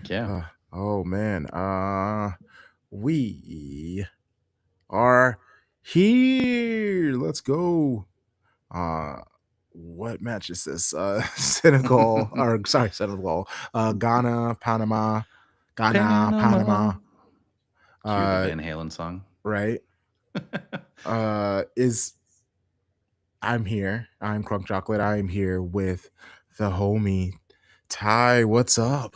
Heck yeah. Oh man. We are here. Let's go. Uh what match is this? Senegal or sorry, Senegal. Ghana, Panama, Ghana, Panama. Panama. Cue the Uh Van Halen song. right. Is I'm here. I'm Crunk Chocolate. I am here with the homie Ty. What's up?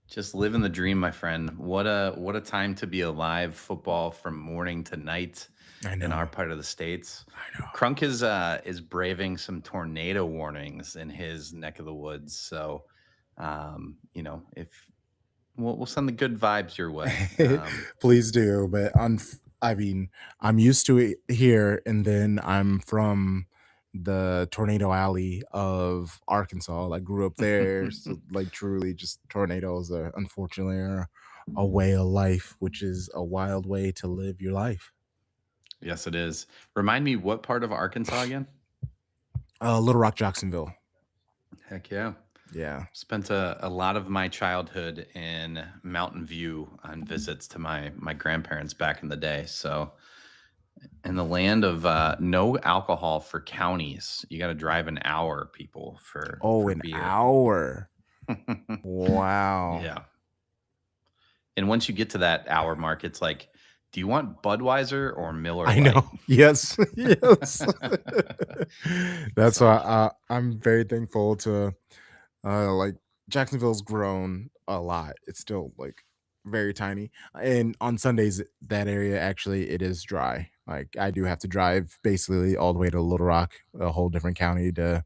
Just living the dream, my friend. What a time to be alive. Football from morning to night I in our know. part of the states. I know. Crunk is braving some tornado warnings in his neck of the woods. So, if we'll send the good vibes your way. Please do, but I mean, I'm used to it here, and then I'm from the tornado alley of Arkansas. I grew up there, so like truly, just tornadoes are unfortunately are a way of life, which is a wild way to live your life. Yes, it is. Remind me, what part of Arkansas again? Little Rock, Jacksonville. Heck yeah. Yeah. Spent a lot of my childhood in Mountain View on visits to my grandparents back in the day. So, in the land of no alcohol for counties, you got to drive an hour, people, Oh, for an beer. hour. Wow. Yeah, and once you get to that hour mark, it's like, do you want Budweiser or Miller I Lite? know. Yes. Yes. That's why So I'm very thankful to like Jacksonville's grown a lot. It's still like very tiny. And on Sundays that area actually it is dry. Like I do have to drive basically all the way to Little Rock, a whole different county to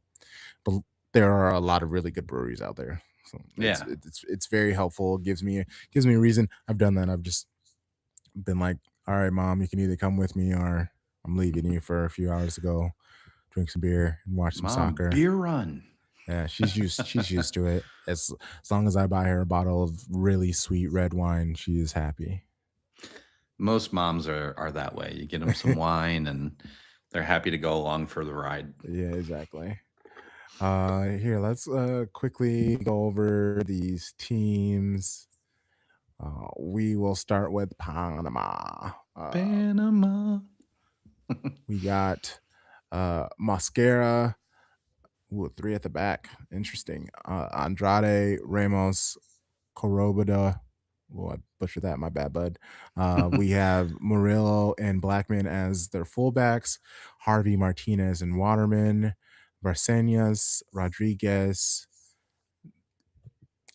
but there are a lot of really good breweries out there. So yeah, it's very helpful. Gives me a reason. I've done that. I've just been like, all right, mom, you can either come with me or I'm leaving you for a few hours to go drink some beer and watch some Mom, soccer. beer run. Yeah, she's used to it. As long as I buy her a bottle of really sweet red wine, she is happy. Most moms are that way. You get them some wine, and they're happy to go along for the ride. Yeah, exactly. Here, let's quickly go over these teams. We will start with Panama. Panama. We got Mosquera. Ooh, three at the back. Interesting. Andrade, Ramos, Corobada. Oh, I butchered that. My bad, bud. We have Murillo and Blackman as their fullbacks. Harvey Martinez and Waterman. Barcenas, Rodriguez.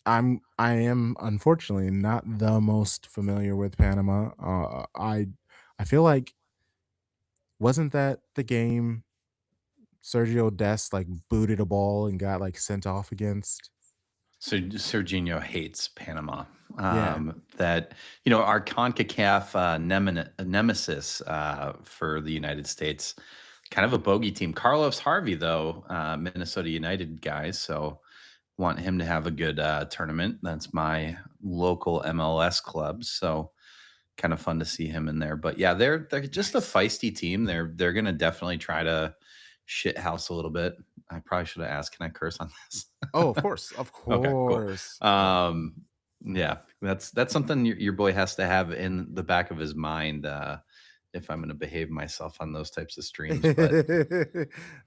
I am unfortunately not the most familiar with Panama. I feel like wasn't that the game Sergio Dest like booted a ball and got like sent off against? So Serginho hates Panama. Yeah. That our Concacaf nemesis for the United States, kind of a bogey team. Carlos Harvey, though, Minnesota United guys, so want him to have a good tournament. That's my local MLS club, so kind of fun to see him in there. But yeah, they're just a Nice. feisty team. They're gonna definitely try to shit house a little bit. I probably should have asked, can I curse on this? Oh, of course. Of Okay, cool. course. Yeah, that's something your boy has to have in the back of his mind, if I'm gonna behave myself on those types of streams, but,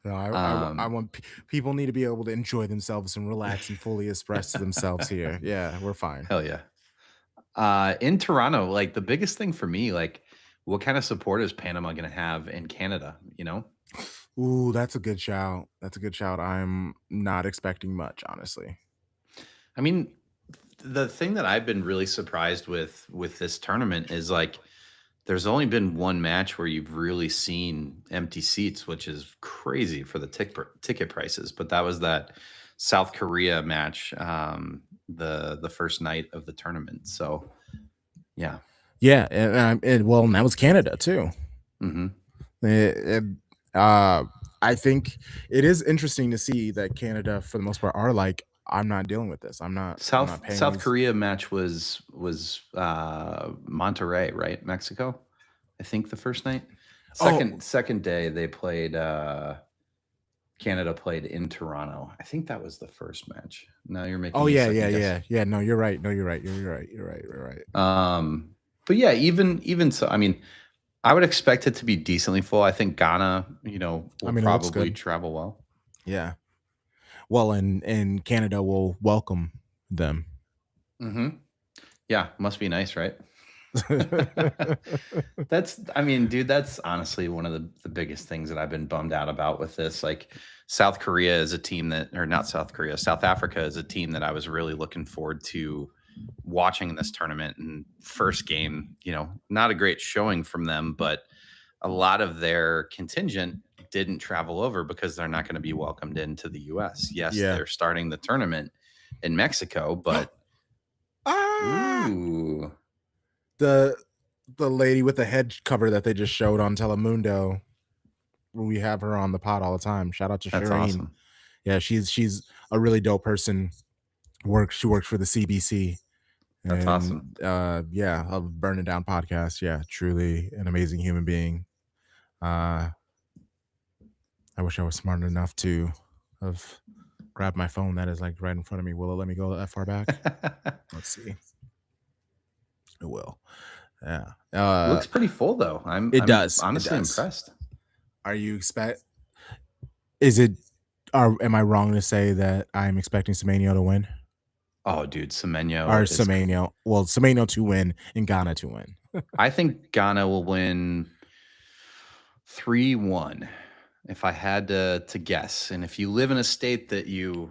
No, I um, want people need to be able to enjoy themselves and relax and fully express themselves here. Yeah, we're fine. hell yeah. In Toronto, like, the biggest thing for me, like, what kind of support is Panama gonna have in Canada, you know? Ooh, that's a good shout. That's a good shout. I'm not expecting much, honestly. I mean, the thing that I've been really surprised with this tournament is, like, there's only been one match where you've really seen empty seats, which is crazy for the ticket prices, but that was that South Korea match, the first night of the tournament, so, yeah. Yeah, and well, and that was Canada too. Mhm. It, uh, I think it is interesting to see that Canada, for the most part, are like, I'm not dealing with this. I'm not paying South these. Korea match was, Monterrey, right? Mexico? I think the first night? Oh, Second day, they played, Canada played in Toronto. I think that was the first match. Now you're Oh, making me yeah, second yeah, guess. yeah. Yeah, no, you're right. No, you're right. You're right. You're right. You're right. But yeah, even so, I mean, I would expect it to be decently full. I think Ghana, I will mean, it looks probably good. travel well. Yeah. Well, and Canada will welcome them. Hmm. Yeah, must be nice, right? I mean, dude, that's honestly one of the biggest things that I've been bummed out about with this. Like, South Korea is a team that, or not South Korea, South Africa is a team that I was really looking forward to watching in this tournament. And first game, not a great showing from them, but a lot of their contingent didn't travel over because they're not going to be welcomed into the US. Yes, Yeah. they're starting the tournament in Mexico, but Ah! ooh, The the lady with the head cover that they just showed on Telemundo, we have her on the pod all the time. Shout out to that's Shireen. awesome. Yeah, she's a really dope person. She works for the CBC. That's And awesome. yeah, of Burning Down podcast. Yeah, truly an amazing human being. Uh I wish I was smart enough to have grabbed my phone that is like right in front of me. Will it let me go that far back? Let's see. It will. Yeah. Looks pretty full though. It I'm does. It honestly does. impressed. Are you expect is it are am I wrong to say that I'm expecting Semenyo to win? Oh, dude, Or Semenyo is. Semenyo. Well, Semenyo to win and Ghana to win. I think Ghana will win 3-1 if I had to guess. And if you live in a state that you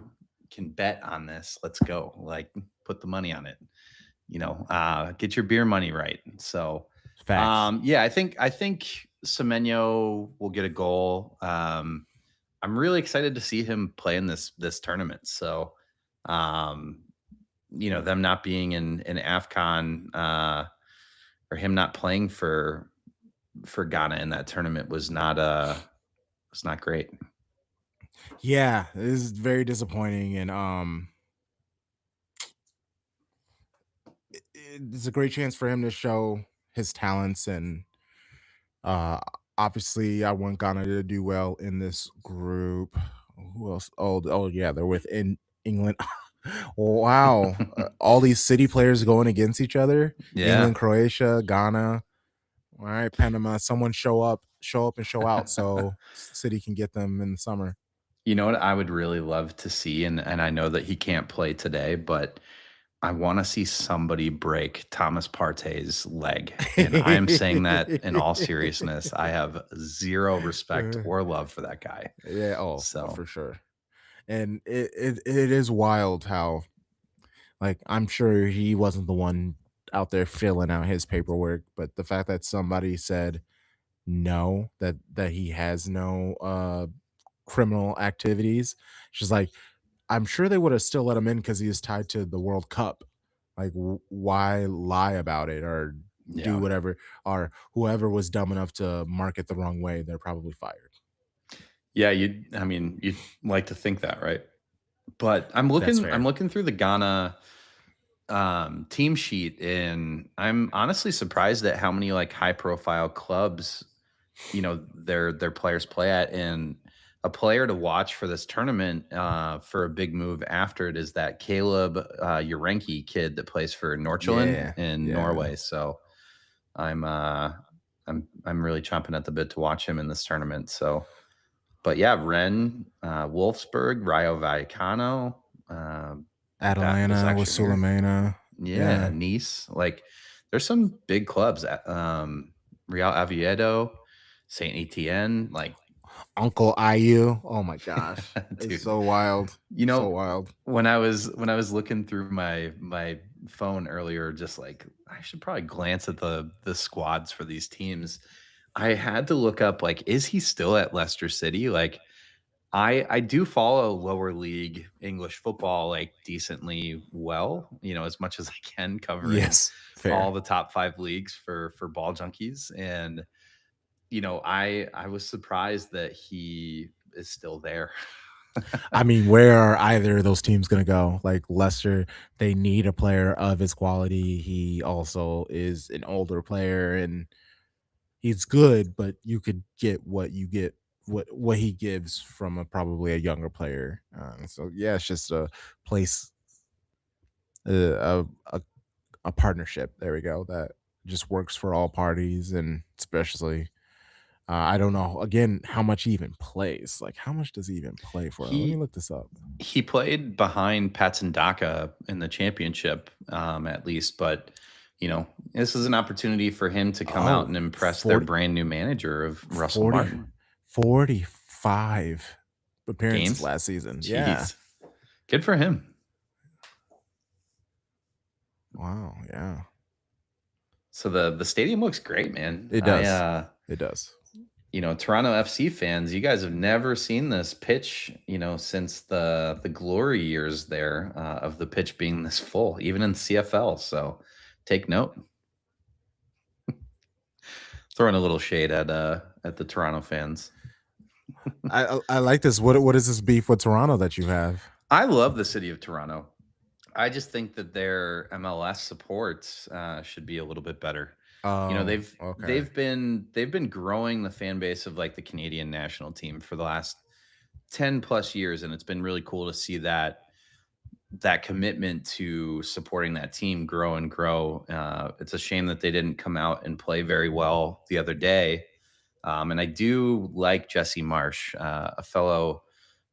can bet on this, let's go. Like, put the money on it. Get your beer money right. So, Facts. yeah, I think Semenyo will get a goal. I'm really excited to see him play in this tournament. So, um, them not being in AFCON, or him not playing for Ghana in that tournament was not great. Yeah, this is very disappointing and it's a great chance for him to show his talents and uh obviously I want Ghana to do well in this group. Who else? Oh yeah, they're within England. Wow. All these city players going against each other. Yeah. England, Croatia, Ghana. All right, Panama, someone show up and show out so City can get them in the summer. You know what I would really love to see, and I know that he can't play today, but I wanna see somebody break Thomas Partey's leg, and I am saying that in all seriousness. I have 0 respect Uh, or love for that guy. yeah, So, for sure. And it is wild how like I'm sure he wasn't the one out there filling out his paperwork, but the fact that somebody said no, that he has no criminal activities, she's like, I'm sure they would have still let him in because he is tied to the World Cup. Like, why lie about it or do yeah. whatever? Or whoever was dumb enough to mark it the wrong way, they're probably fired. Yeah, you'd like to think that, right? But That's I'm fair. looking through the Ghana team sheet, and I'm honestly surprised at how many like high profile clubs their players play at. And a player to watch for this tournament, for a big move after it, is that Caleb Urenki kid that plays for Nordsjælland Yeah, in yeah. Norway. So I'm uh I'm really chomping at the bit to watch him in this tournament. So, but yeah, Ren, Wolfsburg, Rayo Vallecano, uh, Atalanta with Başakşehir. Sulemana. Yeah, Yeah. Nice. Like, there's some big clubs at Real Oviedo, Saint Etienne. Like, Uncle IU. Oh my gosh. It's dude, so wild. you So know, wild. when I was looking through my phone earlier, just like I should probably glance at the squads for these teams. I had to look up, like, is he still at Leicester City? Like, I do follow lower league English football like decently well, as much as I can, covering Yes. all Fair. the top 5 leagues for ball junkies. And I was surprised that he is still there. I mean, where are either of those teams gonna go? Like Leicester, they need a player of his quality. He also is an older player and he's good, but you could get what you get what he gives from a probably a younger player. So yeah, it's just a place, a a partnership. There we go. That just works for all parties, and especially I don't know again how much he even plays. Like how much does he even play for? Let me He look this up. he played behind Patsandaka in the championship, at least, but this is an opportunity for him to come out Oh, and impress their 40, brand new manager of Russell 40, Martin. 45 appearances Games? last season. Yeah. Jeez. Good for him. Wow. Yeah. So the stadium looks great, man. It does. It does. Toronto FC fans, you guys have never seen this pitch, since the glory years there, of the pitch being this full, even in CFL. So take note. Throwing a little shade at the Toronto fans. I like this. What is this beef with Toronto that you have? I love the city of Toronto. I just think that their MLS support should be a little bit better. Oh, They've okay. they've been growing the fan base of like the Canadian national team for the last 10 plus years, and it's been really cool to see that commitment to supporting that team grow and grow. It's a shame that they didn't come out and play very well the other day. And I do like Jesse Marsh, a fellow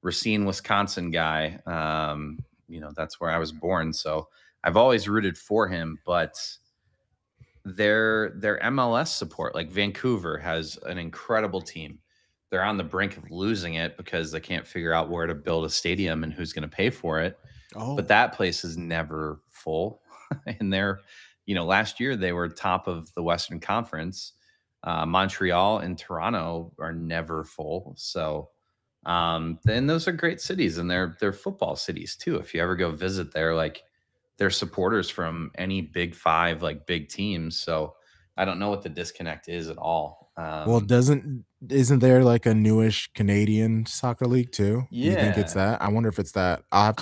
Racine, Wisconsin guy. That's where I was born, so I've always rooted for him. But their MLS support, like Vancouver, has an incredible team. They're on the brink of losing it because they can't figure out where to build a stadium and who's going to pay for it. But Oh, that place is never full. And last year they were top of the Western Conference. Montreal and Toronto are never full. So, then those are great cities, and they're football cities too. If you ever go visit there, like they're supporters from any Big Five, like big teams. So I don't know what the disconnect is at all. well, doesn't isn't there like a newish Canadian soccer league too? Do you think it's Yeah, that? I wonder if it's that. I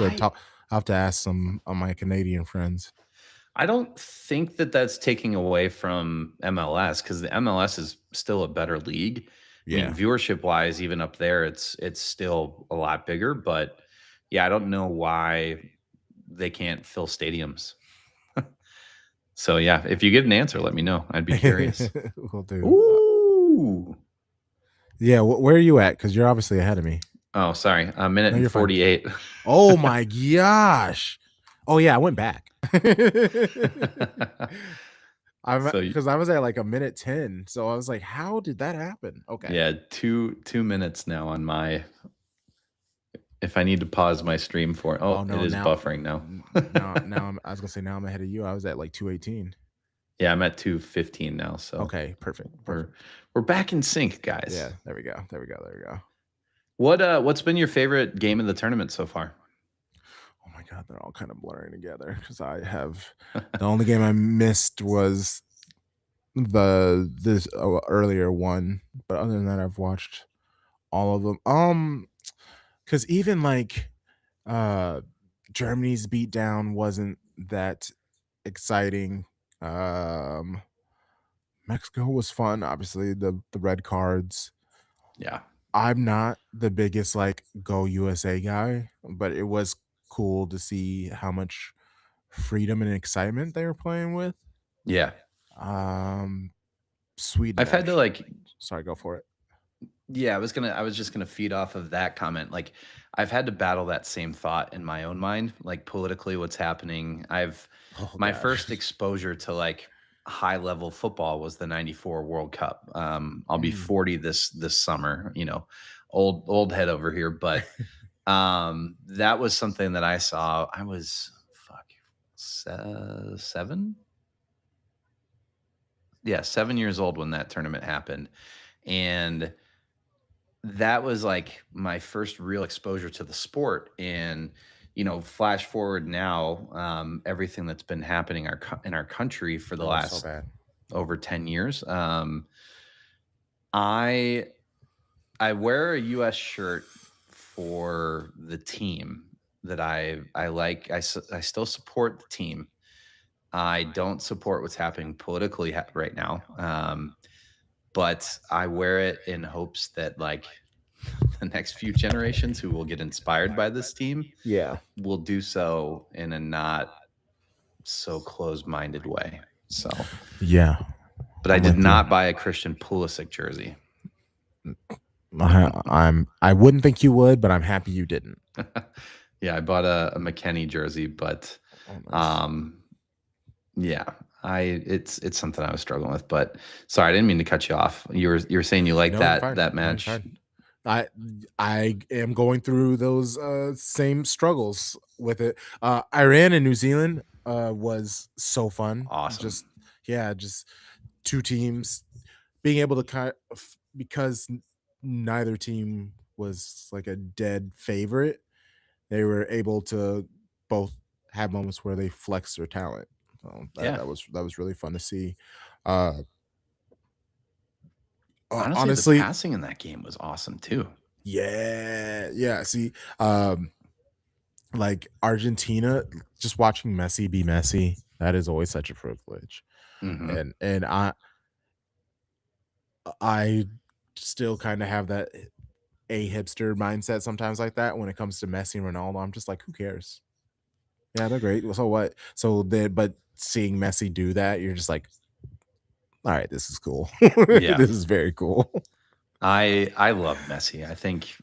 I'll have to ask some of my Canadian friends. I don't think that that's taking away from MLS, because the MLS is still a better league. I mean, Yeah. viewership wise, even up there, it's still a lot bigger. But yeah, I don't know why they can't fill stadiums. So yeah, if you get an answer, let me know. I'd be curious. Will do. Ooh. Yeah, where are you at? Because you're obviously ahead of me. Oh, sorry. A minute No, and you're fine. 48. Oh my gosh. Oh yeah, I went back. I'm So because I was at like a minute 10. So I was like, how did that happen? Okay. yeah, 2 minutes now on my. If I need to pause my stream for. Oh Oh, it no, is now buffering now. I was gonna say now I'm ahead of you. I was at like 218. Yeah, I'm at 2:15 now, so Okay, perfect. we're Perfect. we're back in sync, guys. Yeah, there we go. There we go. There we go. What's been your favorite game of the tournament so far? Oh my god, they're all kind of blurring together because I have the only game I missed was this earlier one, but other than that, I've watched all of them. Because even like uh Germany's beatdown wasn't that exciting. Um, Mexico was fun, obviously the red cards. Yeah. I'm not the biggest like go USA guy, but it was cool to see how much freedom and excitement they were playing with. Yeah. Um, Sweden I've had to actually. like Sorry, go for it. Yeah, I was just gonna feed off of that comment. Like, I've had to battle that same thought in my own mind, like politically what's happening. Oh My gosh. first exposure to like high level football was the 94 World Cup. I'll be Mm. 40 this summer, old head over here, but that was something that I saw. I was seven. Yeah, 7 years old when that tournament happened. And that was like my first real exposure to the sport. And flash forward now, everything that's been happening in our country for the Oh, so last bad. over 10 years. I i wear a US shirt for the team that I like. I still support the team. I don't support what's happening politically right now. But I wear it in hopes that, like, the next few generations who will get inspired by this team Yeah. will do so in a not so close-minded way. So, Yeah. but I I'm did with you. not buy a Christian Pulisic jersey. I wouldn't think you would, but I'm happy you didn't. Yeah, I bought a McKennie jersey, but Oh, nice. um, yeah, it's something I was struggling with. But sorry, I didn't mean to cut you off. You were saying you like No, you're that fine. that No, you're match. fine. I I am going through those same struggles with it. Iran and New Zealand was so fun. Awesome. Just yeah, just two teams being able to kind of, because neither team was like a dead favorite. They were able to both have moments where they flex their talent. So Yeah. that was really fun to see. Uh, Honestly, the honestly, passing in that game was awesome too. yeah, yeah. See, um, like Argentina, just watching Messi be Messi, that is always such a privilege. Mhm. And I still kind of have that a hipster mindset sometimes like that when it comes to Messi and Ronaldo. I'm just like, who cares? Yeah, they're great. So what? So then, but seeing Messi do that, you're just like, all right, this is cool. Yeah. This is very cool. I love Messi. I think,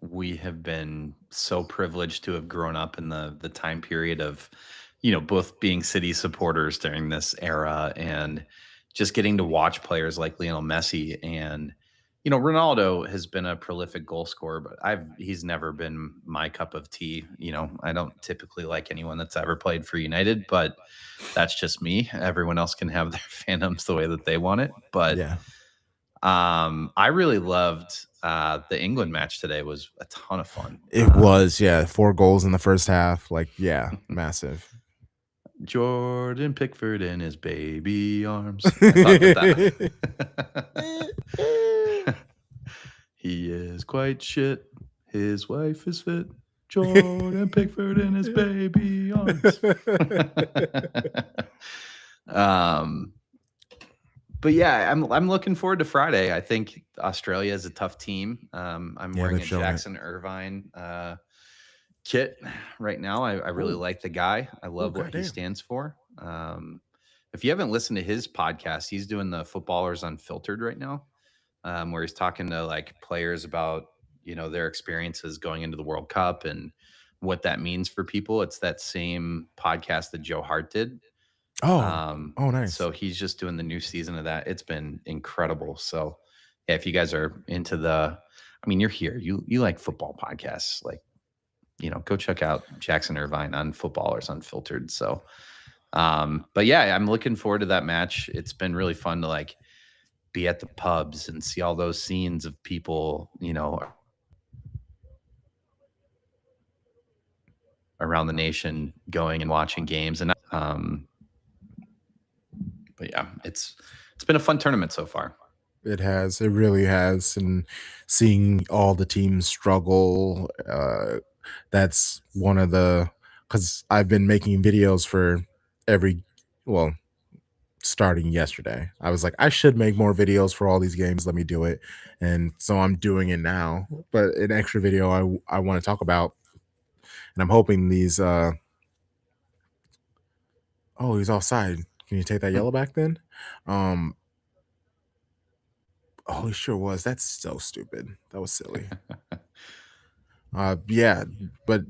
we have been so privileged to have grown up in the time period of, both being City supporters during this era and just getting to watch players like Lionel Messi and Ronaldo has been a prolific goal scorer, but he's never been my cup of tea. I don't typically like anyone that's ever played for United, but that's just me. Everyone else can have their fandoms the way that they want it. But Yeah, I really loved the England match today. Was a ton of fun. it was. Yeah, 4 goals in the first half. Like, yeah, massive. Jordan Pickford in his baby arms. I thought that he is quite shit. His wife is fit. Jordan Pickford in his baby arms. um, but yeah, I'm looking forward to Friday. I think Australia is a tough team. I'm Yeah, wearing they've a shown it. Jackson Irvine kit right now. I really Oh, like the guy. I oh, love what he goddamn. stands for. If you haven't listened to his podcast, he's doing the Footballers Unfiltered right now, where he's talking to like players about their experiences going into the World Cup and what that means for people. It's that same podcast that Joe Hart did. Oh, Um, oh, nice. so he's just doing the new season of that. It's been incredible. So yeah, if you guys are into you're here. You like football podcasts, like go check out Jackson Irvine on Footballers Unfiltered. So, but yeah, I'm looking forward to that match. It's been really fun to like be at the pubs and see all those scenes of people, around the nation going and watching games. And, but yeah, it's been a fun tournament so far. It has. It really has. And seeing all the teams struggle, that's one of the, because I've been making videos for every, well, starting yesterday. I was like, I should make more videos for all these games. Let me do it. And so I'm doing it now. But an extra video I want to talk about, and I'm hoping these oh, he's offside. Can you take that Hmm. yellow back then? Um oh, he sure was. That's so stupid. That was silly. Yeah, but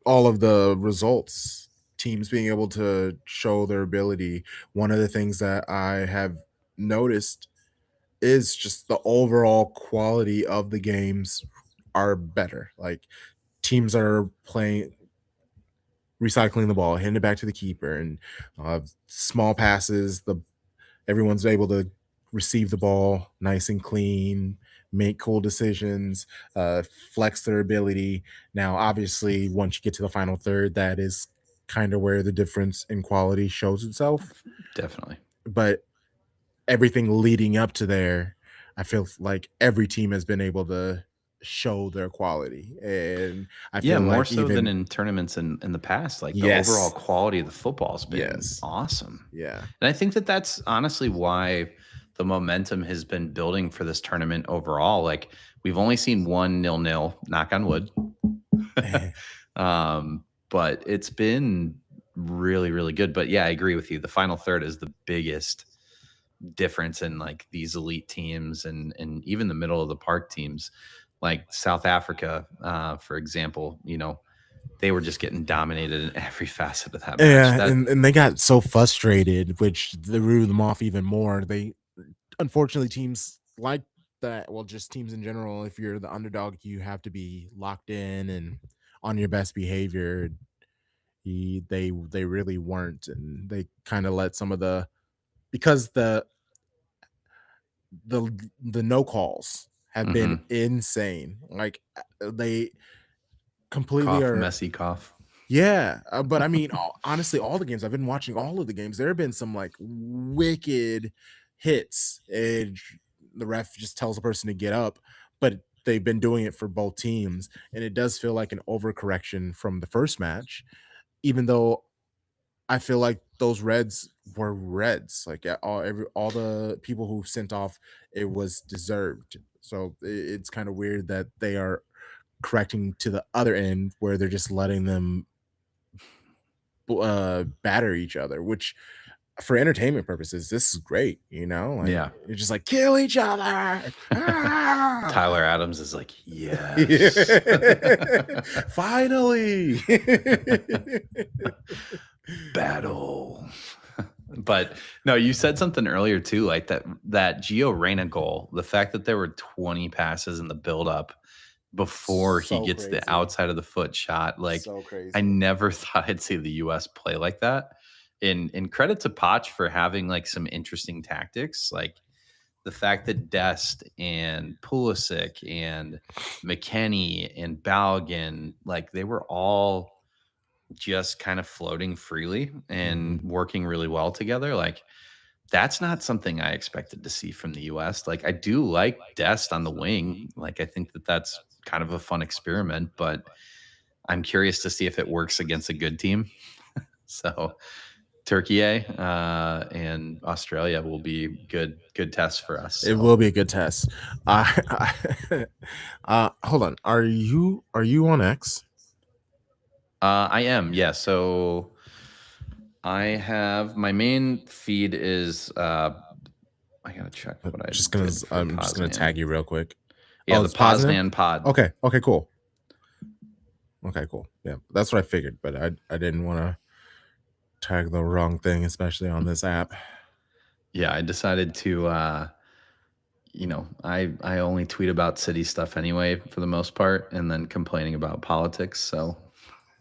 all of the results, teams being able to show their ability. One of the things that I have noticed is just the overall quality of the games are better. Like teams are playing, recycling the ball, handing it back to the keeper, and small passes. The Everyone's able to receive the ball nice and clean, make cool decisions, flex their ability. Now, obviously, once you get to the final third, that is kind of where the difference in quality shows itself. Definitely. But everything leading up to there, I feel like every team has been able to show their quality. And I Yeah, feel more like so than even, in tournaments in the past. Like the overall yes, quality of the football's been yes, awesome. yeah, And I think that that's honestly why the momentum has been building for this tournament overall. Like we've only seen 1-0, knock on wood. But it's been really, really good. But yeah, I agree with you. The final third is the biggest difference in like these elite teams and even the middle of the park teams, like South Africa, for example. They were just getting dominated in every facet of that match. Yeah, That and they got so frustrated, which threw them off even more. They unfortunately teams like that, well, just teams in general, if you're the underdog, you have to be locked in and on your best behavior. They really weren't, and they kind of let some of the because the no calls have been mhm. insane. Like they completely Cough, are. messy cough. Yeah, but I mean, honestly, all the games I've been watching, all of the games, there have been some like wicked hits, and the ref just tells the person to get up. But they've been doing it for both teams, and it does feel like an overcorrection from the first match. Even though I feel like those reds were reds, like all the people who sent off, it was deserved. So it's kind of weird that they are correcting to the other end where they're just letting them batter each other, which for entertainment purposes, this is great, like Yeah. you're just like kill each other. Ah! Tyler Adams is like, yes. Finally. Battle. But no, you said something earlier too, like that Gio Reyna goal, the fact that there were 20 passes in the buildup before he So gets the crazy. outside of the foot shot. Like So I crazy. never thought I'd see the US play like that. And credit to Potch for having like some interesting tactics. Like the fact that Dest and Pulisic and McKennie and Balogun, like they were all just kind of floating freely Mhm. and working really well together. Like that's not something I expected to see from the US. Like I do like Dest on the wing. Like I think that that's kind of a fun experiment, but I'm curious to see if it works against a good team. So Turkey and Australia will be good tests for us. It So will be a good test. Hold on. Are you on X? I am, yeah. So I have my main feed is I gotta check what I did for I'm just gonna Poznan. tag you real quick. Yeah, Oh, the it's Poznan? Poznan pod. Okay. Okay, cool. Okay, cool. Yeah, that's what I figured, but I didn't want to tag the wrong thing, especially on this app. Yeah, I decided to I only tweet about city stuff anyway for the most part and then complaining about politics. So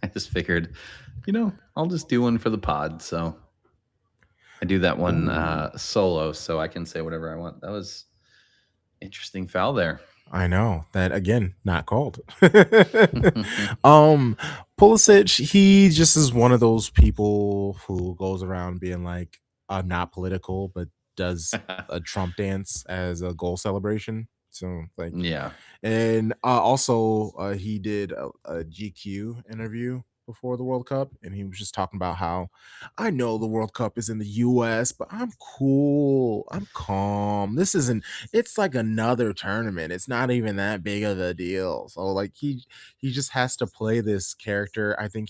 I just figured, I'll just do one for the pod. So I do that one Ooh, solo so I can say whatever I want. That was interesting foul there. I know that again, not called. um, Pulisic, he just is one of those people who goes around being like, not political, but does a Trump dance as a goal celebration. So like, Yeah. and also he did a GQ interview before the World Cup, and he was just talking about how I know the World Cup is in the US, but I'm cool. I'm calm. This isn't it's like another tournament. It's not even that big of a deal. So like he just has to play this character. I think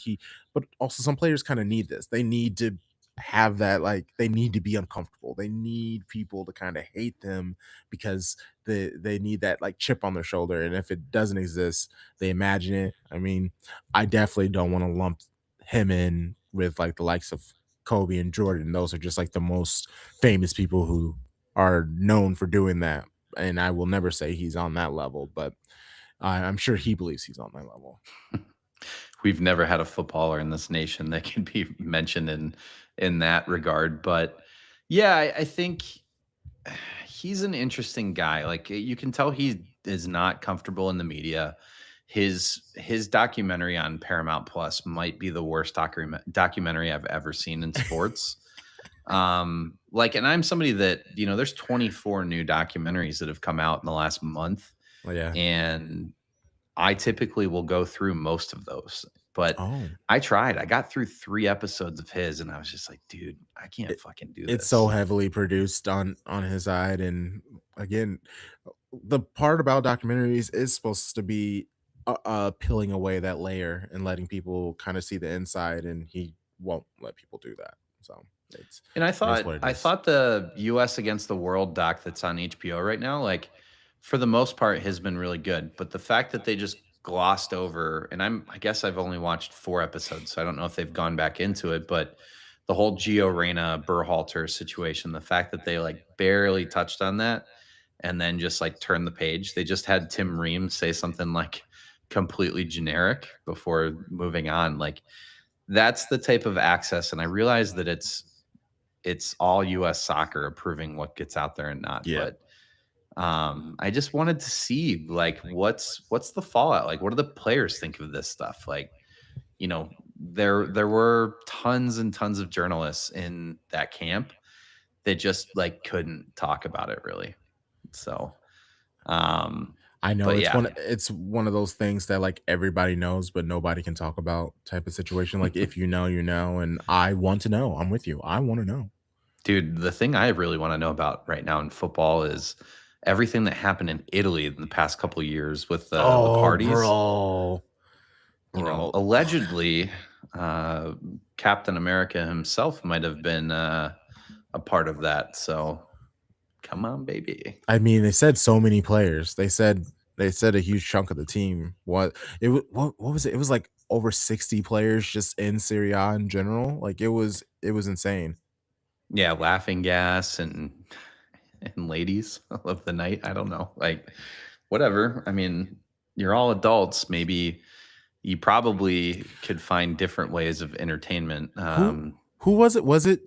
but also some players kind of need this. They need to have that like they need to be uncomfortable. They need people to kind of hate them because they need that like chip on their shoulder, and if it doesn't exist, they imagine it. I mean, I definitely don't want to lump him in with like the likes of Kobe and Jordan. Those are just like the most famous people who are known for doing that, and I will never say he's on that level, but I'm sure he believes he's on that level. We've never had a footballer in this nation that can be mentioned in that regard. But yeah, I think he's an interesting guy. Like you can tell he is not comfortable in the media. His documentary on Paramount Plus might be the worst documentary I've ever seen in sports. Like, and I'm somebody that, there's 24 new documentaries that have come out in the last month, Well, yeah, and I typically will go through most of those. but Oh, I tried. I got through 3 episodes of his, and I was just like, "Dude, I can't it fucking do it's so this." heavily produced on his side, and again, the part about documentaries is supposed to be, peeling away that layer and letting people kinda see the inside, and he won't let people do that, so it's And I it is thought what it I is. thought the US Against the World doc that's on HBO right now, like, for the most part, has been really good, but the fact that they just glossed over, and I guess I've only watched 4 episodes, so I don't know if they've gone back into it, but the whole Gio Reyna, Berhalter situation, the fact that they, like, barely touched on that and then just, like, turned the page. They just had Tim Ream say something, like, completely generic before moving on, like, that's the type of access, and I realize that it's all US soccer approving what gets out there and not, Yeah. but, I just wanted to see, like, what's the fallout? Like, what do the players think of this stuff? Like, there were tons and tons of journalists in that camp that just, like, couldn't talk about it really. So, um, I know but yeah. it's one of those things that, like, everybody knows, but nobody can talk about type of situation, like, if you know, you know, and I want to know, I'm with you, I wanna know. Dude, the thing I really wanna know about right now in football is everything that happened in Italy in the past couple of years with the Oh, parties. bro. Bro. Allegedly, uh, Captain America himself might have been, a part of that, so come on, baby. I mean, they said so many players. They said a huge chunk of the team. What was it? It was like over 60 players just in Serie A in general. Like it was insane. Yeah, laughing gas and ladies of the night, I don't know, like, whatever. I mean, you're all adults, maybe you probably could find different ways of entertainment, Who was it? Was it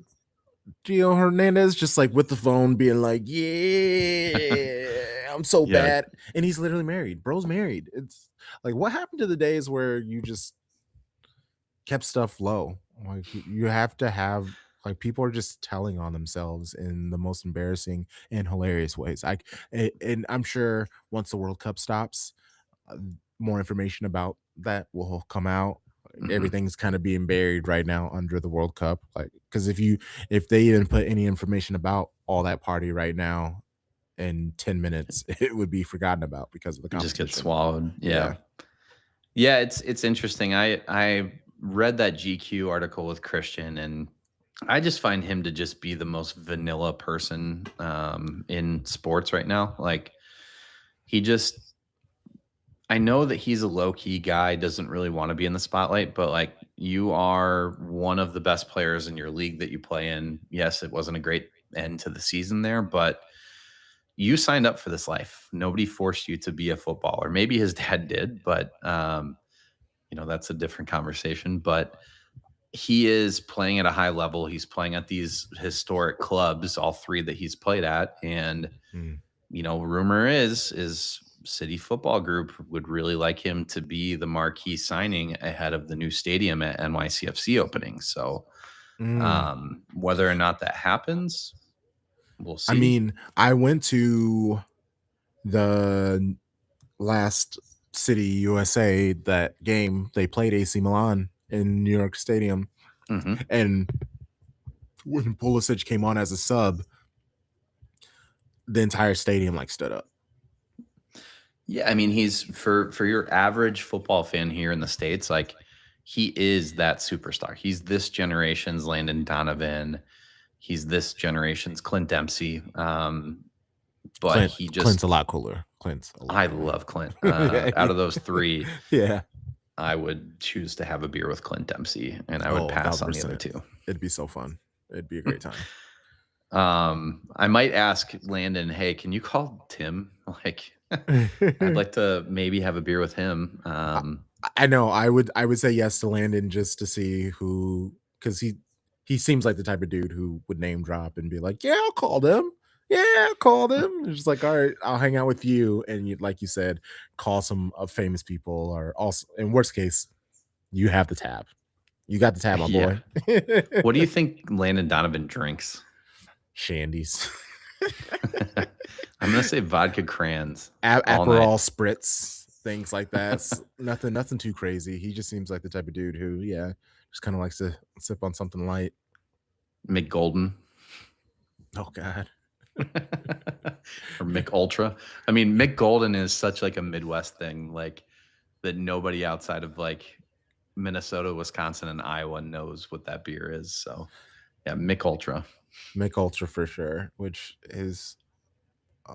Gio Hernandez just like with the phone being like, "Yeah, I'm so yeah, bad." And he's literally married. Bro's married. It's like what happened to the days where you just kept stuff low? Like you have to have like people are just telling on themselves in the most embarrassing and hilarious ways. And I'm sure once the World Cup stops, uh, more information about that will come out. Like, mhm. everything's kind of being buried right now under the World Cup. Like, because if they even put any information about all that party right now in 10 minutes, it would be forgotten about because of the Just get competition. swallowed, yeah. Yeah. Yeah, it's interesting. I read that GQ article with Christian, and I just find him to just be the most vanilla person in sports right now. Like he just, I know that he's a low key guy, doesn't really want to be in the spotlight, but like you are one of the best players in your league that you play in. Yes, it wasn't a great end to the season there, but you signed up for this life. Nobody forced you to be a footballer. Maybe his dad did, but that's a different conversation. But he is playing at a high level. He's playing at these historic clubs, all three that he's played at. And, Mm. rumor is City Football Group would really like him to be the marquee signing ahead of the new stadium at NYCFC opening. So Mm. whether or not that happens, we'll I see. mean, I went to the last City USA that game. They played AC Milan in New York Stadium, Hmm. and when Pulisic came on as a sub, the entire stadium like stood up. Yeah, I mean, he's for your average football fan here in the States, like he is that superstar. He's this generation's Landon Donovan. He's this generation's Clint Dempsey. But he Clint's just a lot cooler. Clint's a lot I cooler. love Clint. Yeah, Out of those three, yeah. I would choose to have a beer with Clint Dempsey, and I would Oh, pass on the other 1,000%. two. It'd be so fun. It'd be a great time. I might ask Landon, hey, can you call Tim? Like, I'd like to maybe have a beer with him. I I know. I would say yes to Landon just to see who, because he seems like the type of dude who would name drop and be like, "Yeah, I'll call them. Yeah, I'll call them." It's just like, "All right, I'll hang out with you." And you, like you said, call some of famous people, or also in worst case, you have the tab. You got the tab, my Yeah. boy. What do you think Landon Donovan drinks? Shandies. I'm gonna say vodka crayons all night. Aperol spritz. things like that. Nothing too crazy. He just seems like the type of dude who, yeah, just kind of likes to sip on something light. Mick Golden Oh God. or Mick Ultra. I mean, Mick Golden is such like a Midwest thing, like that nobody outside of like Minnesota, Wisconsin, and Iowa knows what that beer is. So yeah, Mick Ultra. Mick Ultra for sure, which is uh,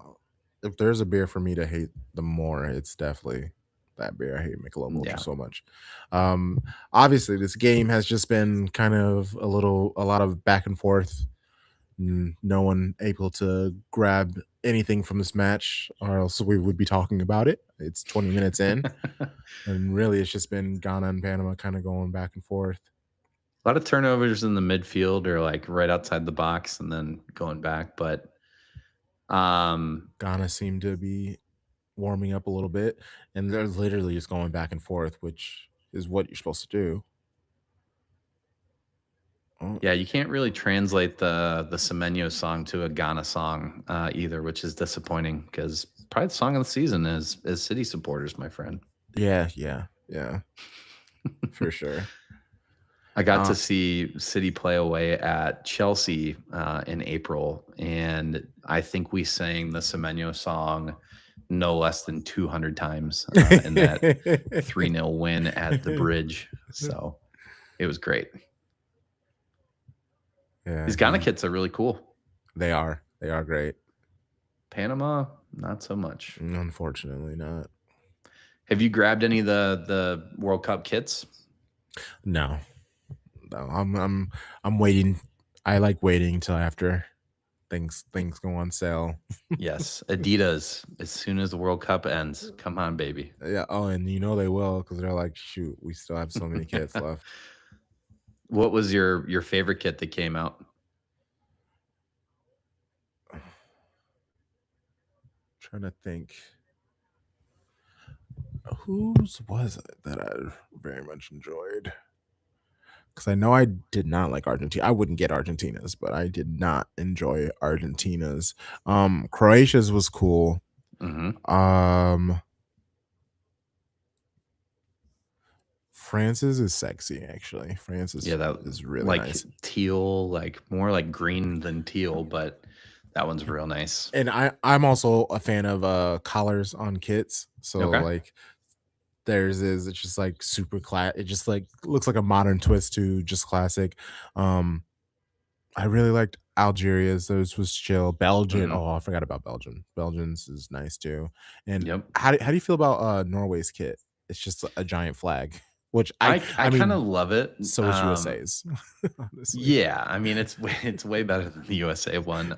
if there's a beer for me to hate the more, it's definitely that beer. I hate Michelob Ultra Yeah. so much. Um, Obviously, this game has just been kind of a lot of back and forth. No one able to grab anything from this match, or else we would be talking about it. It's 20 minutes in, A and really, it's just been Ghana and Panama kind of going back and forth. lot of turnovers in the midfield or like right outside the box and then going back. But Ghana seemed to be warming up a little bit, and they're literally just going back and forth, which is what you're supposed to do. Oh, yeah, you can't really translate the Semenyo song to a Ghana song either, which is disappointing because probably the song of the season is City Supporters, my friend. yeah, yeah, yeah, for sure. I got to Uh, see City play away at Chelsea in April, and I think we sang the Semenyo song no less than 200 times in that 3-0 win at the bridge. So it was great. yeah, These Ghana kits are really cool. they are great. Panama, not so much. Unfortunately, not. Have you grabbed any of the World Cup kits? No, no, I'm waiting. I like waiting until after things go on sale. Yes, Adidas. As soon as the World Cup ends, come on, baby. Yeah. Oh, and you know they will because they're like, shoot, we still have so many kits left. What was your favorite kit that came out? Trying to think, whose was it that I very much enjoyed? Because I know I did not like Argentina. I wouldn't get Argentina's, but I did not enjoy Argentina's. Croatia's was cool. Mhm. Um, France's is sexy, actually. France Yeah, that is really like nice. teal, like more like green than teal, but that one's real nice. And I'm also a fan of collars on kits. So Okay. like theirs is it's just like super it just like looks like a modern twist to just classic. Um I really liked Algeria's. Those was chill. Belgian. Mhm. Oh, I forgot about Belgium. Belgium's is nice too. And Yep. how do you feel about Norway's kit? It's just a giant flag, which I I kinda mean, love it. so is USA's, honestly. Yeah, I mean, it's way better than the USA one.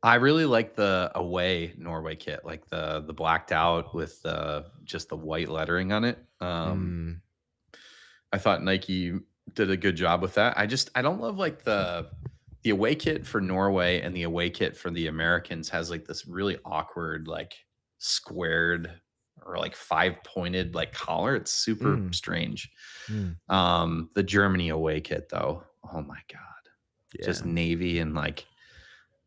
I really like the away Norway kit, like the blacked out with the just the white lettering on it. Mm, I thought Nike did a good job with that. I don't love like the away kit for Norway and the away kit for the Americans has like this really awkward like squared or like five pointed like collar. It's super mm, strange. mm. The Germany away kit though, oh my god, just Yeah. navy and like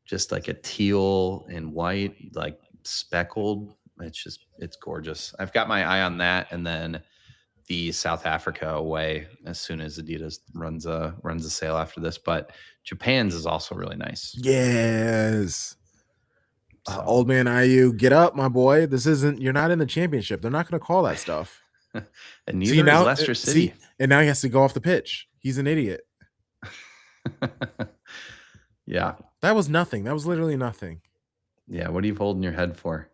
just like a teal and white, like speckled. It's just it's gorgeous. I've got my eye on that, and then the South Africa away as soon as Adidas runs a sale after this. But Japan's is also really nice. Yes. So Old man IU, get up, my boy. This isn't you're not in the championship. They're not gonna call that stuff. and See neither is now Leicester see, City. and now he has to go off the pitch. He's an idiot. Yeah. That was nothing. That was literally nothing. Yeah. What are you holding your head for?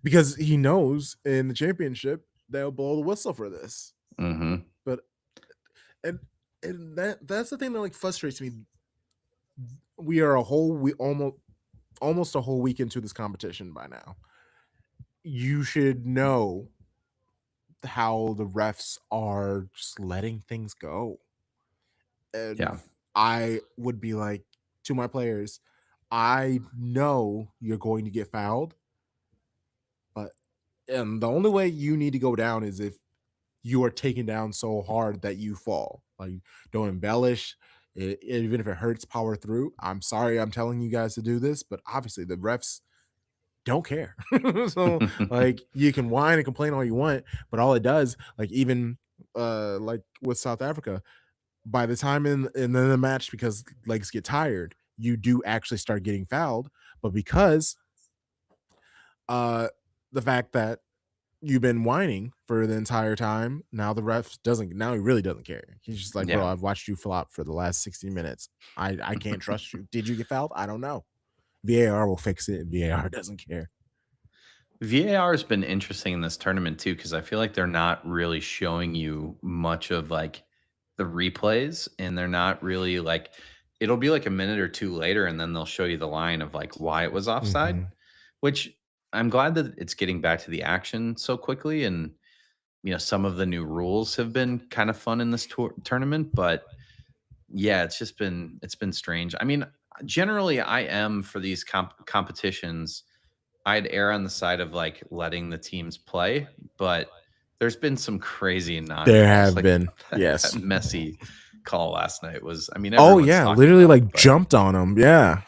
Because he knows in the championship they'll blow the whistle for this. Hmm. But and that's the thing that like frustrates me. We are a whole we almost a whole week into this competition by now. You should know how the refs are just letting things go. And Yeah. I would be like to my players, I know you're going to get fouled, but and the only way you need to go down is if you are taken down so hard that you fall. Like, don't embellish. Even if it hurts, power through. I'm sorry, I'm telling you guys to do this, but obviously the refs don't care. So like you can whine and complain all you want, but all it does, like even like with South Africa, by the time in the match, because legs get tired, you do actually start getting fouled. But because uh the fact that you've been whining for the entire time, now the ref doesn't, now he really doesn't care. He's just like, bro, Yeah. I've watched you flop for the last 60 minutes. I can't trust you. Did you get fouled? I don't know. VAR will fix it. VAR doesn't care. VAR has been interesting in this tournament too, because I feel like they're not really showing you much of like the replays, and they're not really like it'll be like a minute or two later, and then they'll show you the line of like why it was offside, Mhm. which I'm glad that it's getting back to the action so quickly. And some of the new rules have been kind of fun in this tournament, but yeah, it's been strange. I mean, generally, I am for these competitions. I'd err on the side of like letting the teams play, but there's been some crazy There non-calls. have Like been, that yes. messy call last night was. I mean, Oh everyone's yeah, talking literally about it, like but jumped on him. Yeah.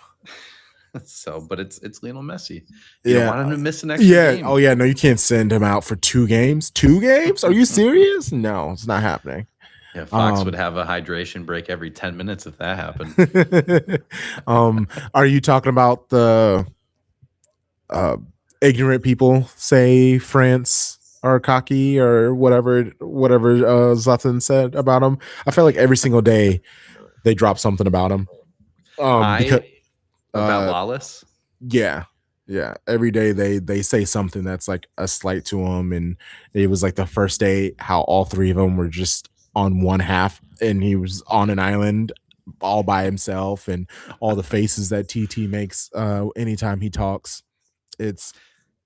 but it's Lionel Messi. You don't Yeah. want him to miss an extra Yeah. Oh game. yeah. No, you can't send him out for 2 games. 2 games? Are you serious? No, it's not happening. Yeah, Fox would Um, have a hydration break every 10 minutes if that happened. are you talking about the uh, ignorant people say France are cocky or whatever Zlatan said about him? I feel like every single day they drop something about him. Because I about uh, Lawless. yeah, yeah. Every day they say something that's like a slight to him, and it was like the first day how all three of them were just on one half, and he was on an island all by himself, and all the faces that TT makes anytime he talks. It's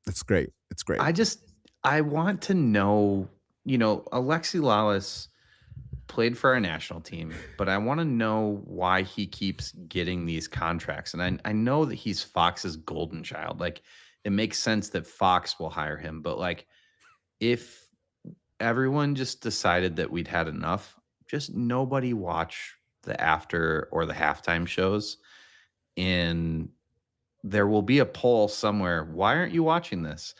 it's great. It's great. I just I want to know, Alexi Lawless played for our national team, but I want to know why he keeps getting these contracts. And I know that he's Fox's golden child. Like it makes sense that Fox will hire him, but like if everyone just decided that we'd had enough, just nobody watch the after or the halftime shows. And there will be a poll somewhere. Why aren't you watching this?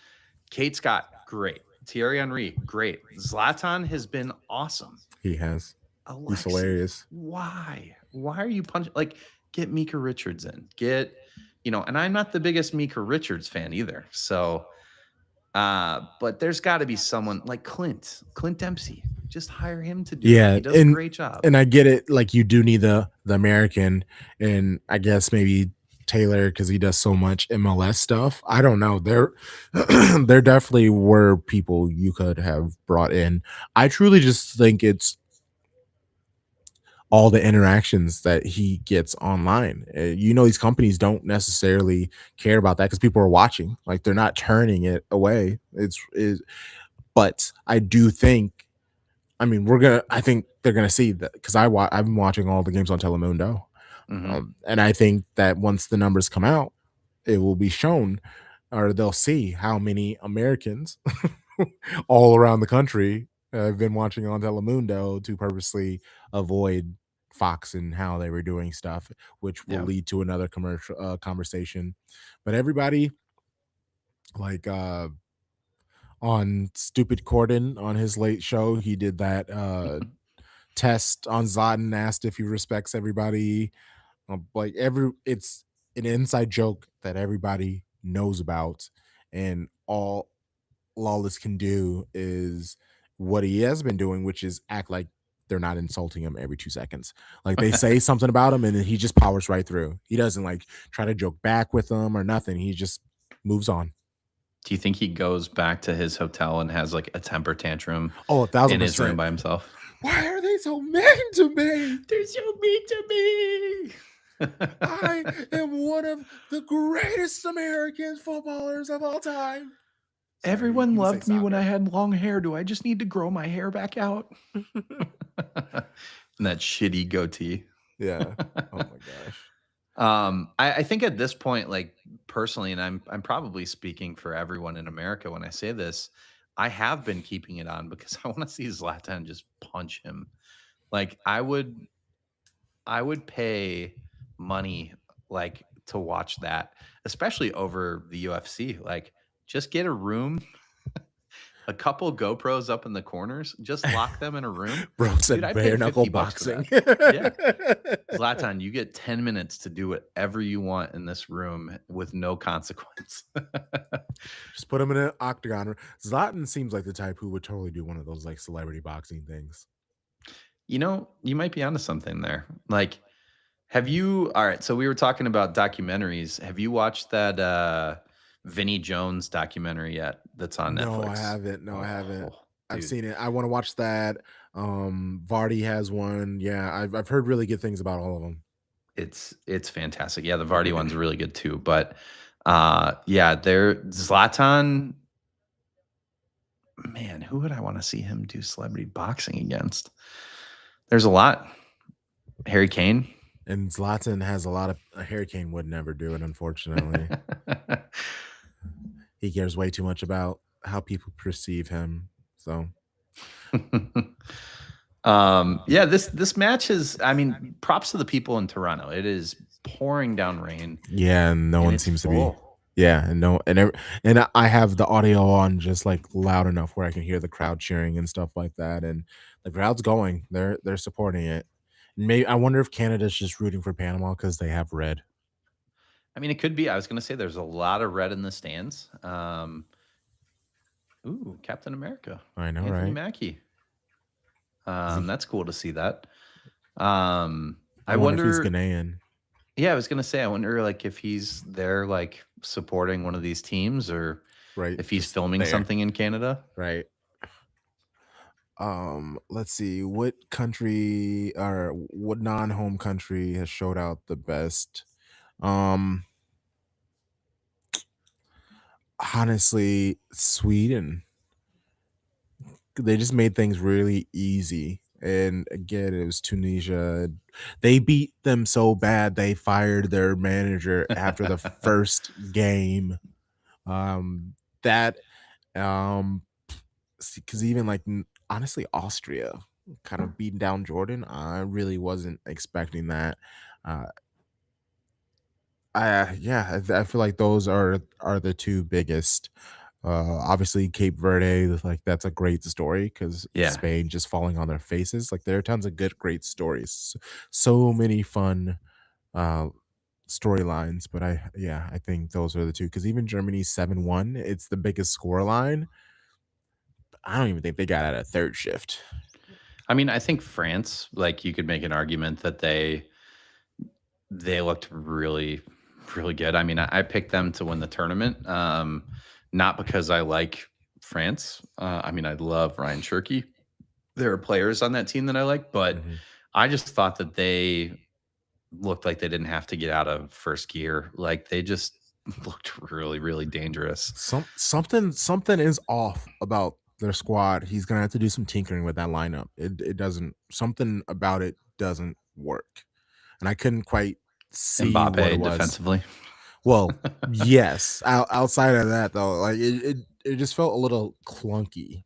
Kate Scott, great. Thierry Henry, great. Zlatan has been awesome. He has. He's Alexi, hilarious. why? Why are you punching? Like, get Mika Richards in. And I'm not the biggest Mika Richards fan either. So, but there's got to be someone like Clint Dempsey. Just hire him to do it. Yeah, He does a great job. and I get it. Like you do need the American, and I guess maybe Taylor because he does so much MLS stuff. I don't know. There, there definitely were people you could have brought in. I truly just think it's all the interactions that he gets online. These companies don't necessarily care about that because people are watching. Like they're not turning it away. But I do think. I mean, I think they're gonna see that because I've been watching all the games on Telemundo, Hmm. and I think that once the numbers come out, it will be shown, or they'll see how many Americans all around the country have been watching on Telemundo to purposely avoid Fox and how they were doing stuff, which will Yeah. lead to another commercial conversation. But everybody, like on Stupid Corden on his late show, he did that test on Zlatan, asked if he respects everybody. It's an inside joke that everybody knows about, and all Lawless can do is what he has been doing, which is act like they're not insulting him every 2 seconds. Like they say something about him, and then he just powers right through. He doesn't like try to joke back with them or nothing. He just moves on. Do you think he goes back to his hotel and has like a temper tantrum Oh, a thousand in his room percent. by himself? Why are they so mean to me? They're so mean to me. I am one of the greatest American footballers of all time. Sorry, Everyone he would say loved me when I soccer. had long hair. Do I just need to grow my hair back out? And that shitty goatee. Yeah. Oh my gosh. I think at this point, like personally, and I'm probably speaking for everyone in America when I say this, I have been keeping it on because I want to see Zlatan just punch him. Like I would pay money like to watch that, especially over the UFC. Like, just get a room, a couple GoPros up in the corners, just lock them in a room. Bro Dude, said I'd pay bare knuckle 50 bucks for boxing. that. Yeah. Zlatan, you get 10 minutes to do whatever you want in this room with no consequence. Just put him in an octagon. Zlatan seems like the type who would totally do one of those like celebrity boxing things. You know, you might be onto something there. Like, have you all right, so we were talking about documentaries. Have you watched that Vinnie Jones documentary yet that's on No, I Netflix? haven't. No, I haven't. Oh, I've dude, seen it. I want to watch that. Vardy has one. Yeah, I've heard really good things about all of them. it's fantastic. Yeah, the Vardy one's really good too. But yeah, there Zlatan, man, who would I want to see him do celebrity boxing against? There's a lot. Harry Kane. And Zlatan has a lot of a Hurricane would never do it, unfortunately. He cares way too much about how people perceive him. So Yeah, this match is, I mean, props to the people in Toronto. It is pouring down rain yeah, and no and one it's seems to be. full. Yeah, and no, and I have the audio on just like loud enough where I can hear the crowd cheering and stuff like that, and the crowd's going. They're supporting it. Maybe I wonder if Canada's just rooting for Panama because they have red. I mean, it could be. I was going to say there's a lot of red in the stands. Ooh, Captain America, I know, Anthony right? Mackie. Is he? That's cool to see that. I I wonder if he's wonder. Ghanaian. Yeah, I was gonna say, I wonder, like, if he's there, like, supporting one of these teams, or Right, if he's just filming there, something in Canada. right? Let's see, what country or what non-home country has showed out the best? Um, Honestly, Sweden. They just made things really easy. And again, it was Tunisia. They beat them so bad they fired their manager after the first game. Um, that um because even like honestly, Austria kind of beating down Jordan. I really wasn't expecting that. Uh, yeah, I feel like those are the two biggest. Obviously, Cape Verde, like that's a great story because Yeah. Spain just falling on their faces. Like there are tons of good, great stories. So many fun uh storylines, but I think those are the two because even Germany 7-1, it's the biggest score line. I don't even think they got out of third shift. I mean, I think France, like, you could make an argument that they looked really, really good. I mean, I picked them to win the tournament, not because I like France. I mean, I love Ryan Cherky. There are players on that team that I like, but Mhm. I just thought that they looked like they didn't have to get out of first gear. Like, they just looked really, really dangerous. Something is off about their squad. He's gonna have to do some tinkering with that lineup. It doesn't something about it doesn't work. And I couldn't quite see what it Mbappe was. defensively. Well, yes. Outside of that though, like it just felt a little clunky.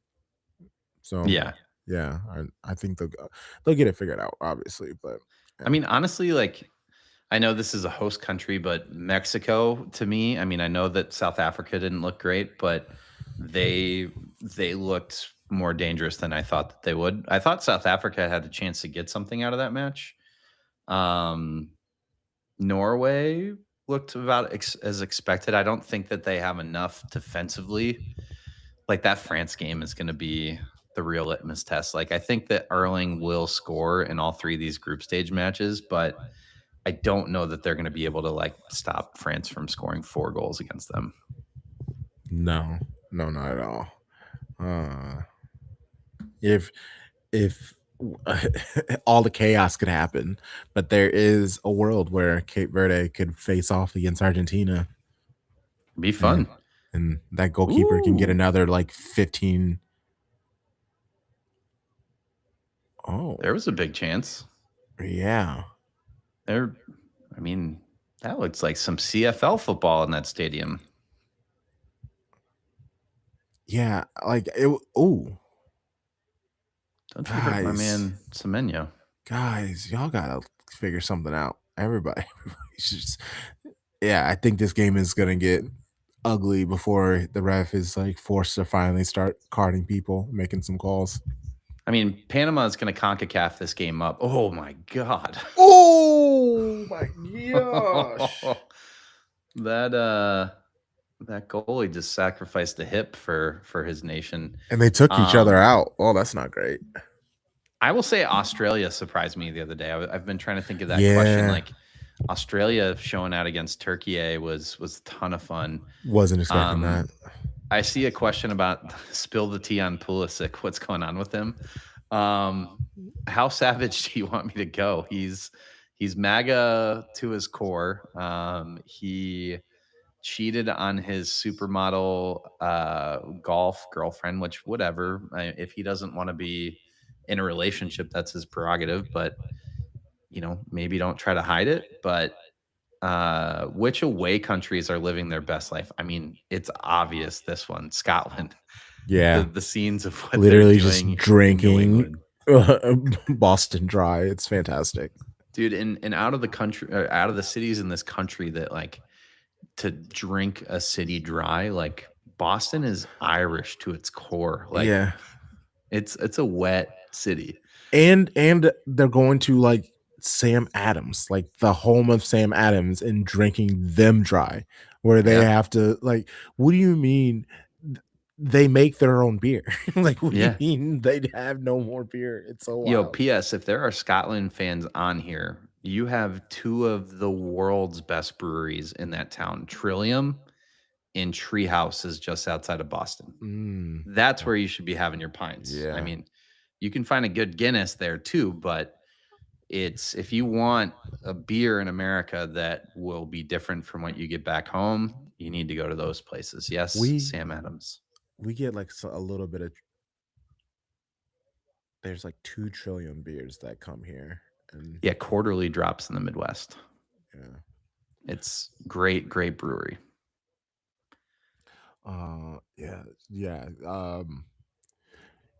So Yeah. yeah, I think they'll get it figured out, obviously. But I yeah. mean, honestly, like, I know this is a host country, but Mexico, to me, I mean, I know that South Africa didn't look great, but they they looked more dangerous than I thought that they would. I thought South Africa had a chance to get something out of that match. Um, Norway looked about as expected. I don't think that they have enough defensively. Like, that France game is going to be the real litmus test. Like, I think that Erling will score in all three of these group stage matches, but I don't know that they're going to be able to, like, stop France from scoring 4 goals against them. No, no, not at all. Uh if if all the chaos could happen, but there is a world where Cape Verde could face off against Argentina, Be and fun. that goalkeeper can get Ooh, another like 15. Oh, there was a big chance. yeah. There, I mean, that looks like some CFL football in that stadium. Yeah, like it. Oh, Don't you hurt my guys, man Semenyo. y'all gotta figure something out. Everybody, everybody's just. Yeah, I think this game is gonna get ugly before the ref is, like, forced to finally start carding people, making some calls. I mean, Panama is going to CONCACAF this game up. Oh my god. Oh my gosh. that that goalie just sacrificed a hip for his nation. And they took each other Um out. Oh, that's not great. I will say Australia surprised me the other day. I've been trying to think of that question. Yeah, Like Australia showing out against Turkey was a ton of fun. wasn't expecting that. Um, I see a question about spill the tea on Pulisic. What's going on with him? Um, how savage do you want me to go? He's MAGA to his core. He cheated on his supermodel golf girlfriend, which whatever. If he doesn't want to be in a relationship, that's his prerogative. But maybe don't try to hide it. But which away countries are living their best life? I mean, it's obvious this one, Scotland. The Yeah, the scenes of what they're literally just doing in New drinking England. Boston Dry. It's fantastic. Dude, and out of the country, out of the cities in this country that like to drink a city dry, like Boston is Irish to its core. Like Yeah. it's a wet city. And they're going to, like, Sam Adams, like, the home of Sam Adams, and drinking them dry, where they Yeah. have to, like, what do you mean th they make their own beer? Like, what do you Yeah. mean they have no more beer? It's so Yo, wild. PS, if there are Scotland fans on here, you have two of the world's best breweries in that town. Trillium and Treehouse is just outside of Boston. Mm. That's Oh, where you should be having your pints. I yeah. mean, you can find a good Guinness there too, but it's if you want a beer in America that will be different from what you get back home, you need to go to those places. Yes, We Sam Adams. we get, like, a little bit of there's, like, 2 trillion beers that come here, and Yeah, quarterly drops in the Midwest. yeah. It's great, great brewery. Yeah, yeah,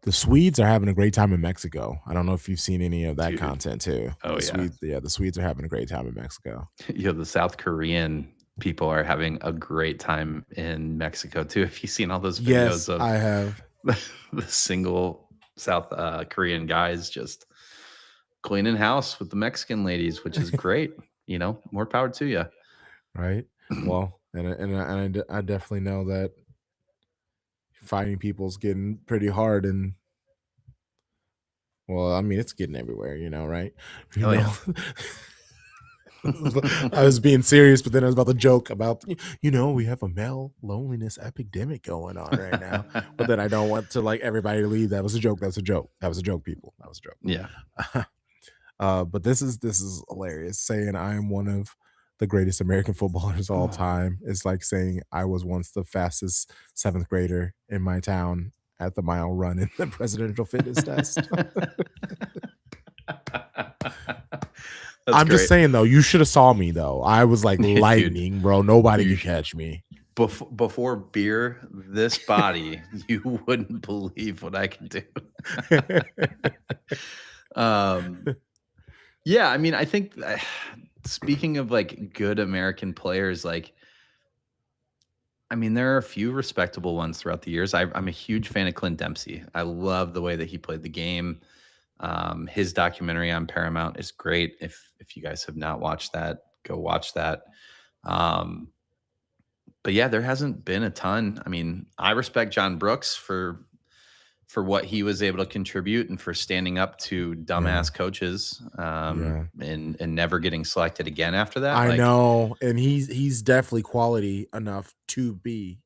the Swedes are having a great time in Mexico. I don't know if you've seen any of that Dude. content too. Oh yeah. The Swedes are having a great time in Mexico. The South Korean people are having a great time in Mexico too. If you've seen all those Yes, videos of I have, the single South Korean guys just cleaning house with the Mexican ladies, which is great. More power to you. right? Well, I definitely know that finding people's getting pretty hard, and well, I mean, it's getting everywhere, right? You Oh know, yeah. I was being serious, but then I was about to joke about, we have a male loneliness epidemic going on right now. But then I don't want to, like, everybody to leave. That was a joke. That was a joke. That was a joke, people. That was a Yeah. joke. But this is hilarious. Saying I am one of the greatest American footballers of all time is like saying I was once the fastest seventh grader in my town at the mile run in the presidential fitness test. That's I'm just great. saying though, you should have saw me though. I was like Dude, lightning, bro. Nobody you could catch me. before beer, this body, you wouldn't believe what I can do. um yeah, I mean, I think speaking of like good American players, like I mean, there are a few respectable ones throughout the years. I'm a huge fan of Clint Dempsey. I love the way that he played the game. His documentary on Paramount is great. If you guys have not watched that, go watch that. Um, but yeah, there hasn't been a ton. I mean, I respect John Brooks for what he was able to contribute and for standing up to Yeah, dumbass coaches yeah. and never getting selected again after that. I Like know, and he's definitely quality enough to be.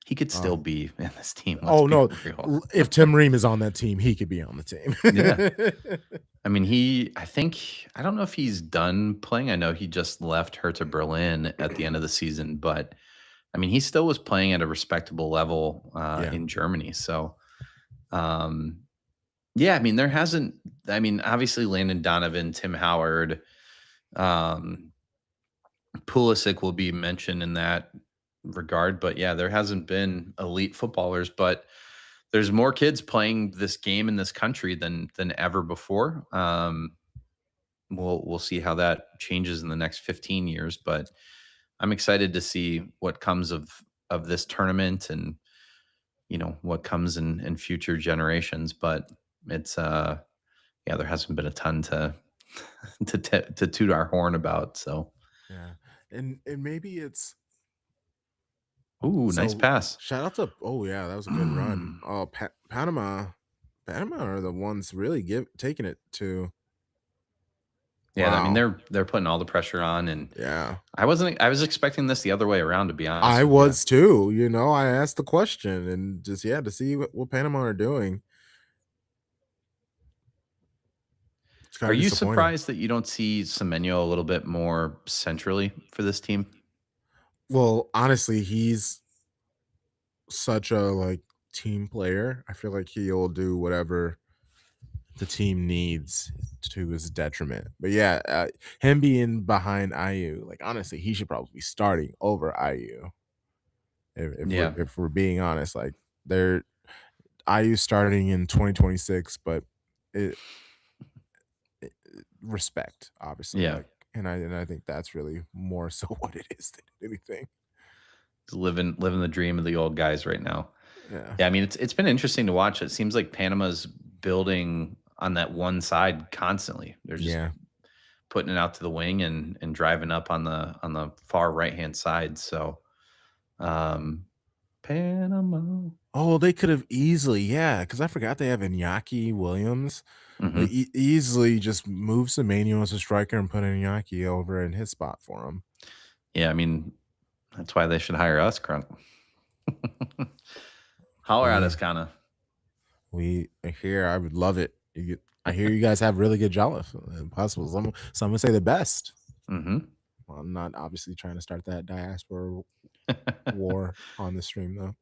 he could still Um, be in this team. Let's oh be no, real. if Tim Ream is on that team, he could be on the team. Yeah. I mean, I think, I don't know if he's done playing. I know he just left Hertha Berlin at the end of the season, but I mean, he still was playing at a respectable level Yeah, in Germany. So, um, yeah, I mean, I mean, obviously Landon Donovan, Tim Howard, um, Pulisic will be mentioned in that regard. But yeah, there hasn't been elite footballers, but there's more kids playing this game in this country than ever before. We'll see how that changes in the next 15 years, but I'm excited to see what comes of this tournament and what comes in future generations. But it's yeah, there hasn't been a ton to to toot our horn about. So, Yeah. And maybe it's ooh, nice so pass. shout out to, oh yeah, that was a good run. Oh, Panama are the ones really taking it to, Yeah, I mean wow. they're putting all the pressure on, and Yeah. I was expecting this the other way around, to be honest I with you. was too, I asked the question and just, yeah, to see what Panama are doing. It's kind Are of you disappointing. surprised that you don't see Semenyo a little bit more centrally for this team? Well, honestly, he's such a like team player. I feel like he'll do whatever the team needs to his detriment. But yeah, him being behind IU, like honestly, he should probably be starting over IU. Yeah, If we're being honest, like they're IU starting in 2026, but it, respect, obviously, yeah, like, and I think that's really more so what it is than anything. he's living the dream of the old guys right now. Yeah, Yeah, I mean it's been interesting to watch. It seems like Panama's building on that one side constantly. They're just yeah. putting it out to the wing and driving up on the far right hand side. So, um, Panama. Oh, they could have easily, yeah, because I forgot they have Iñaki Williams. They Hmm. easily just move Semenya as a striker and put Iñaki over in his spot for him. Yeah, I mean that's why they should hire us, Crunk. Holler at us, We kinda. we here, I would love it. I hear you guys have really good jollof, possible. Some would say the best. Hmm. Well, I'm not obviously trying to start that diaspora war on the stream though.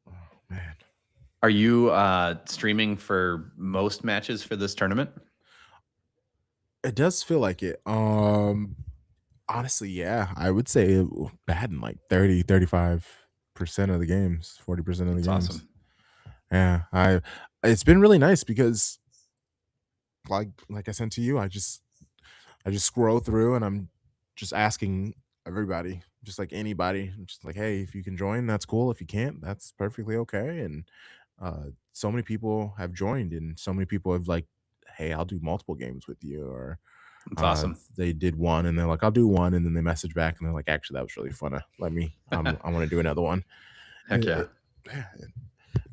Oh man. Are you streaming for most matches for this tournament? It does feel like it. Honestly, yeah, I would say batting like 35% of the games, 40% of the That's games. awesome. Yeah, it's been really nice because like I sent to you, I just scroll through and I'm just asking everybody, just like anybody, I'm just like, hey, if you can join, that's cool. If you can't, that's perfectly okay. And so many people have joined, and so many people have like, hey, I'll do multiple games with you, or That's awesome. they did one and they're like, I'll do one, and then they message back and they're like, actually, that was really fun. Let me, I want to do another one. Heck It- yeah. it- yeah,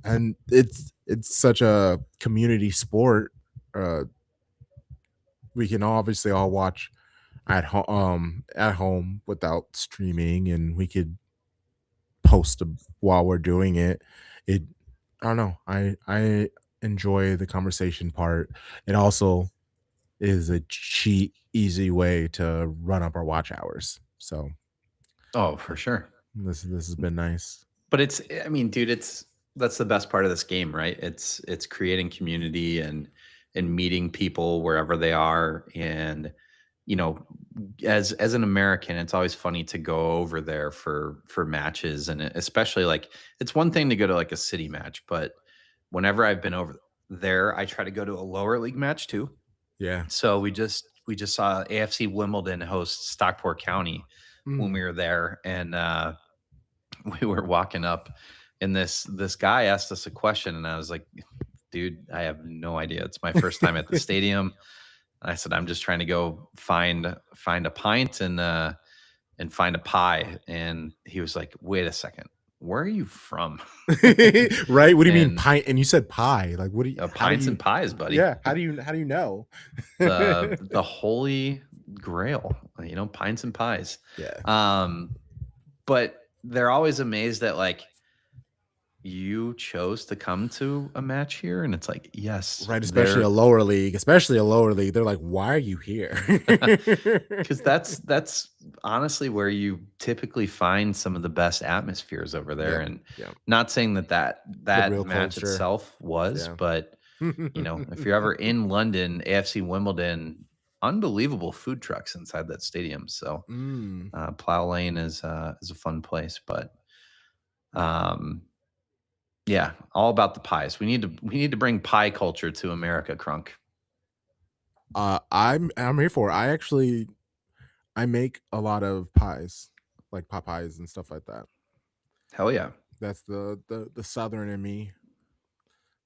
and it's such a community sport. Uh, we can obviously all watch at home without streaming, and we could post while we're doing it. It I don't know. I enjoy the conversation part. It also is a cheap, easy way to run up our watch hours. So Oh, for sure. this has been nice. But it's I mean, dude, that's the best part of this game, right? It's creating community and meeting people wherever they are. And, you know, as an American, it's always funny to go over there for matches. And especially like it's one thing to go to like a city match, but whenever I've been over there, I try to go to a lower league match too. Yeah. So we just saw AFC Wimbledon host Stockport County when Mm. we were there, and we were walking up, and this guy asked us a question, and I was like, "Dude, I have no idea. It's my first time at the stadium." And I said, "I'm just trying to go find a pint and find a pie." And he was like, "Wait a second, where are you from?" Right? What do you mean And pie? And you said pie. Like, what do you? How do pints you? and pies, buddy. Yeah. How do you know? The holy grail, pints and pies. Yeah. Um, but they're always amazed that like you chose to come to a match here, and it's like, yes, Right, they're especially a lower league. They're like, "Why are you here?" because that's honestly where you typically find some of the best atmospheres over there. Yep, And yep. not saying that The that real match culture. itself was, Yeah. but if you're ever in London, AFC Wimbledon, unbelievable food trucks inside that stadium. So Mm. Plow Lane is a fun place, but um, yeah, all about the pies. We need to bring pie culture to America, Crunk. I'm here for it. I actually I make a lot of pies, like pot pies and stuff like that. Hell yeah. That's the southern in me.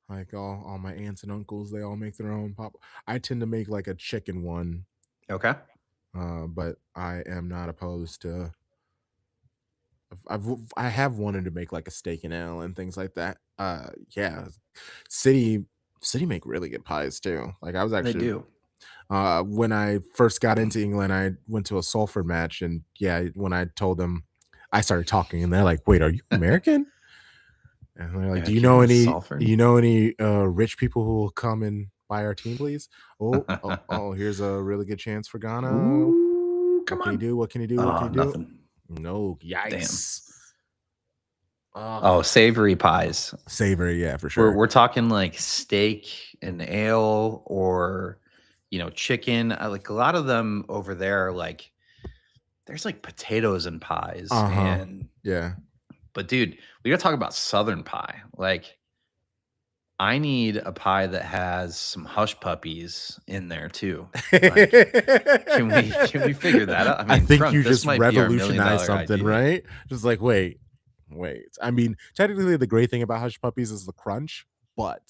Like all my aunts and uncles, they all make their own pop. I tend to make like a chicken one, Okay. but I am not opposed to. I have wanted to make like a steak and ale and things like that. Yeah, city city make really good pies too. Like I was They actually do. when I first got into England, I went to a Salford match, and yeah, when I told them, I started talking, and they're like, "Wait, are you American?" And they're like, Yeah, "Do you you're know in any? Do Salford. you know any rich people who will come and buy our team, please?" Oh, here's a really good chance for Ghana. Ooh, What come can he on. do? What can he do? What can Oh, he do? nothing. No, Damn. yikes. Oh, Ugh. savory pies. Savory, yeah, for We're sure. we're talking like steak and ale or chicken. Like a lot of them over there are like there's like potatoes and pies Uh-huh. and Yeah. but dude, we got to talk about southern pie. Like I need a pie that has some hush puppies in there too. Like can we figure that out? I I mean, think you Crunk, this just might be our million revolutionized dollar something, idea. right? Just like, wait. I mean, technically, the great thing about Hush Puppies is the crunch, but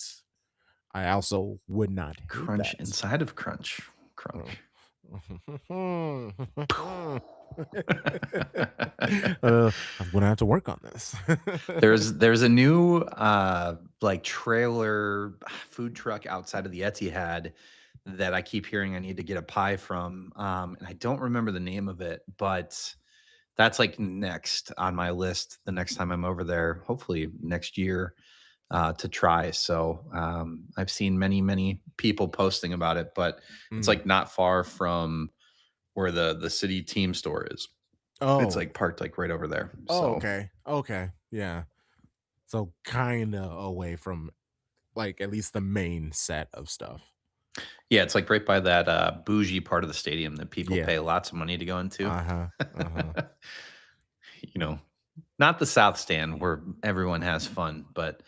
I also would not hate Crunch that. inside of crunch. Oh. Crunch. I'm gonna have to work on this. There's a new like trailer food truck outside of the Etihad that I keep hearing I need to get a pie from. And I don't remember the name of it, but that's like next on my list the next time I'm over there, hopefully next year, to try. So I've seen many people posting about it, but it's Mm. like not far from where the city team store is. It's Oh, like parked like right over there. oh, So okay, yeah. So kind of away from like at least the main set of stuff. yeah, it's like right by that bougie part of the stadium that people Yeah. pay lots of money to go into. Uh-huh. Uh-huh. you know, not the South Stand where everyone has fun, but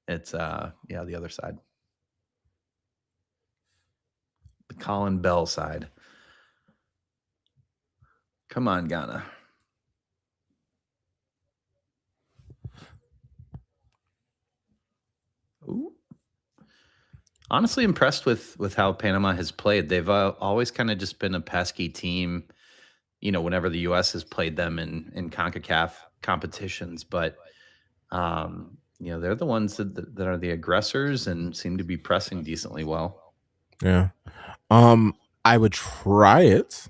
it's yeah, the other side, the Colin Bell side. Come on, Ghana. Ooh. Honestly, impressed with how Panama has played. They've always kind of just been a pesky team. Whenever the U.S. has played them in Concacaf competitions, but they're the ones that are the aggressors and seem to be pressing decently well. Yeah. Um, I would try it.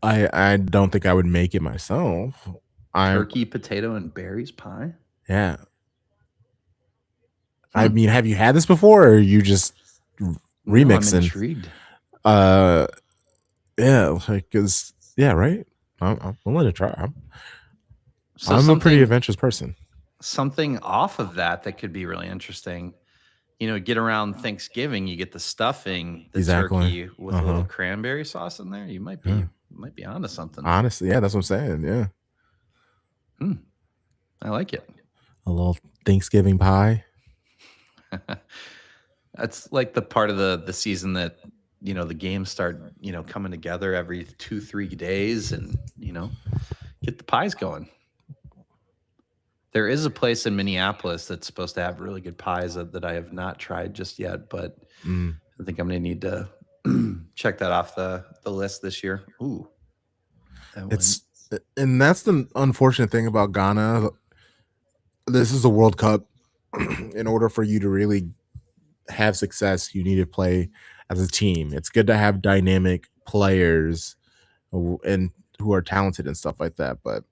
I don't think I would make it myself. I Turkey, potato, and berries pie. Yeah. I Hmm. mean, have you had this before, or are you just No, I'm remixing? intrigued. Uh, yeah, like, cause yeah, right. I'm willing to try. So I'm a pretty something adventurous person. something off of that could be really interesting. Get around Thanksgiving, you get the stuffing, the Exactly. turkey with Uh a little huh. cranberry sauce in there. You might Yeah. be onto something. Honestly, yeah, that's what I'm saying. Yeah, Hmm, I like it. a little Thanksgiving pie. That's like the part of the season that the games start coming together every 2-3 days, and get the pies going. There is a place in Minneapolis that's supposed to have really good pies that I have not tried just yet, but Mm. I think I'm gonna need to check that off the list this year. Ooh, that one. It's and that's the unfortunate thing about Ghana. This is a World Cup. In order for you to really have success, you need to play as a team. It's good to have dynamic players and who are talented and stuff like that. But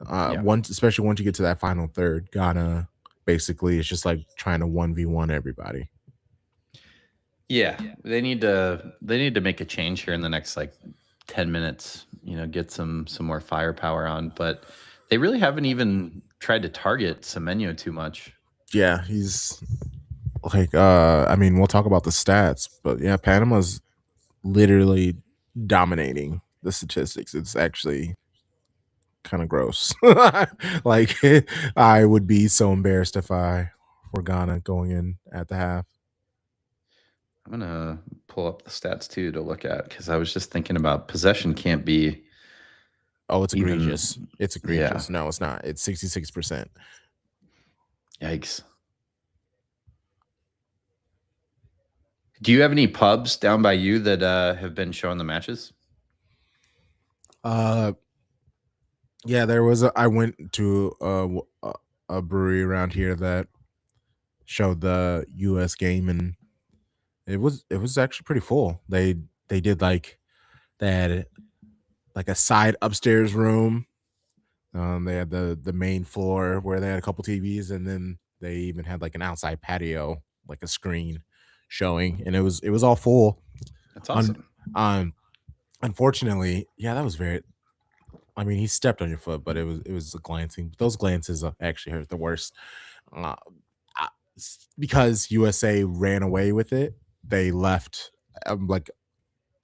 Yeah. once, especially once you get to that final third, Ghana basically is just like trying to 1v1 everybody. Yeah, they need to make a change here in the next like 10 minutes, get some more firepower on, but they really haven't even tried to target Semenyo too much. Yeah, he's like I mean, we'll talk about the stats, but yeah, Panama's literally dominating the statistics. It's actually kind of gross. Like I would be so embarrassed if I were Ghana going in at the half. I'm gonna pull up the stats too to look at because I was just thinking about possession can't be Oh, it's egregious. even. It's Yeah, egregious. No, it's not. It's 66%. yikes. Do you have any pubs down by you that have been showing the matches? Uh, yeah, I went to a brewery around here that showed the US game, and it was actually pretty full. They did they had like a side upstairs room. They had the main floor where they had a couple TVs, and then they even had like an outside patio, like a screen showing, and it was all full. That's Un, awesome. um, Unfortunately, yeah, that was very. I mean, he stepped on your foot, but it was a glancing. Those glances actually hurt the worst. Uh, because USA ran away with it, they left. Like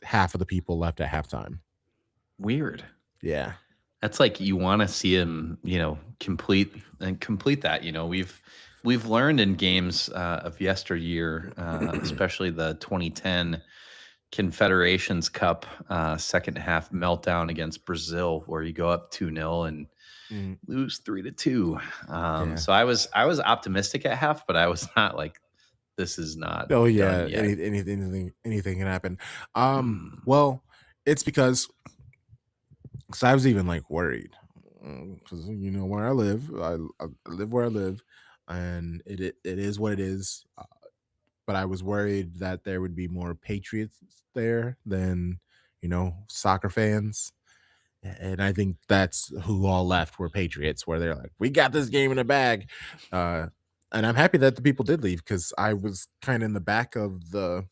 half of the people left at halftime. Weird. Yeah. That's like you want to see him, complete that. We've learned in games of yesteryear, especially the 2010 Confederations Cup second half meltdown against Brazil, where you go up 2-0 and Mm, lose 3-2. yeah. So I was optimistic at half, but I was not like, this is not Oh done yeah. yet. Anything can happen. Mm. Well, it's because I was even like worried because where I live, I live where I live, and it is what it is. But I was worried that there would be more patriots there than soccer fans. And I think that's who all left were patriots, where they're like, we got this game in a bag. Uh, and I'm happy that the people did leave because I was kind of in the back of the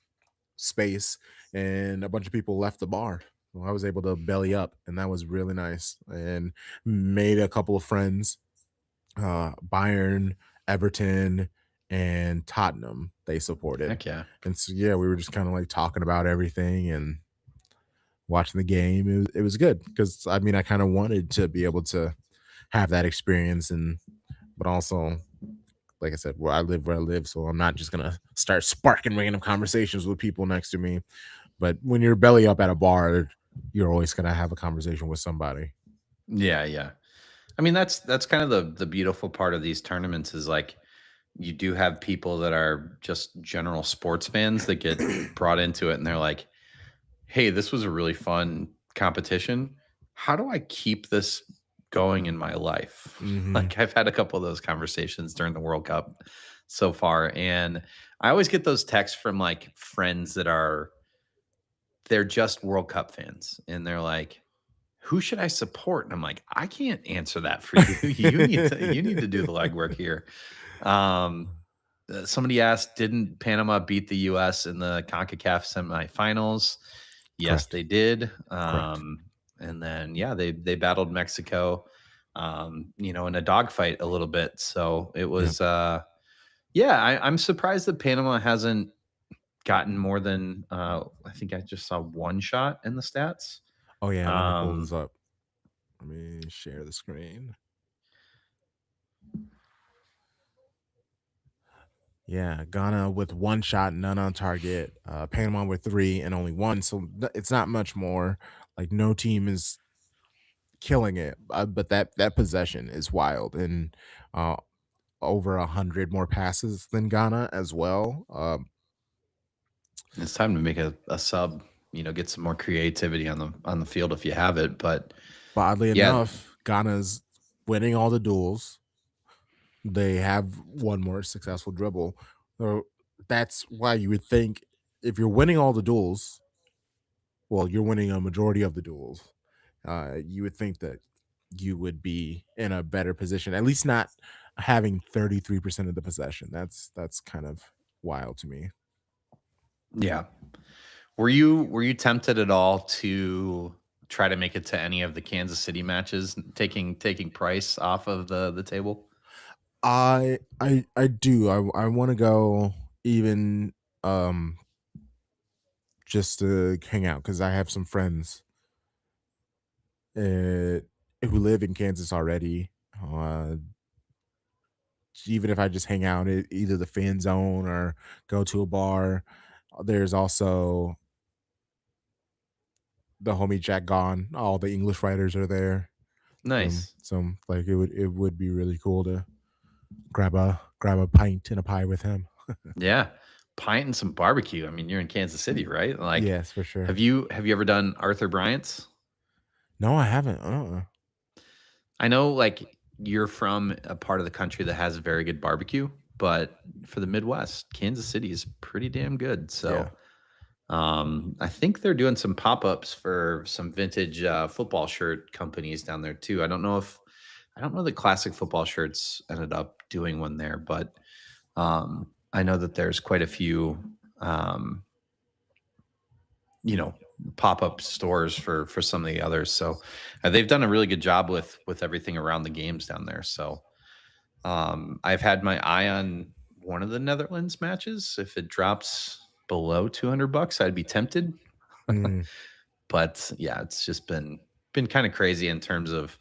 space and a bunch of people left the bar. So I was able to belly up, and that was really nice. And made a couple of friends, Bayern, Everton, and Tottenham. They supported, Heck yeah. and so yeah, we were just kind of like talking about everything and watching the game. It was good because I mean I kind of wanted to be able to have that experience, and but also like I said, where I live, so I'm not just gonna start sparking random conversations with people next to me. But when you're belly up at a bar, you're always gonna have a conversation with somebody. Yeah, yeah. I mean, that's kind of the beautiful part of these tournaments is like you do have people that are just general sports fans that get brought into it and they're like, "Hey, this was a really fun competition. How do I keep this going in my life?" Hmm. Like I've had a couple of those conversations during the World Cup so far, and I always get those texts from like friends that they're just World Cup fans and they're like, who should I support? And I'm like, I can't answer that for you. You need to do the legwork here. Um, Somebody asked, didn't Panama beat the US in the CONCACAF semifinals? Yes, Correct. they did. Correct. And then yeah, they battled Mexico in a dogfight a little bit. So it Yep. was yeah, I'm surprised that Panama hasn't gotten more than I think I just saw one shot in the stats. Oh yeah, let me pull this Um, up. Let me share the screen. Yeah, Ghana with one shot, none on target. Panama with three and only one, so it's not much more. Like no team is killing it, but that possession is wild, and uh, over 100 more passes than Ghana as well. It's time to make a sub, get some more creativity on the field if you have it. But But oddly yeah, enough, Ghana's winning all the duels. They have one more successful dribble. So that's why you would think if you're winning all the duels, well, you're winning a majority of the duels. You would think that you would be in a better position, at least not having 33% of the possession. That's kind of wild to me. yeah. Were you tempted at all to try to make it to any of the Kansas City matches, taking price off of the table? I do. I want to go even um just to hang out because I have some friends uh, who live in Kansas already. Even if I just hang out at either the fan zone or go to a bar, There's also the homie Jack Gone. All the English writers are there. Nice. Like it would be really cool to grab a pint and a pie with him. Yeah. Pint and some barbecue. I mean, you're in Kansas City, right? Like, Yes, for sure. have you ever done Arthur Bryant's? No, I haven't. I know, like, you're from a part of the country that has very good barbecue, but for the Midwest, Kansas City is pretty damn good. Yeah. So, I think they're doing some pop-ups for some vintage football shirt companies down there too. I don't know that Classic Football Shirts ended up doing one there, but I know that there's quite a few, um, you know, pop-up stores for some of the others. So they've done a really good job with everything around the games down there. So I've had my eye on one of the Netherlands matches. If it drops below $200, I'd be tempted. Mm, But yeah, it's just been kind of crazy in terms of,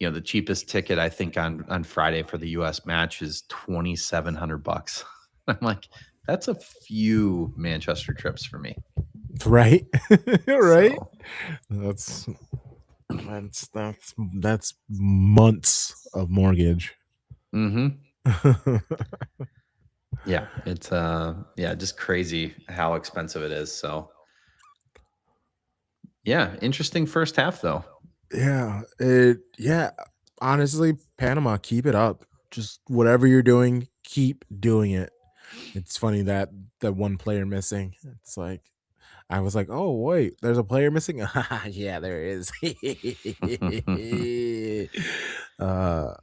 the cheapest ticket I think on Friday for the US match is $2,700. I'm like, that's a few Manchester trips for me. right. Right. So, That's that's months of mortgage. mhm. Yeah, it's yeah, just crazy how expensive it is. So, yeah, interesting first half though. Yeah, honestly, Panama, keep it up. Just whatever you're doing, keep doing it. It's funny that the one player missing. It's like I was like, "Oh, wait, there's a player missing?" Yeah, there is. uh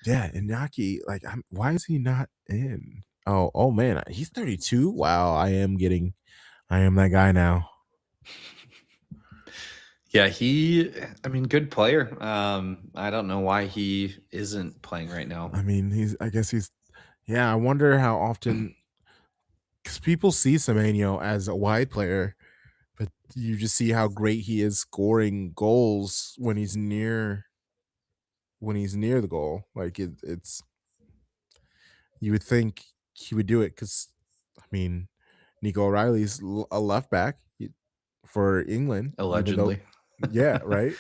yeah, Inaki, like why is he not in? Oh man, he's 32. Wow, I am that guy now. Yeah, I mean, good player. I don't know why he isn't playing right now. I mean, I guess he's yeah, I wonder how often because people see Semenyo as a wide player, but you just see how great he is scoring goals when he's near the goal. Like it's you would think he would do it because I mean Nico O'Reilly's a left back for England, even though Allegedly. yeah, right.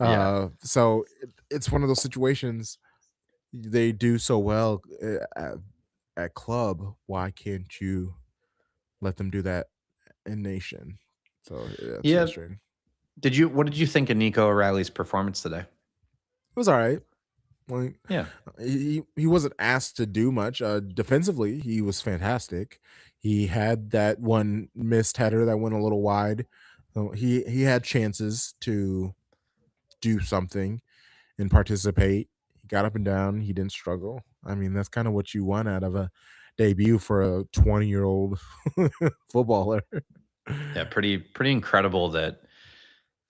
Yeah. So it's one of those situations they do so well at club. Why can't you let them do that in nation? So yeah, it's Yeah. frustrating. What did you think of Nico O'Reilly's performance today? It was all right. Like Yeah. he wasn't asked to do much. Defensively, he was fantastic. He had that one missed header that went a little wide. So he had chances to do something and participate. He got up and down. He didn't struggle. I mean, that's kind of what you want out of a debut for a 20-year-old footballer. Yeah, pretty incredible that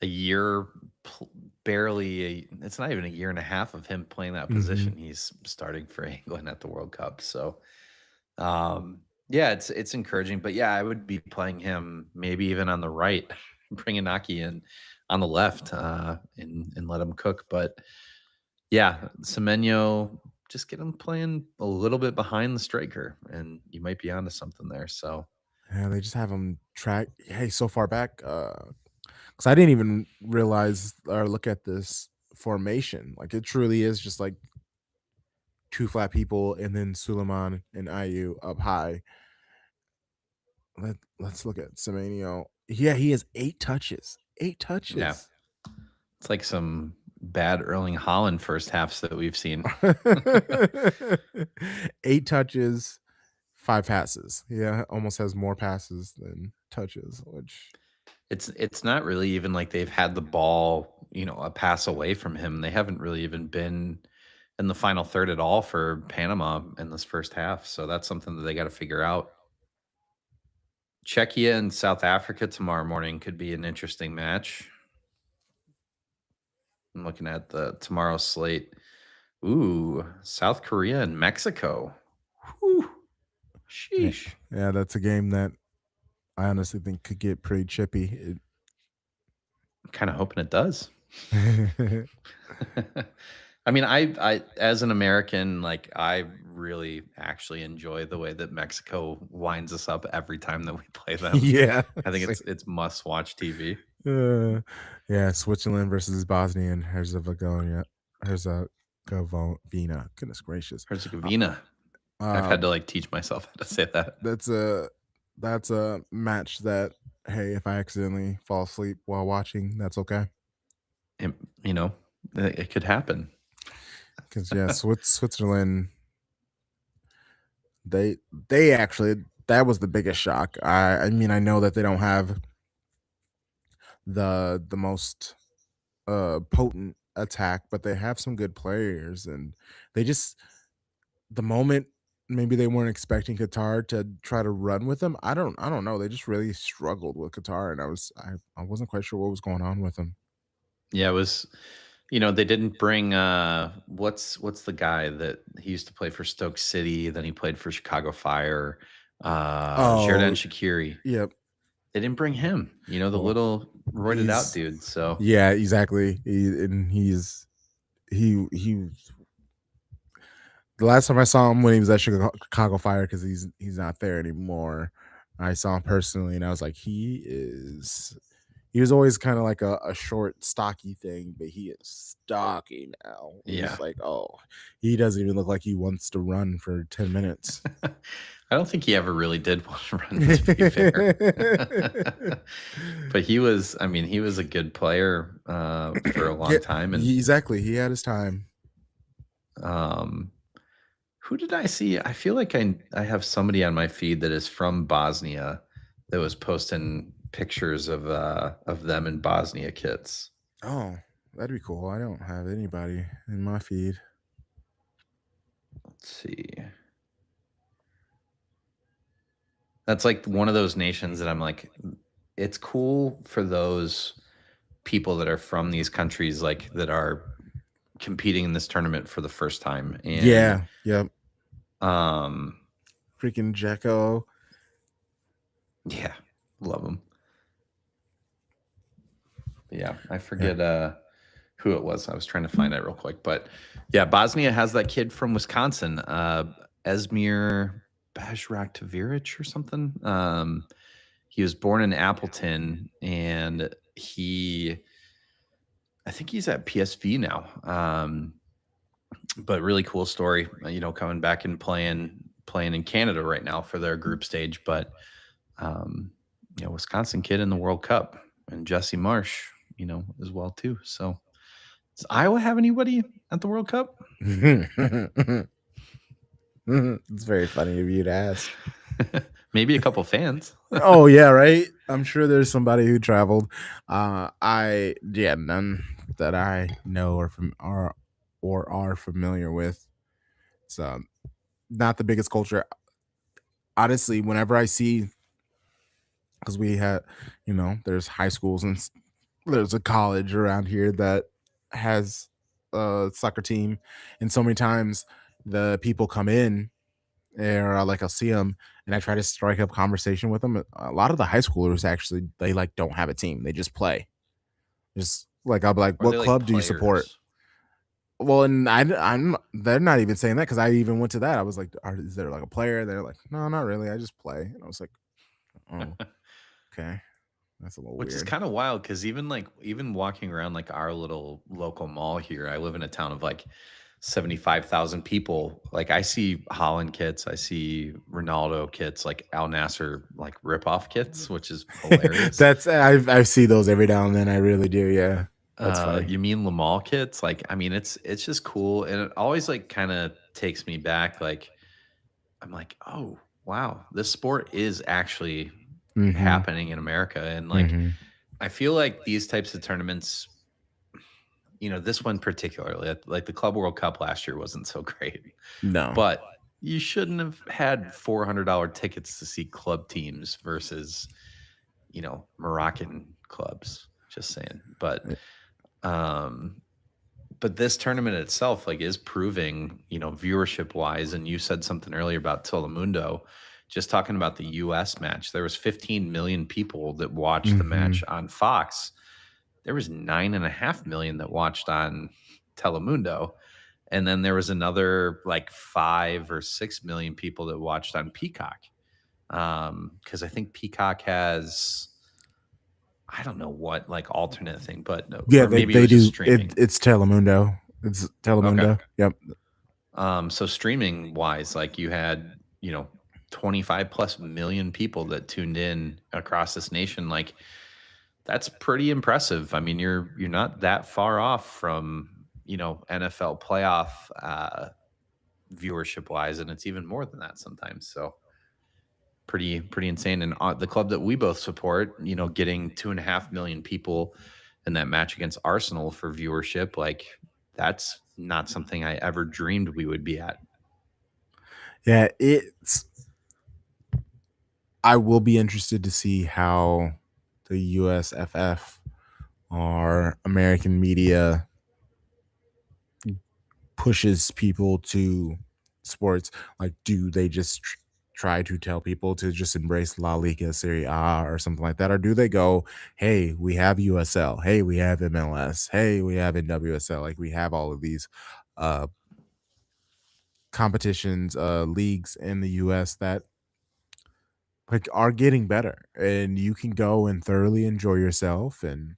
a year pl- it's not even a year and a half of him playing that Mhm. position. He's starting for England at the World Cup. So, yeah, it's encouraging, but yeah, I would be playing him maybe even on the right, bring Inaki in on the left, and let him cook. But yeah, Semenyo, just get him playing a little bit behind the striker, and you might be onto something there. So, Yeah, they just have him track. Hey, so far back, because I didn't even realize or look at this formation. Like it truly is just like two flat people and then Suleiman and IU up high. Let's look at Semenyo. Yeah, he has 8 touches. 8 yeah, touches. it's like some bad Erling Holland first halves that we've seen. 8 touches, 5 passes. Yeah, almost has more passes than touches, which It's not really even like they've had the ball, a pass away from him. They haven't really even been in the final third at all for Panama in this first half. So that's something that they got to figure out. Czechia and South Africa tomorrow morning could be an interesting match. I'm looking at the tomorrow slate. Ooh, South Korea and Mexico. Whew, yeah, sheesh. yeah, that's a game that I honestly think could get pretty chippy. I'm kind of hoping it does. I mean, I as an American, like, I really actually enjoy the way that Mexico winds us up every time that we play them. Yeah, I think same. it's must-watch TV. Uh, yeah, Switzerland versus Bosnia and Herzegovina. Goodness gracious. Uh, Herzegovina. I've uh, had to, like, teach myself how to say that. that's a that's a match that, hey, if I accidentally fall asleep while watching, that's okay. It you know, it could happen. Because yeah, Switzerland, they they actually that was the biggest shock. I mean, I know that they don't have the most potent attack, but they have some good players, and they just the moment maybe they weren't expecting Qatar to try to run with them. I don't know. They just really struggled with Qatar, and I wasn't quite sure what was going on with them. Yeah, it was they didn't bring, what's the guy that he used to play for Stoke City, then he played for Chicago Fire, Xherdan Oh, Shaqiri. yep. They didn't bring him, the Well, little roided out he's dude, so yeah, exactly. And he the last time I saw him when he was at Chicago Fire because he's not there anymore. I saw him personally, and I was like, he was always kind of like a short, stocky thing, but he is stocky now. He's yeah. like, oh, he doesn't even look like he wants to run for 10 minutes. I don't think he ever really did want to run, to be fair. But he was a good player, for a Yeah, long time, and, exactly. He had his time. um who did I see? I feel like I have somebody on my feed that is from Bosnia that was posting pictures of them in Bosnia kits. Oh, that'd be cool. I don't have anybody in my feed. Let's see. That's like one of those nations that I'm like, it's cool for those people that are from these countries, like that are competing in this tournament for the first time. And Yeah, yep. um Freaking Jacko. yeah, love them. Yeah, I Yeah. forget who it was. I was trying to find it real quick, but yeah, Bosnia has that kid from Wisconsin, Esmir Bajraktavirich or something. He was born in Appleton, and I think he's at PSV now. But really cool story, coming back and playing in Canada right now for their group stage. But Wisconsin kid in the World Cup, and Jesse Marsh, as well too. So does Iowa have anybody at the World Cup? It's very funny of you to ask. Maybe a couple fans. Oh yeah, right. I'm sure there's somebody who traveled. I yeah, none that I know or are familiar with. It's not the biggest culture. Honestly, whenever I see, because we had, there's high schools and there's a college around here that has a soccer team, and so many times the people come in, or like I'll see them and I try to strike up conversation with them. A lot of the high schoolers actually they like don't have a team; they just play. Just like I'll be like, Or are "What they like club do you support?" players? Well, and I'm they're not even saying that because I even went to that. I was like, "Is there like a player?" They're like, "No, not really. I just play." And I was like, "Oh, okay, that's a little Which is weird." kind of wild because even walking around like our little local mall here, I live in a town of like 75,000 people. Like I see Holland kits, I see Ronaldo kits, like Al Nasser like rip-off kits, which is hilarious. That's I see those every now and then. I really do. Yeah, that's funny. You mean Lamal kits? Like, I mean, it's just cool, and it always like kind of takes me back. Like, I'm like, oh wow, this sport is actually Mm-hmm. happening in America, and like Mm-hmm. I feel like these types of tournaments, this one particularly, like the Club World Cup last year wasn't so great, No. but you shouldn't have had $400 tickets to see club teams versus, Moroccan clubs. Just saying, um, but this tournament itself, like, is proving, viewership wise. And you said something earlier about Telemundo. Just talking about the U.S. match, there was 15 million people that watched the Mm-hmm. match on Fox. There was 9.5 million that watched on Telemundo. and then there was another like 5 or 6 million people that watched on Peacock. Because I think Peacock has, I don't know what like alternate thing, but Yeah, or they maybe it they was just do it. streaming. It's Telemundo. It's Okay. Telemundo. Yep. So streaming wise, like you had, 25 plus million people that tuned in across this nation. Like that's pretty impressive. I mean, you're not that far off from, NFL playoff viewership wise, and it's even more than that sometimes. So pretty insane. And the club that we both support, getting 2.5 million people in that match against Arsenal for viewership, like that's not something I ever dreamed we would be at. Yeah, it's I will be interested to see how the USFF or American media pushes people to sports. Like, do they just try to tell people to just embrace La Liga, Serie A, or something like that? Or do they go, hey, we have USL, hey, we have MLS, hey, we have NWSL, like we have all of these uh competitions, leagues in the US that like are getting better, and you can go and thoroughly enjoy yourself and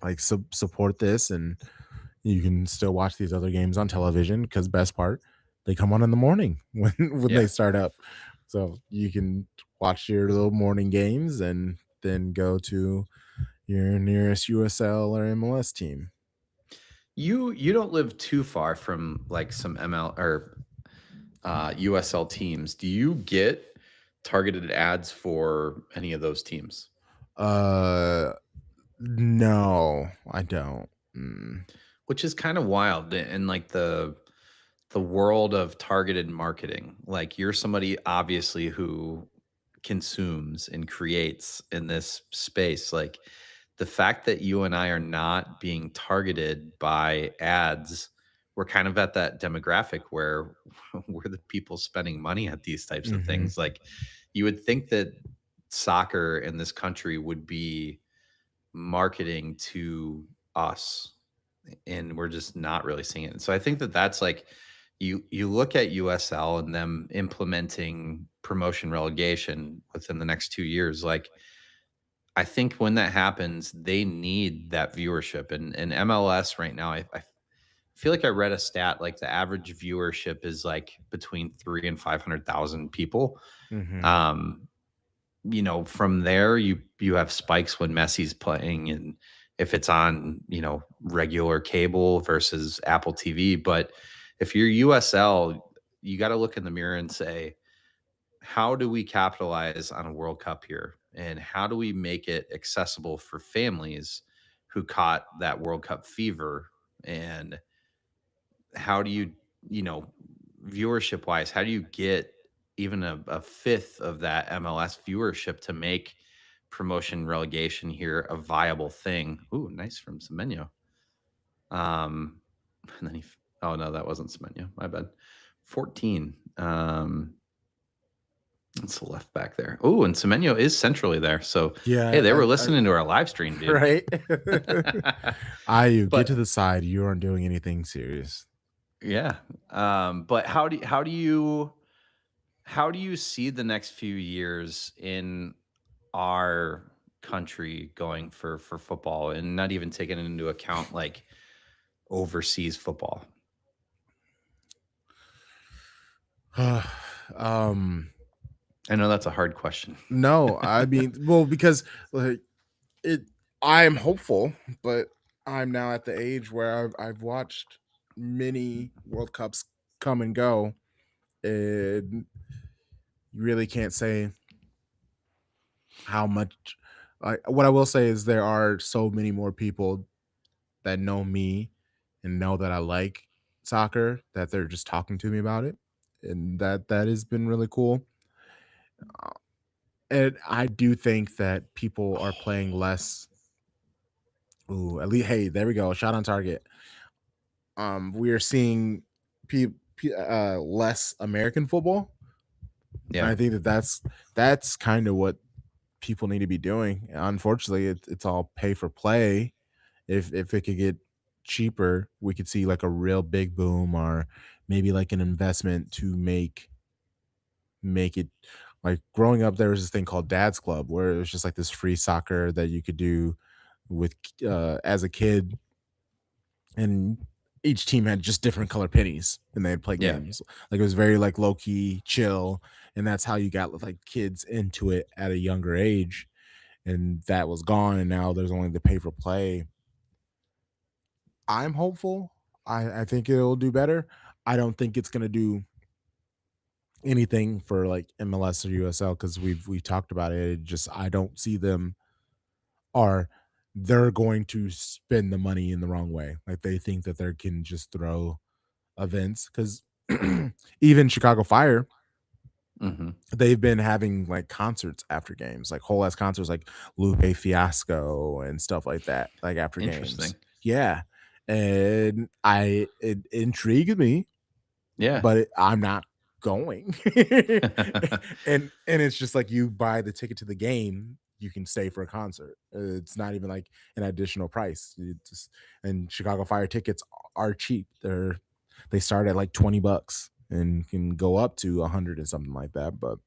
like support this, and you can still watch these other games on television because best part, they come on in the morning when Yeah. they start up. So you can watch your little morning games and then go to your nearest USL or MLS team. You don't live too far from like some ML or USL teams. Do you get targeted ads for any of those teams? Uh no, I don't. Mm. Which is kind of wild in like the world of targeted marketing. Like you're somebody obviously who consumes and creates in this space. Like the fact that you and I are not being targeted by ads, we're kind of at that demographic where we're the people spending money at these types of Mhm. things. Like you would think that soccer in this country would be marketing to us, and we're just not really seeing it. And so I think that that's like you look at USL and them implementing promotion relegation within the next 2 years. Like I think when that happens, they need that viewership. And MLS right now, I feel like I read a stat like the average viewership is like between 3 and 500,000 people. Mhm. Um, from there you have spikes when Messi's playing and if it's on, regular cable versus Apple TV. But if you're USL, you got to look in the mirror and say, how do we capitalize on a World Cup here? And how do we make it accessible for families who caught that World Cup fever? And how do you know, viewership wise, how do you get even a fifth of that MLS viewership to make promotion relegation here a viable thing? Ooh, nice from Semenyo. Um, and then oh no, that wasn't Semenyo. My bad. 14. It's the left back there. Oh, and Semenyo is centrally there. So hey, Yeah, they were listening to our live stream, dude. right? Ayu, get to But the side. You aren't doing anything serious. yeah. But how do you see the next few years in our country going for football, and not even taking into account like overseas football? um, I know that's a hard question. no, I mean, well, because like it, I am hopeful, but I'm now at the age where I've watched many World Cups come and go, and you really can't say how much. What I will say is there are so many more people that know me and know that I like soccer that they're just talking to me about it, and that has been really cool. And I do think that people are playing less. Ooh, at least, hey, there we go. Shot on target. We are seeing less American football, and Yeah. I think that's kind of what people need to be doing. Unfortunately, it's all pay for play. If it could get cheaper, we could see like a real big boom, or maybe like an investment to make it like growing up. There was this thing called Dad's Club where it was just like this free soccer that you could do with as a kid, and each team had just different color pennies and they'd play Yeah. games. Like it was very like low key, chill, and that's how you got like kids into it at a younger age. And that was gone, and now there's only the pay for play. I'm hopeful. I think it'll do better. I don't think it's gonna do anything for like MLS or USL because we've talked about it. It just I don't see them, or they're going to spend the money in the wrong way. Like they think that they can just throw events because even Chicago Fire, Hmm. they've been having like concerts after games, like whole ass concerts, like Lupe Fiasco and stuff like that, like after Interesting. games. Yeah, and I it intrigued me, Yeah. but I'm not going. And it's just like you buy the ticket to the game, you can stay for a concert. It's not even like an additional price. And Chicago Fire tickets are cheap. They start at like $20 and can go up to 100 and something like that. But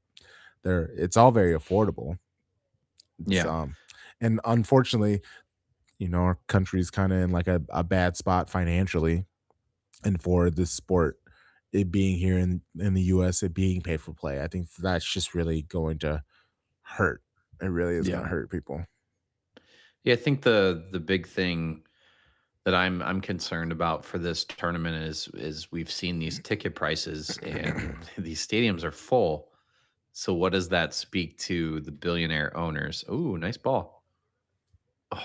it's all very affordable. It's Yeah. and unfortunately, our country's kind of in like a bad spot financially, and for this sport, it being here in the US, it being pay for play, I think that's just really going to hurt. It really is Yeah. gonna hurt people. Yeah. I think the big thing that I'm concerned about for this tournament is we've seen these ticket prices and these stadiums are full. So what does that speak to the billionaire owners? Ooh, nice ball. Oh,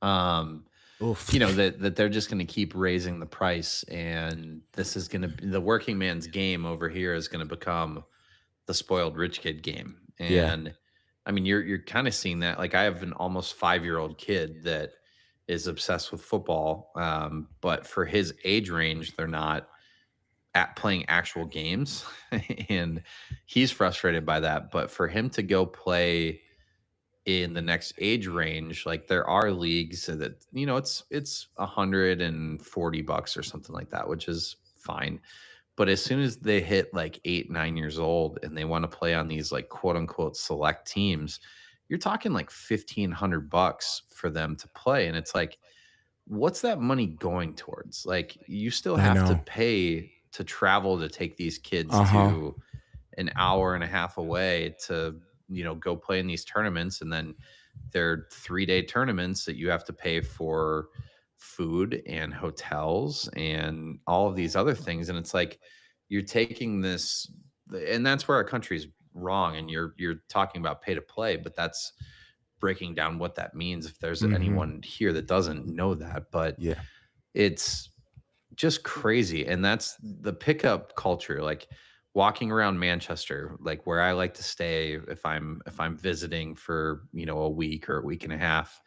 um, Oof. that they're just going to keep raising the price, and this is going to be the working man's game over here is going to become the spoiled rich kid game. Yeah. And I mean, you're kind of seeing that. Like I have an almost 5-year-old kid that is obsessed with football, but for his age range, they're not at playing actual games, and he's frustrated by that. But for him to go play in the next age range, like there are leagues that it's $140 or something like that, which is fine. But as soon as they hit like 8, 9 years old and they want to play on these like quote unquote select teams, you're talking like $1,500 for them to play. And it's like, what's that money going towards? Like, you still I have to know. pay to travel to take these kids Uh-huh. to an hour and a half away to, go play in these tournaments. And then they're 3-day tournaments that you have to pay for food and hotels and all of these other things. And it's like you're taking this, and that's where our country's wrong. And you're talking about pay to play, but that's breaking down what that means if there's Mhm. anyone here that doesn't know that. But Yeah. it's just crazy, and that's the pickup culture, like, walking around Manchester, like, where I like to stay if I'm visiting for, a week or a week and a half.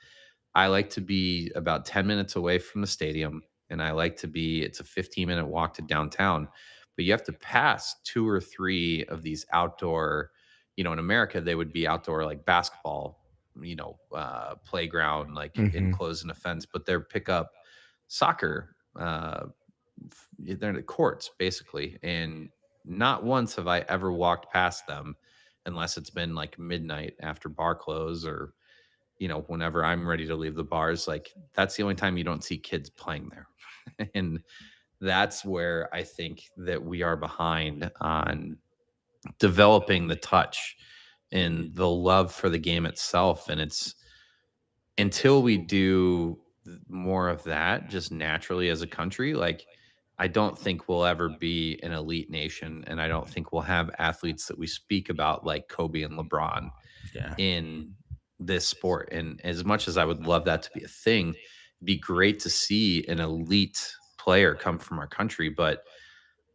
I like to be about 10 minutes away from the stadium, and I like to be it's a 15-minute walk to downtown, but you have to pass 2 or 3 of these outdoor. In America, they would be outdoor, like, basketball, playground, like, Mhm. enclosed in a fence, but they're pickup soccer, they're in the courts basically, and not once have I ever walked past them unless it's been like midnight after bar close, or whenever I'm ready to leave the bars. Like, that's the only time you don't see kids playing there. And that's where I think that we are behind on developing the touch and the love for the game itself. And it's until we do more of that just naturally as a country, like, I don't think we'll ever be an elite nation, and I don't think we'll have athletes that we speak about like Kobe and LeBron Yeah. in this sport. And as much as I would love that to be a thing, it'd be great to see an elite player come from our country. But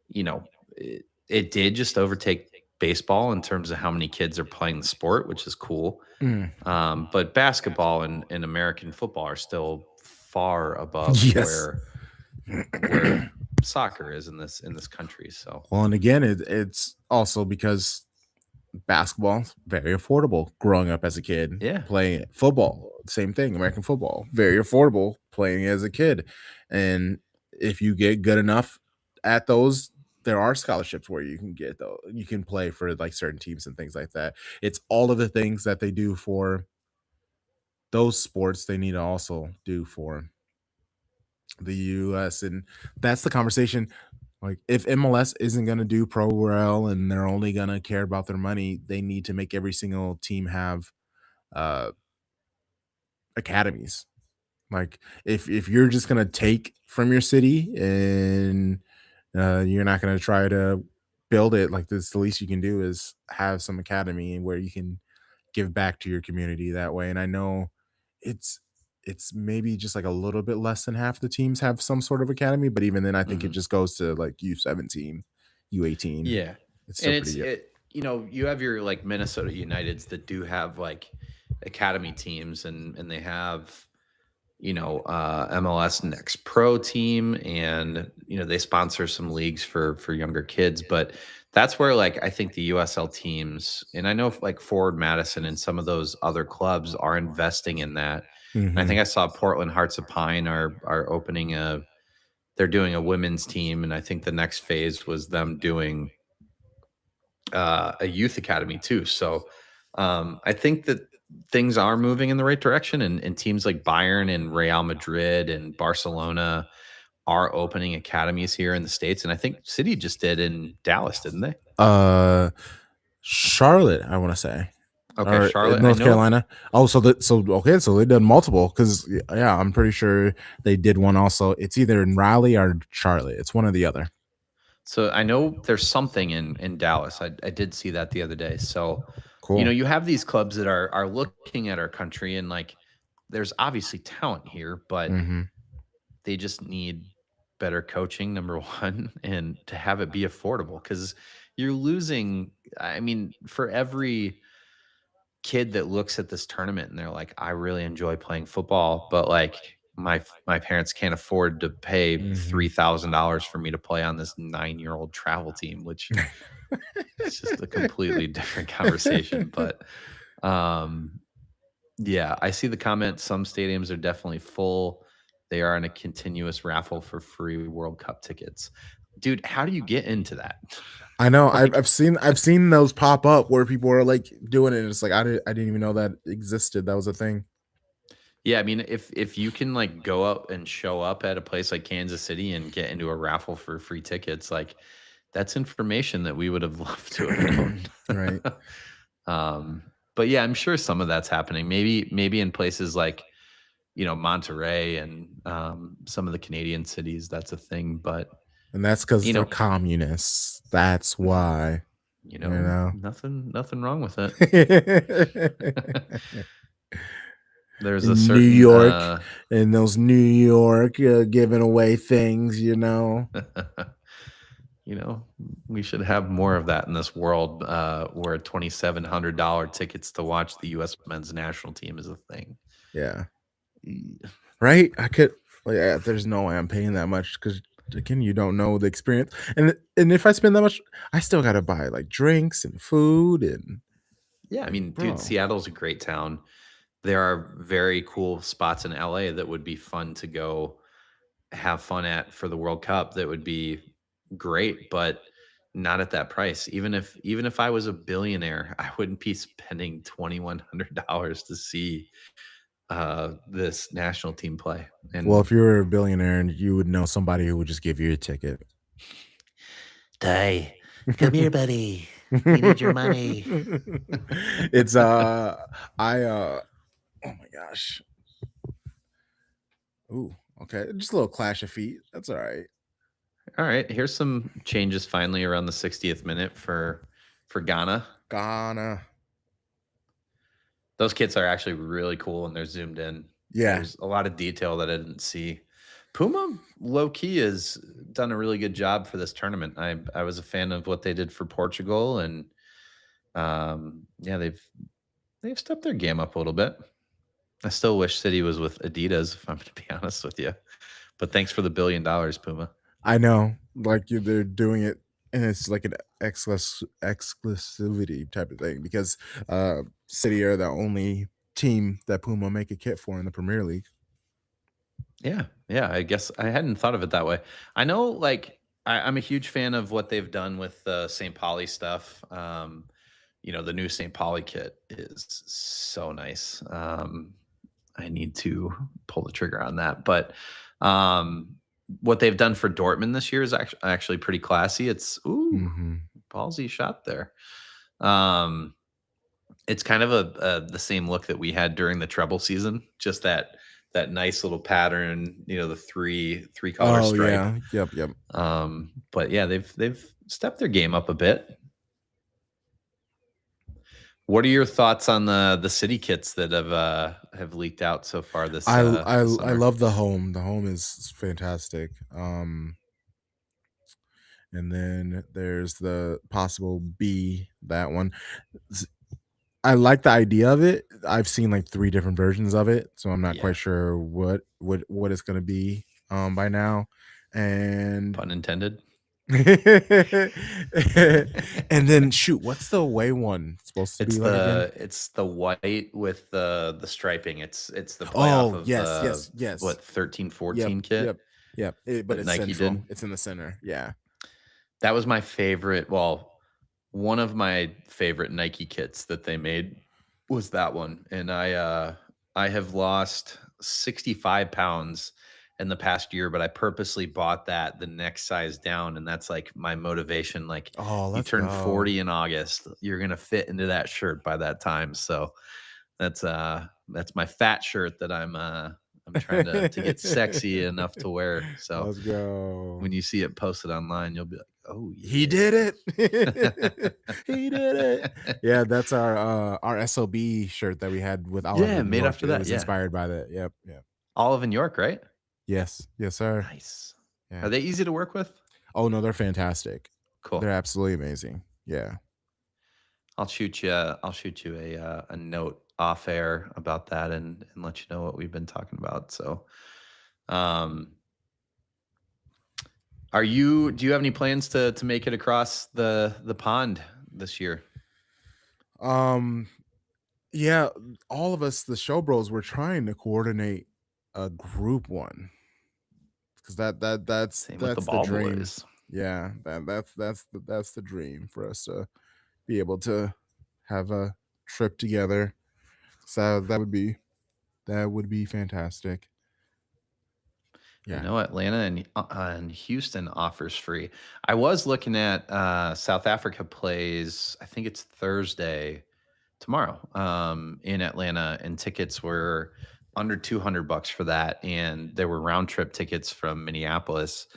it did just overtake baseball in terms of how many kids are playing the sport, which is cool. Mm. But basketball and American football are still far above Yes. where soccer is in this country. So Well, and again, it's also because Basketball, very affordable growing up as a kid. Yeah. Playing it. Football, same thing, American football, very affordable playing as a kid. And if you get good enough at those, there are scholarships where you can get though. You can play for like certain teams and things like that. It's all of the things that they do for those sports they need to also do for the US. And that's the conversation. Like if MLS isn't going to do pro rel and they're only going to care about their money, they need to make every single team have uh academies. Like if you're just going to take from your city and you're not going to try to build it, like this, the least you can do is have some academy where you can give back to your community that way. And I know it's it's maybe just like a little bit less than half the teams have some sort of academy, but even then I think it Mhm. just goes to like U17, U18. Yeah. It's And still pretty good. you have your like Minnesota Uniteds that do have like academy teams and they have MLS Next Pro team, and they sponsor some leagues for younger kids. But that's where like I think the USL teams, and I know like Forward Madison and some of those other clubs are investing in that. And I Mhm. think I saw Portland Hearts of Pine are opening a they're doing a women's team, and I think the next phase was them doing a youth academy too. So I think that things are moving in the right direction, and teams like Bayern and Real Madrid and Barcelona are opening academies here in the States. And I think City just did in Dallas, didn't they? Uh Charlotte, I want to say. Okay, Or Charlotte. I North know. Carolina. Oh, so okay, so they did multiple because yeah, I'm pretty sure they did one also. It's either in Raleigh or Charlotte. It's one or the other. So I know there's something in Dallas. I did see that the other day. So, Cool. you have these clubs that are looking at our country, and like there's obviously talent here, but Mhm. they just need better coaching, number 1, and to have it be affordable because you're losing. I mean, for every kid that looks at this tournament and they're like, "I really enjoy playing football, but, like, my parents can't afford to pay Mhm. $3,000 for me to play on this nine-year-old travel team," which is just a completely different conversation, but, um yeah, I see the comment. Some stadiums are definitely full. They are in a continuous raffle for free World Cup tickets. Dude, how do you get into that? I know. Like, I've seen those pop up where people are like doing it. And it's like I didn't even know that existed. That was a thing. yeah, I mean, if you can like go up and show up at a place like Kansas City and get into a raffle for free tickets, like that's information that we would have loved to have known. Right. um, but yeah, I'm sure some of that's happening. Maybe in places like Monterey and some of the Canadian cities, that's a thing. But And that's because you they're know, communists. That's why. You know. nothing wrong with it. There's a In New certain York, and those New York giving away things, you know. you know, we should have more of that in this world, where $2,700 tickets to watch the US men's national team is a thing. Yeah. E Right? I could like, yeah, there's no way I'm paying that much because again, you don't know the experience. And if I spend that much, I still gotta buy like drinks and food and Yeah, I like, mean, dude, bro. Seattle's a great town. There are very cool spots in LA that would be fun to go have fun at for the World Cup that would be great, but not at that price. Even if I was a billionaire, I wouldn't be spending $2,100 to see this national team play. Well, And if you were a billionaire and you would know somebody who would just give you a ticket. Ty, come here, buddy. We need your money. It's I oh my gosh. Ooh, okay. Just a little clash of feet. That's all right. All right, here's some changes finally around the 60th minute for Ghana. Ghana. Those kits are actually really cool and they're zoomed in. Yeah. There's a lot of detail that I didn't see. Puma low key has done a really good job for this tournament. I was a fan of what they did for Portugal, and yeah, they've stepped their game up a little bit. I still wish City was with Adidas, if I'm going to be honest with you. But thanks for the $1 billion, Puma. I know. Like they're doing it. and it's like an exclusivity type of thing because City are the only team that Puma make a kit for in the Premier League. Yeah, yeah, I guess I hadn't thought of it that way. I know, like, I'm a huge fan of what they've done with the St. Pauli stuff. The new St. Pauli kit is so nice. I need to pull the trigger on that, but um, what they've done for Dortmund this year is actually pretty classy. It's ooh, Hmm. ballsy shot there. Um, it's kind of a the same look that we had during the treble season, just that nice little pattern, the three color Oh stripe. yeah, yep, yep. But yeah, they've stepped their game up a bit. What are your thoughts on the city kits that have leaked out so far this I summer? love the home. The home is fantastic. And then there's the possible B, that one. S- I like the idea of it. I've seen like three different versions of it, so I'm not quite Yeah, sure what it's gonna be by now. And pun intended. and then shoot, what's the away one supposed to be It's like again? the white with the striping. It's the play off Oh, of yes, the yes, yes. what 13 Yep, 14 kit yep, yep. But that it's Nike central. did. It's in the center. Yeah. That was my favorite. Well, one of my favorite Nike kits that they made was that one, and I have lost 65 pounds in the past year, but I purposely bought that the next size down, and that's like my motivation. Like, Oh, you let's turn go. 40 in August, you're gonna fit into that shirt by that time. So that's my fat shirt that I'm trying to get sexy enough to wear. So Let's go. when you see it posted online, you'll be like, "Oh He did yeah." it. He did it. Yeah, that's our SOB shirt that we had with Olive Yeah, in made York. after It that, was yeah. inspired by that. Yep, yep. Olive in York, right? Yes. Yes, sir. Nice. Are Yeah. they easy to work with? Oh, no, they're fantastic. Cool. They're absolutely amazing. Yeah. I'll shoot you a note off air about that and let you know what we've been talking about. So, um, do you have any plans to make it across the pond this year? Um, yeah, all of us, the show bros, were trying to coordinate a group one because Same with the that's the ball dream. boys. Yeah, that's the dream for us to be able to have a trip together. So that would be fantastic. I Yeah. know Atlanta and Houston offers free. I was looking at South Africa plays. I think it's Thursday tomorrow in Atlanta, and tickets were under $200 for that, and there were round trip tickets from Minneapolis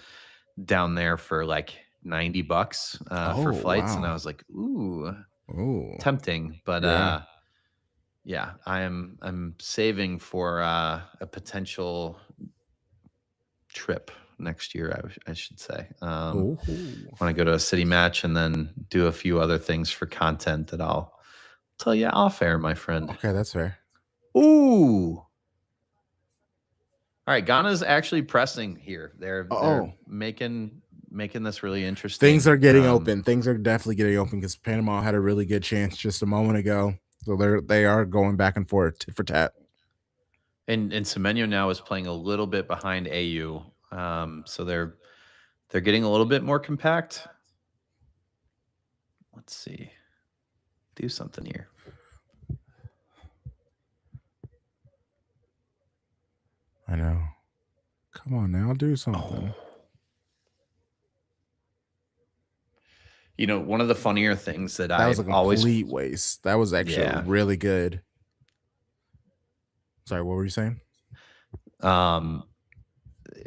down there for like $90 for Oh, flights, and I wow. was like, ooh, Oh, tempting, but yeah. yeah, I'm saving for a potential trip next year, I should say. Oh, Want to go to a city match and then do a few other things for content that I'll tell you off air, my friend. okay, that's fair. Ooh. All right, Ghana's actually pressing here. They're Oh, making this really things are interesting. getting open. Things are definitely getting open because Panama had a really good chance just a moment ago. So they are going back and forth tit for tat. And Semenyo now is playing a little bit behind AU. So they're getting a little bit more compact. Let's see. Do something here. I know. Come on now, do Oh. something. One of the funnier things that That was I a always complete waste. That was actually yeah. really good. Sorry, what were you saying? Um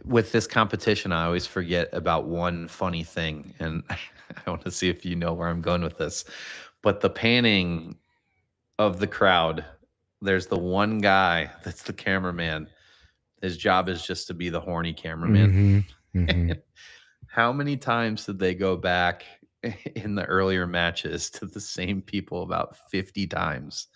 with this competition, I always forget about one funny thing, and I want to see if you know where I'm going with this. But the panning of the crowd, there's the one guy that's the cameraman. His job is just to be the horny cameraman. Mhm. Mhm. How many times did they go back in the earlier matches to the same people? About 50 times.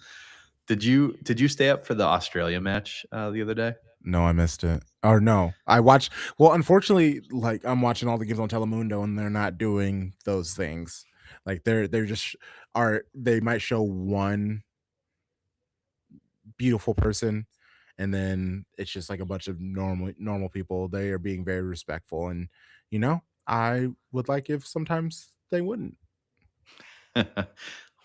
Did you stay up for the Australia match the other day? No, I missed it. Or no, I watched. Well, unfortunately, like I'm watching all the games on Telemundo, and they're not doing those things. Like they're just are they might show one beautiful person, and then it's just like a bunch of normal people. They are being very respectful, and I would like if sometimes they wouldn't.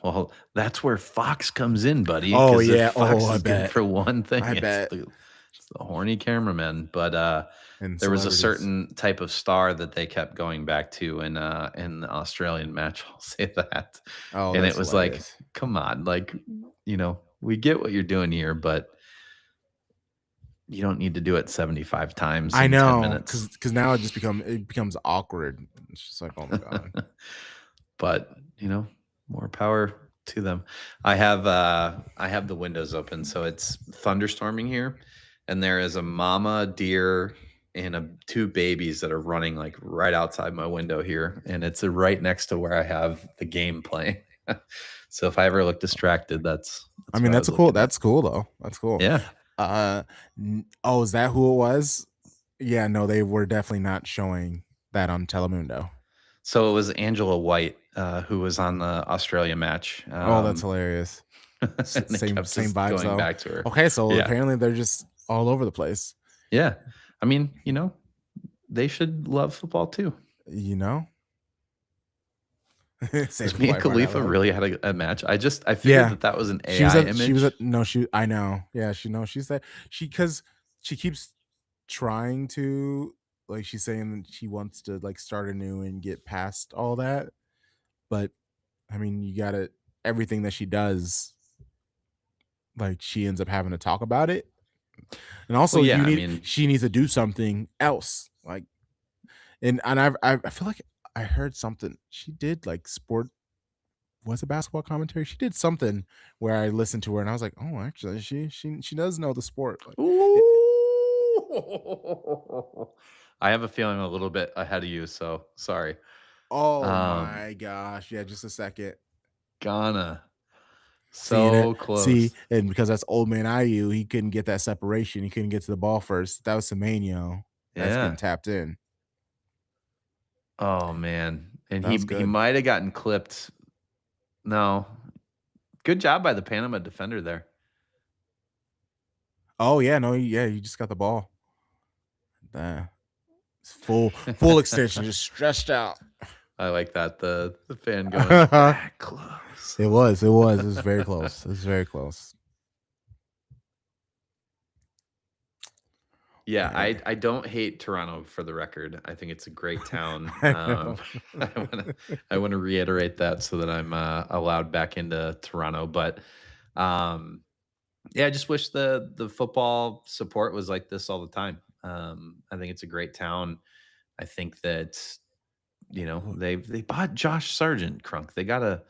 Well, that's where Fox comes in, buddy, Oh because if yeah. Oh, Fox I is good bet. for one thing, I bet. it's the horny cameraman. But And there was a celebrities. certain type of star that they kept going back to in the Australian match. I'll say that, Oh, and it that's was like, hilarious. come on, like we get what you're doing here, but you don't need to do it 75 times I in 10 know, minutes. because now it becomes awkward. It's just like, oh my god. But more power to them. I have the windows open, so it's thunderstorming here, and there is a mama deer and two babies that are running like right outside my window here, and it's right next to where I have the game playing. So if I ever look distracted, I that's mean, what I was looking at. that's cool though. That's cool. Yeah. Uh, oh, is that who it was? Yeah, no, they were definitely not showing that on Telemundo. So it was Angela White who was on the Australia match, Oh, that's hilarious. and they kept Same just vibes going though. back to her. Okay, so Yeah. apparently they're just all over the place. Yeah. I mean, they should love football too. You know, Does save his Mia wife right now Khalifa though. really had a match? I figured Yeah, that was an she was AI at. She was at. image. No, she. I know. Yeah, she's that. Because she keeps trying to like. She's saying that she wants to like start anew and get past all that. But I mean, you gotta everything that she does. Like she ends up having to talk about it, and Well, also yeah, I mean, she needs to do something else. Like, and I feel like I heard something she did like sport was it basketball commentary? She did something where I listened to her and I was like, oh, actually, she does know the sport. Like, it, ooh, I have a feeling a little bit ahead of you, so sorry. oh Um, my gosh, yeah, just a second. Ghana, Seeing it, so see, close. and because that's old man IU, he couldn't get that separation. He couldn't get to the ball first. That was Semenyo. That's getting Yeah. tapped in. Oh man, and That was he good. might have gotten clipped. No, good job by the Panama defender there. Oh yeah, no, yeah, you just got the ball. That full extension, just stretched out. I like that the fan going that close. It was very close. It was very close. Yeah, Hey, I don't hate Toronto for the record. I think it's a great town. I know. I want to I want to reiterate that so that I'm allowed back into Toronto. But um, yeah, I just wish the football support was like this all the time. I think it's a great town. I think that they bought Josh Sargent. Crunk. They gotta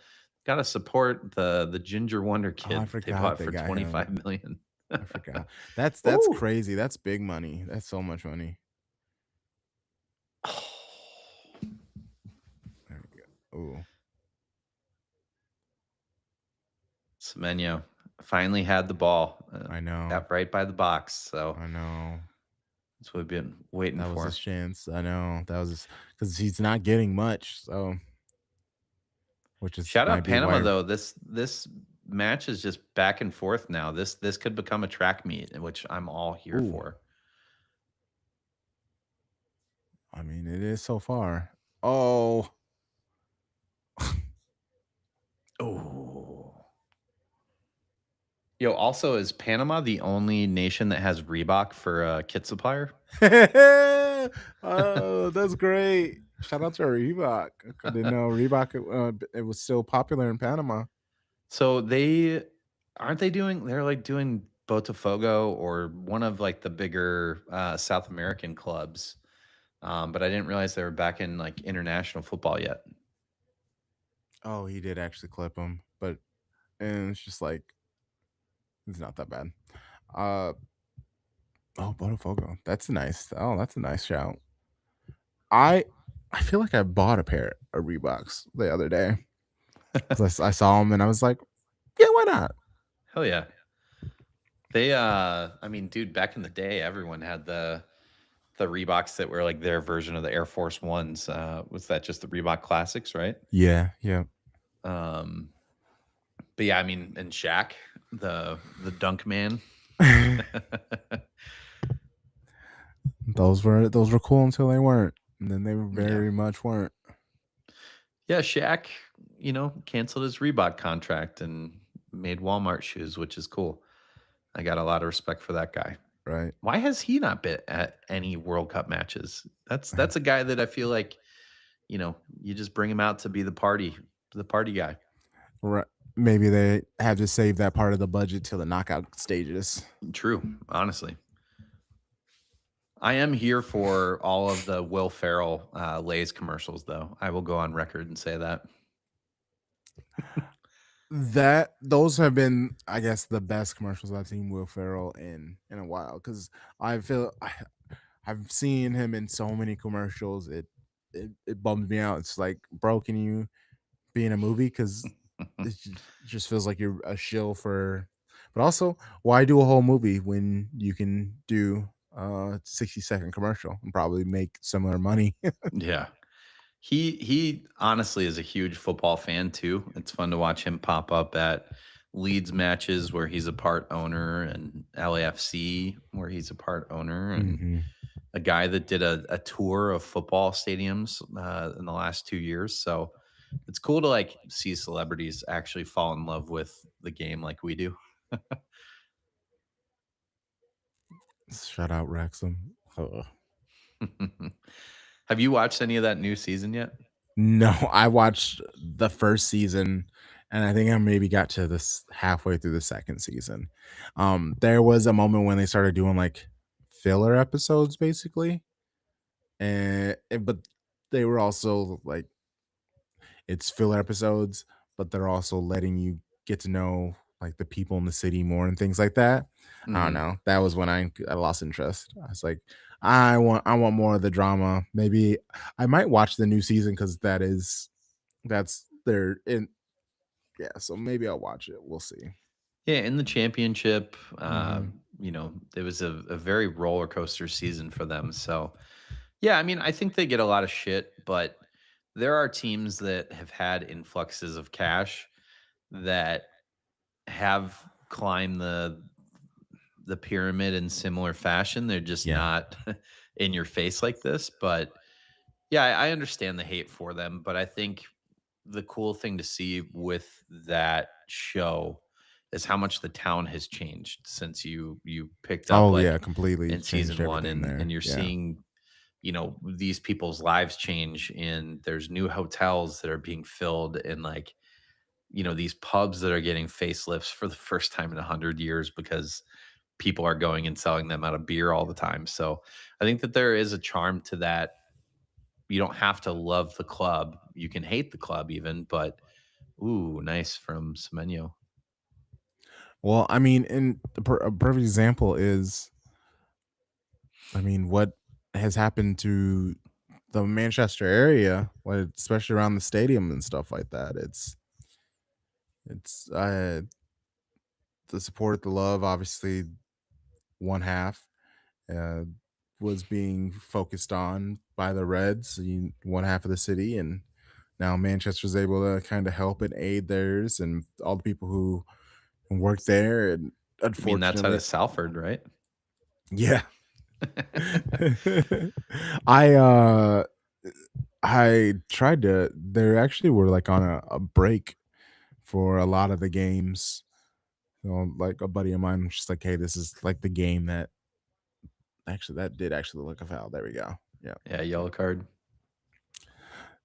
support the Ginger Wonder Oh, I kid that they forgot bought they for got him. 25 million. I forgot. That's Ooh. crazy. That's big money. That's so much money. There we go. Ooh, Semenyo finally had the ball, I know. got right by the box. So I know. that's what we've been waiting That was his for. chance. I know. That was his because he's not getting much. So, which is Shout might out be Panama why. though. This match is just back and forth now. This could become a track meet, which I'm all here Ooh, for. I mean, it is so far. Oh, Oh. Yo, also, is Panama the only nation that has Reebok for a kit supplier? oh, that's great. Shout out to Reebok. I didn't know Reebok. It was still popular in Panama. So they aren't they doing they're like doing Botafogo or one of like the bigger South American clubs. But I didn't realize they were back in like international football yet. Oh, he did actually clip him, but and it's just like it's not that bad. Uh oh, Botafogo. That's a nice. Oh, that's a nice shout. I I feel like I bought a pair of Reeboks the other day because I saw them and I was like, yeah, why not? Hell yeah. I mean, dude, back in the day, everyone had the Reeboks that were like their version of the Air Force Ones. Was that just the Reebok Classics, right? Yeah, yeah. Um, but yeah, I mean, and Shaq, the Dunk Man. Those were cool until they weren't, and then they Yeah. very much weren't, Yeah, Shaq, canceled his Reebok contract and made Walmart shoes, which is cool. I got a lot of respect for that guy. right? Why has he not been at any World Cup matches? That's a guy that I feel like, you just bring him out to be the party guy. Right. Maybe they have to save that part of the budget till the knockout stages. True, honestly. I am here for all of the Will Ferrell Lay's commercials, though. I will go on record and say that. That those have been, I guess, the best commercials I've seen Will Ferrell in a while. Because I feel I've seen him in so many commercials. It bums me out. It's like, bro, can you be in a movie? Because just feels like you're a shill for. But also, why do a whole movie when you can do a 60-second commercial and probably make similar money? Yeah. He honestly is a huge football fan too. It's fun to watch him pop up at Leeds matches where he's a part owner, and LAFC where he's a part owner, and Hmm. a guy that did a tour of football stadiums in the last 2 years. So it's cool to like see celebrities actually fall in love with the game like we do. Shout out Wrexham. Ugh. Have you watched any of that new season yet? No, I watched the first season, and I think I maybe got to this halfway through the second season. There was a moment when they started doing like filler episodes, basically, but they were also like it's filler episodes, but they're also letting you get to know like the people in the city more and things like that. I don't Mhm. know. That was when I lost interest. I was like, I want more of the drama. Maybe I might watch the new season because that's their in yeah. So maybe I'll watch it. We'll see. Yeah, in the championship, Hmm. it was a very roller coaster season for them. So, yeah, I mean, I think they get a lot of shit, but there are teams that have had influxes of cash that have climbed the pyramid in similar fashion. They're just Yeah. not in your face like this. But yeah, I understand the hate for them, but I think the cool thing to see with that show is how much the town has changed since you picked up Oh like yeah, completely in changed season one, everything and there. you're Yeah. seeing these people's lives change, and there's new hotels that are being filled, and like these pubs that are getting facelifts for the first time in 100 years because people are going and selling them out of beer all the time. So I think that there is a charm to that. You don't have to love the club. You can hate the club even, but ooh, nice from Semenyo. Well, I mean, a perfect example is, I mean, what has happened to the Manchester area, like, especially around the stadium and stuff like that. It's the support, the love, obviously one half uh, was being focused on by the Reds, one half of the city, and now Manchester's able to kind of help and aid theirs and all the people who work there. And I mean, that's out unfortunately, of Salford, right? yeah. I uh I tried to they actually were like on a break for a lot of the games. Like a buddy of mine was just like, hey, this is like the game that actually that did actually look like a foul. There we go. Yeah. Yeah, yellow card.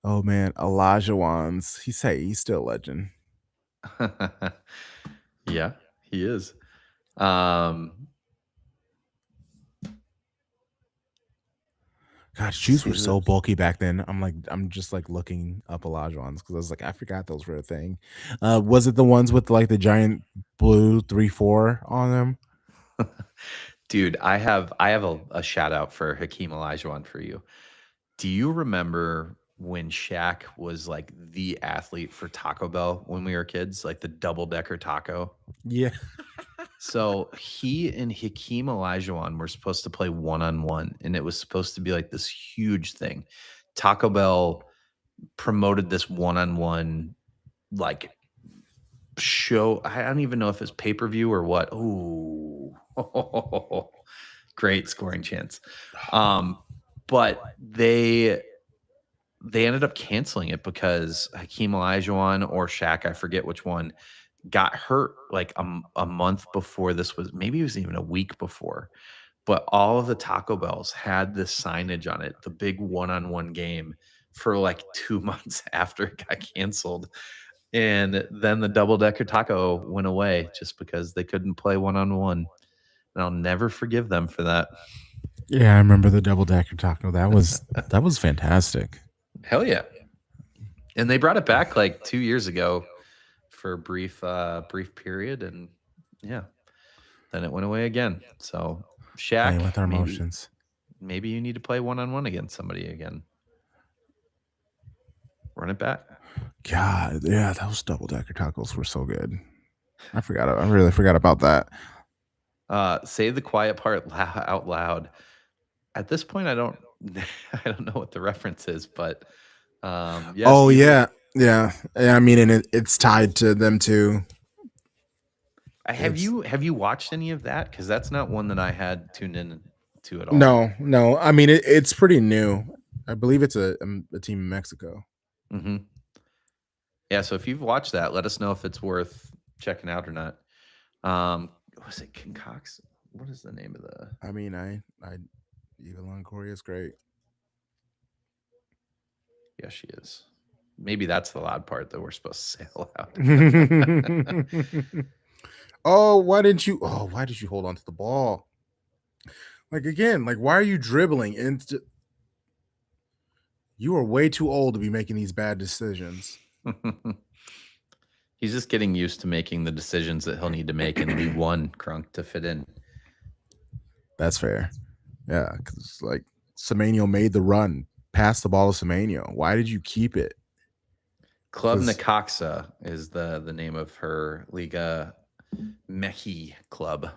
Oh man, Elijah Wands. He's still a legend. Yeah, he is. Um, God, let's shoes see were who. so bulky back then. I'm just like looking up Elijah Wands because I was like, I forgot those were a thing. Was it the ones with like the giant blue 3-4 on them? Dude, I have a shout out for Hakeem Olajuwon for you. Do you remember when Shaq was like the athlete for Taco Bell when we were kids, like the double decker taco? Yeah. So he and Hakeem Olajuwon were supposed to play one on one, and it was supposed to be like this huge thing. Taco Bell promoted this one on one like show. I don't even know if it's pay per view or what. Ooh, great scoring chance. But they ended up canceling it because Hakeem Olajuwon or Shaq, I forget which one, got hurt like a month before this was. Maybe it was even a week before. But all of the Taco Bells had this signage on it, the big one-on-one game for like 2 months after it got canceled. And then the double decker taco went away just because they couldn't play one-on-one. And I'll never forgive them for that. Yeah, I remember the double decker taco. That was fantastic. Hell yeah. And they brought it back like 2 years ago for a brief period, and yeah, then it went away again. So Playing Shaq, with our maybe emotions. maybe you need to play one-on-one against somebody again. Run it back. God, yeah, those double decker tacos were so good. I really forgot about that. Say the quiet part out loud. At this point, I don't I don't know what the reference is, but yes, Oh either yeah, yeah. Yeah, I mean, and it's tied to them too. It's have you watched any of that? Because that's not one that I had tuned in to at all. no, no. I mean, it's pretty new. I believe it's a team in Mexico. Hmm. Yeah, so if you've watched that, let us know if it's worth checking out or not. Was it Concox? What is the name of the? I mean, I Eva Longoria is great. Yeah, she is. Maybe that's the loud part that we're supposed to say aloud. Oh, why didn't you? Oh, why did you hold on to the ball? Like again, like why are you dribbling? You are way too old to be making these bad decisions. He's just getting used to making the decisions that he'll need to make in League One, Crunk, to fit in. That's fair. Yeah, because like Semenyo made the run, passed the ball to Semenyo. Why did you keep it? Club Necaxa is the name of her Liga Meji club.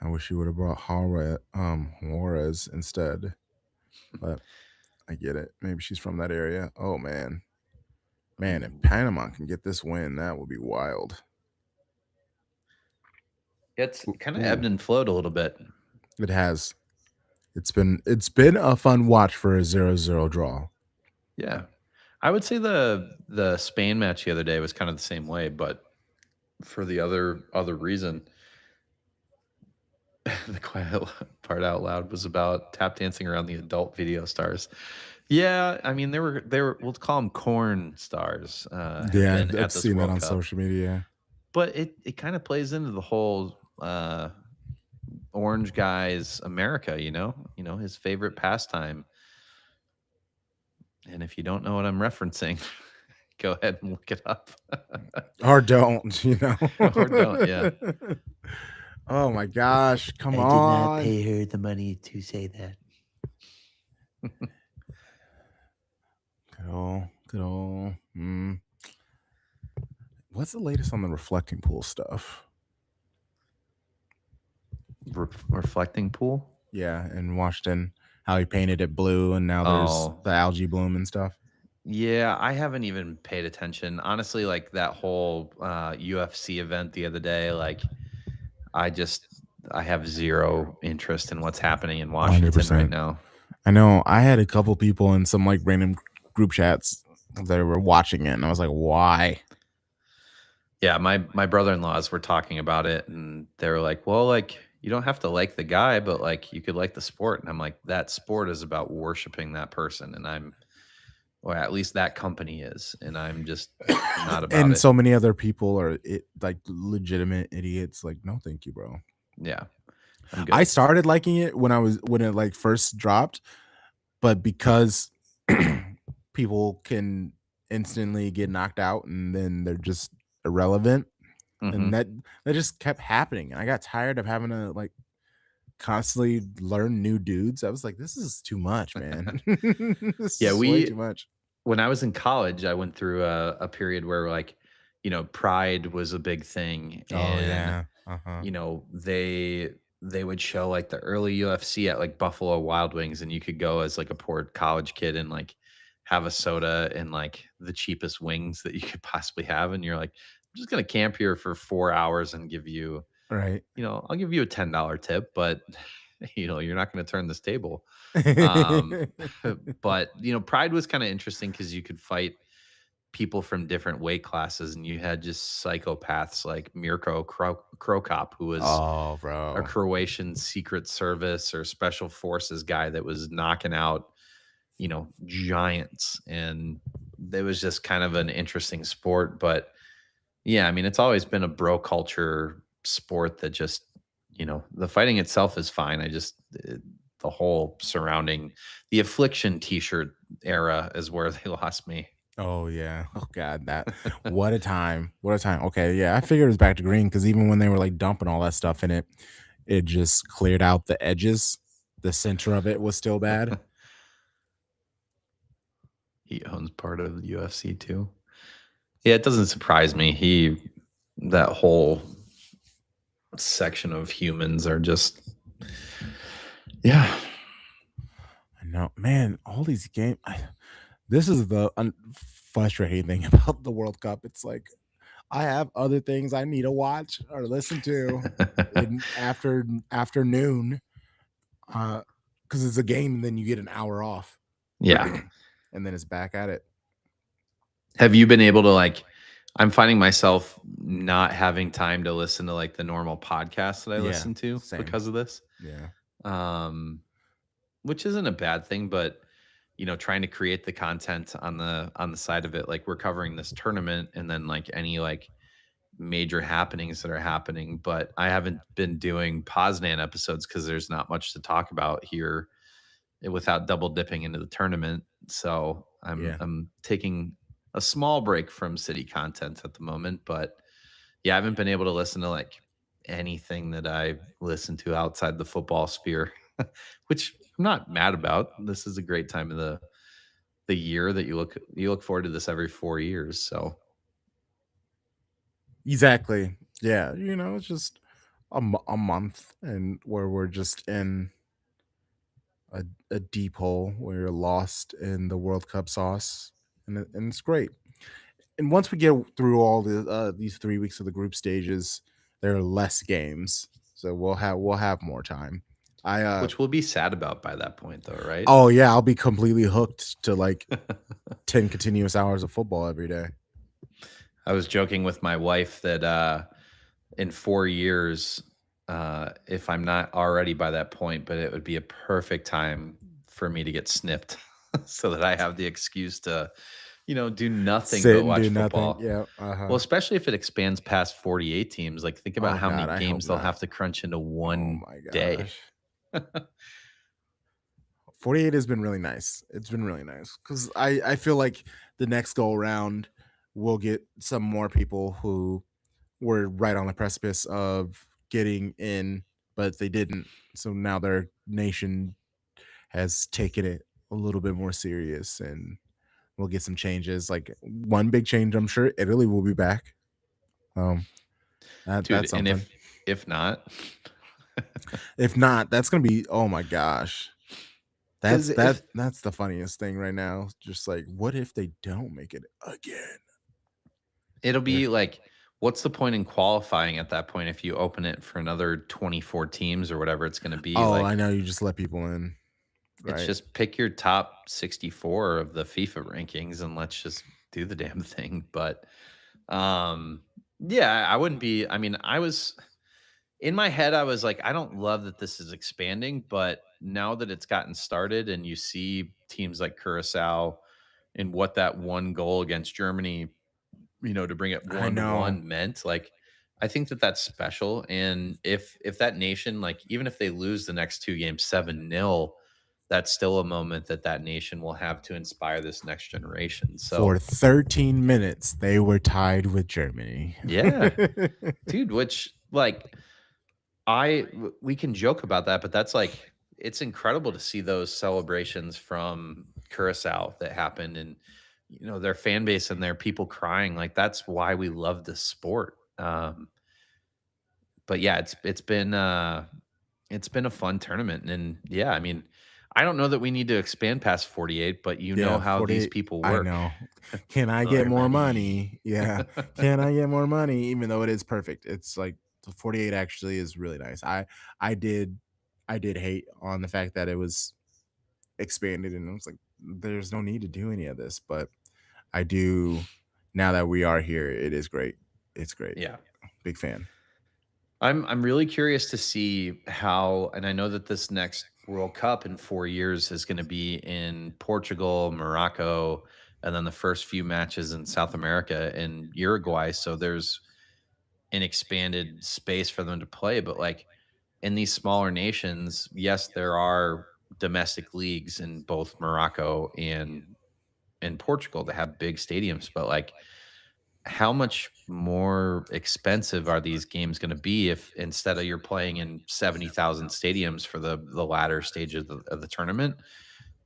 I wish you would have brought Juarez instead, but I get it. Maybe she's from that area. Oh man, if Panama can get this win, that would be wild. It's kind of ebbed and flowed a little bit. It has. It's been a fun watch for a 0-0 draw. Yeah, I would say the Spain match the other day was kind of the same way, but for the other reason. The quiet part out loud was about tap dancing around the adult video stars. Yeah, I mean they were we'll call them corn stars. Have Yeah, been I've at this seen that World on Cup, social media. but it kind of plays into the whole orange guy's America. You know his favorite pastime. And if you don't know what I'm referencing, go ahead and look it up. Or don't, you know. Or don't, yeah. Oh my gosh, come on. I did not pay her the money to say that. Good old. What's the latest on the reflecting pool stuff? Reflecting pool? Yeah, in Washington, how he painted it blue, and now there's the algae bloom and stuff. Yeah, I haven't even paid attention. Honestly, like that whole UFC event the other day, like I have zero interest in what's happening in Washington 100%. right now. I know I had a couple people in some like random group chats that were watching it, and I was like, why? Yeah, my brother-in-laws were talking about it, and they were like, well, like you don't have to like the guy, but like you could like the sport. And I'm like, that sport is about worshiping that person, and or at least that company is, and I'm just not about and it. so many other people are like legitimate idiots. Like, no, thank you, bro. Yeah, I started liking it when it like first dropped, but because people can instantly get knocked out and then they're just irrelevant, and that just kept happening. And I got tired of having to like constantly learn new dudes. I was like, this is too much, man. This is way too much. When I was in college, I went through a period where like, Pride was a big thing, Oh, and yeah. Uh-huh. they would show like the early UFC at like Buffalo Wild Wings, and you could go as like a poor college kid and like have a soda and like the cheapest wings that you could possibly have, and you're like, I'm just gonna camp here for 4 hours and give you, Right. I'll give you a $10 tip, but you're not gonna turn this table. Um, but Pride was kind of interesting because you could fight people from different weight classes, and you had just psychopaths like Mirko Krokop, who was Oh, a bro. Croatian secret service or special forces guy that was knocking out, giants. And it was just kind of an interesting sport. But yeah, I mean, it's always been a bro culture sport that just, the fighting itself is fine. The whole surrounding the affliction t-shirt era is where they lost me. Oh, yeah. Oh, god, that what a time. What a time. Okay, yeah, I figured it was back to green because even when they were, like, dumping all that stuff in it, it just cleared out the edges. The center of it was still bad. He owns part of the UFC too. Yeah, it doesn't surprise me. That whole section of humans are just, yeah. I know. Man, all these games. This is the frustrating thing about the World Cup. It's like, I have other things I need to watch or listen to in afternoon, because it's a game, and then you get an hour off, Yeah. and then it's back at it. Have you been able to like I'm finding myself not having time to listen to like the normal podcasts that I Yeah, listen to same. because of this. Yeah, Um, which isn't a bad thing, but trying to create the content on the side of it, like we're covering this tournament and then like any like major happenings that are happening, but I haven't been doing Poznan episodes because there's not much to talk about here without double dipping into the tournament. So I'm yeah. I'm taking a small break from city content at the moment, but yeah, I haven't been able to listen to like anything that I listen to outside the football sphere, which I'm not mad about. This is a great time of the year that you look forward to this every 4 years. So Exactly. Yeah, it's just a month, and where we're just in a deep hole where you're lost in the World Cup sauce, and it's great. And once we get through all these 3 weeks of the group stages, there are less games, so we'll have more time. I which we'll be sad about by that point though, right? Oh yeah, I'll be completely hooked to like 10 continuous hours of football every day. I was joking with my wife that in 4 years, if I'm not already by that point, but it would be a perfect time for me to get snipped so that I have the excuse to, do nothing Sit but and watch do nothing. football. Yeah. Well, Uh-huh. especially if it expands past 48 teams. Like, think about Oh how many god, I hope games they'll not. have to crunch into Oh one my day. gosh. 48 has been really nice. It's been really nice because I feel like the next go around we'll get some more people who were right on the precipice of getting in, but they didn't. So now their nation has taken it a little bit more serious, and we'll get some changes. Like one big change, I'm sure Italy will be back. Um, that's Dude, and something. if not, If not, that's gonna be, oh my gosh. because That's the funniest thing right now. Just like, what if they don't make it again? it'll Yeah. be like, what's the point in qualifying at that point if you open it for another 24 teams or whatever it's going to be? Oh, I Like, know you just let people in, it's right? just pick your top 64 of the FIFA rankings and let's just do the damn thing. But um yeah, I wouldn't be I mean, I was in my head I was like I don't love that this is expanding, but now that it's gotten started and you see teams like Curacao and what that one goal against Germany, to bring it I 1-1 know. meant, like, I think that that's special, and if that nation, like, even if they lose the next 2 games 7-0, that's still a moment that that nation will have to inspire this next generation, For so 13 minutes, they were tied with Germany. yeah, dude, which, like, we can joke about that, but that's, like it's incredible to see those celebrations from Curacao that happened, and their fan base and their people crying. Like that's why we love this sport. But yeah, it's been a fun tournament, and yeah, I mean, I don't know that we need to expand past 48, but you know Yeah, how these 48. people I work. know. Can I get More more money. money? Yeah. Can I get more money? Even though it is perfect. It's like the 48 actually is really nice. I did I did hate on the fact that it was expanded and I was like, there's no need to do any of this. But I do now that we are here, it is great. It's great. Yeah. Big fan. I'm really curious to see how, and I know that this next World Cup in 4 years is gonna be in Portugal, Morocco, and then the first few matches in South America and Uruguay, so there's an expanded space for them to play, but, like, in these smaller nations, yes, there are domestic leagues in both Morocco and Portugal that have big stadiums, but, like, how much more expensive are these games going to be if instead of you're playing in 70,000 stadiums for the latter stage of the tournament,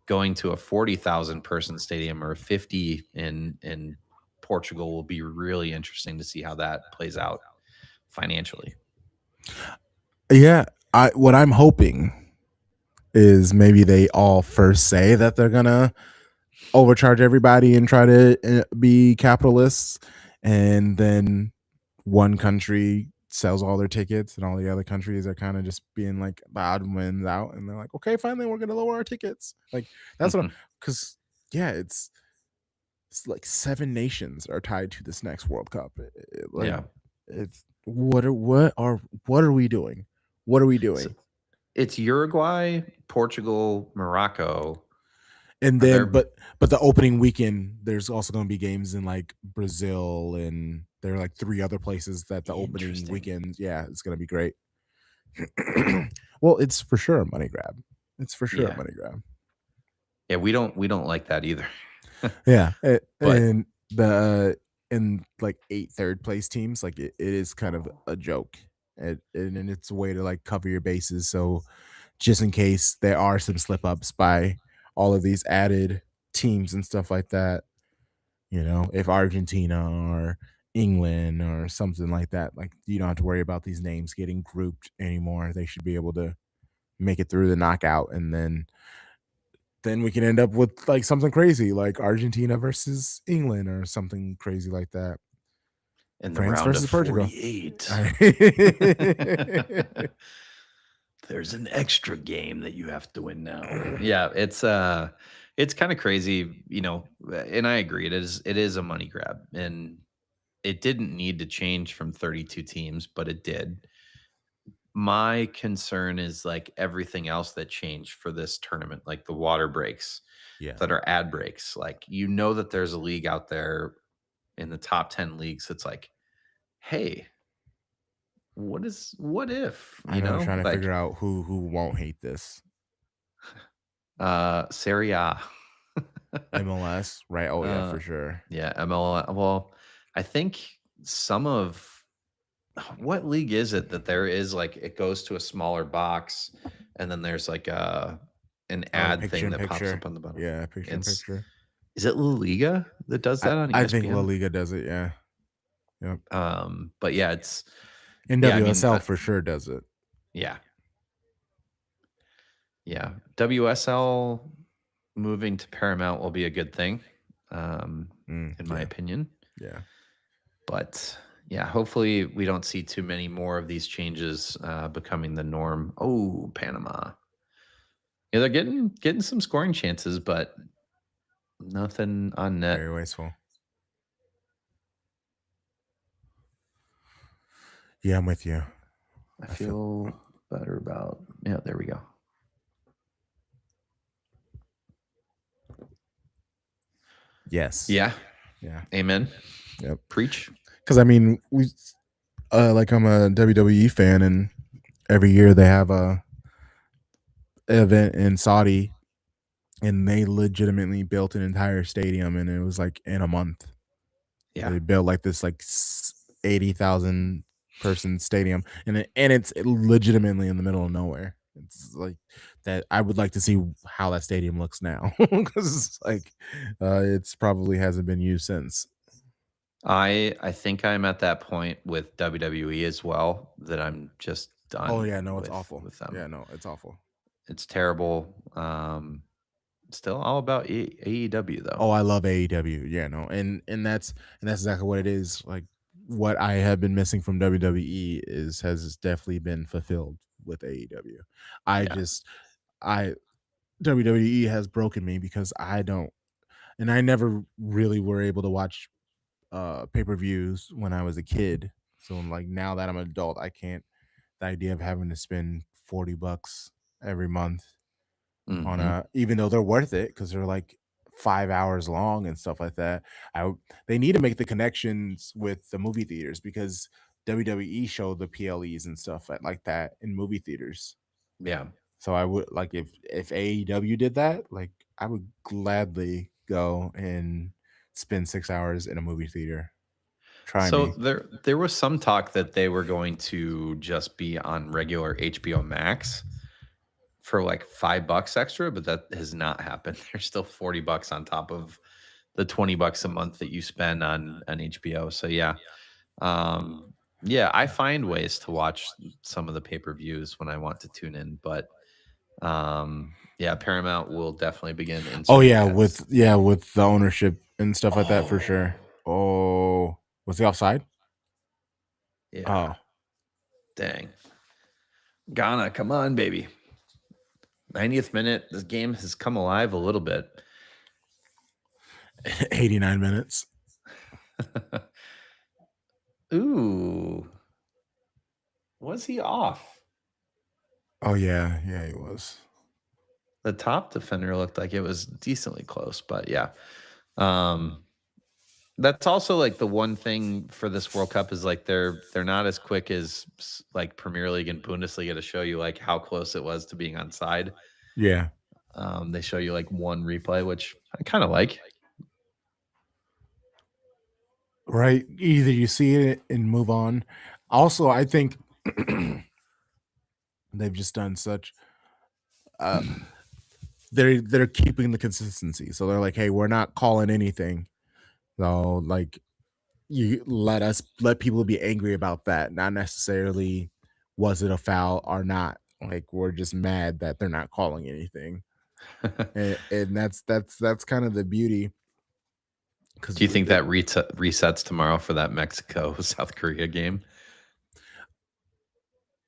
going to a 40,000 person stadium or 50 in Portugal will be really interesting to see how that plays out financially. Yeah. I what I'm hoping is maybe they all first say that they're gonna overcharge everybody and try to be capitalists, and then one country sells all their tickets and all the other countries are kind of just being like the odd ones out, and they're like, okay, finally we're gonna lower our tickets. Like that's what, because yeah, it's like 7 nations are tied to this next World Cup. Like Yeah. it's what are we doing? What are we So doing? it's Uruguay, Portugal, Morocco. And Are then there but the opening weekend, there's also gonna be games in, like, Brazil, and there are, like, 3 other places that the opening interesting? weekend, yeah, it's gonna be great. Well, it's for sure a money grab. It's for sure a Yeah. money grab. Yeah, we don't like that either. Yeah, But and the and, like, 8 third place teams, like, it is kind of a joke, and it's a way to, like, cover your bases, so just in case there are some slip ups by all of these added teams and stuff like that. You know, if Argentina or England or something like that, like you don't have to worry about these names getting grouped anymore. They should be able to make it through the knockout, and then we can end up with like something crazy like Argentina versus England or something crazy like that. in the France round of versus Portugal. 48. There's an extra game that you have to win now. Yeah, it's kind of crazy, and I agree. It is a money grab, and it didn't need to change from 32 teams, but it did. My concern is like everything else that changed for this tournament, like the water breaks Yeah. that are ad breaks. Like that there's a league out there in the top 10 leagues that's like, hey, what if, I know, trying to figure like out who won't hate this. Serie A. MLS, right? Oh yeah, uh for sure. yeah, ML. Well, I think some of what league is it that there is like it goes to a smaller box and then there's like an Oh, ad picture thing in that pops picture. up on the bottom. Yeah, picture in It's picture. Is it La Liga that does that on I think La ESPN? Liga does it, yeah. Yep. But yeah, it's And yeah, I mean, WSL for sure does it. yeah, yeah. WSL moving to Paramount will be a good thing, in my Yeah, opinion. yeah. But yeah, hopefully we don't see too many more of these changes becoming the norm. Oh, Panama. Yeah, they're getting some scoring chances, but nothing on net. Very wasteful. Yeah, I'm with you. I I feel feel better about. Yeah, there we go. yes. Yeah, Yeah. amen. Yep. Preach. Because I mean, like I'm a WWE fan, and every year they have a event in Saudi, and they legitimately built an entire stadium, and it was like in a month. Yeah, They built like this 80,000 person stadium, and it's legitimately in the middle of nowhere. It's like that. I would like to see how that stadium looks now because it's like it's probably hasn't been used since. I think I'm at that point with WWE as well that I'm just Oh done yeah, no, it's with awful. them. Yeah, no, it's awful. It's terrible. Still all about AEW though. Oh, I love AEW. Yeah, no, and that's exactly what it is. Like what I have been missing from WWE is has definitely been fulfilled with AEW. I Yeah. just I WWE has broken me because I don't, and I never really were able to watch pay-per-views when I was a kid. So like now that I'm an adult, I can't, the idea of having to spend $40 every month on Hmm. a, even though they're worth it because they're like 5 hours long and stuff like that. They need to make the connections with the movie theaters because WWE show the PLEs and stuff like that in movie theaters. Yeah. So I would like if AEW did that, like I would gladly go and spend 6 hours in a movie theater. Try So me. there was some talk that they were going to just be on regular HBO Max for like $5 extra, but that has not happened. There's still $40 on top of the $20 a month that you spend on HBO. So yeah. Um yeah, I find ways to watch some of the pay-per-views when I want to tune in, but yeah, Paramount will definitely begin Oh inserting yeah, ads. with the ownership and stuff like that for sure. Oh, Oh, was he offside? yeah. Oh, Dang. Ghana, come on, baby. 90th minute. This game has come alive a little bit. 89 minutes. Ooh, was he off? Oh yeah, yeah, he was. The top defender looked like it was decently close, but yeah. Um, that's also like the one thing for this World Cup is like they're not as quick as like Premier League and Bundesliga to show you like how close it was to being onside. Yeah. They show you like one replay, which I kind of like. Right. Either you see it and move on. Also, I think they've just done such uh they're keeping the consistency. So they're like, "Hey, we're not calling anything." So like you let people be angry about that, not necessarily was it a foul or not. Like we're just mad that they're not calling anything. And that's kind of the beauty cuz Do you think that resets tomorrow for that Mexico South Korea game?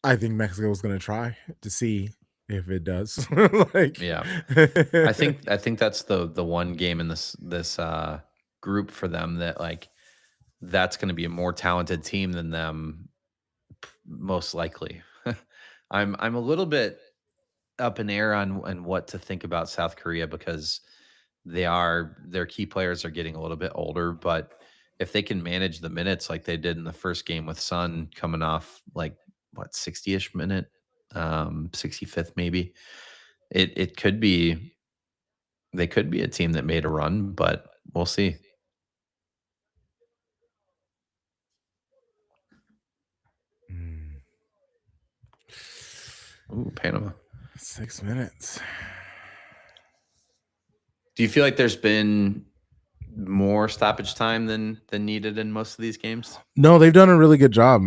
I think Mexico is going to try to see if it does. Like Yeah. I think that's the one game in this group for them that like that's going to be a more talented team than them most likely. I'm a little bit up in air on what to think about South Korea because their key players are getting a little bit older, but if they can manage the minutes like they did in the first game with Sun coming off like what 60ish minute 65th maybe, it could be they could be a team that made a run, but we'll see. Mm. Ooh, Panama. 6 minutes. Do you feel like there's been more stoppage time than needed in most of these games? No, they've done a really good job.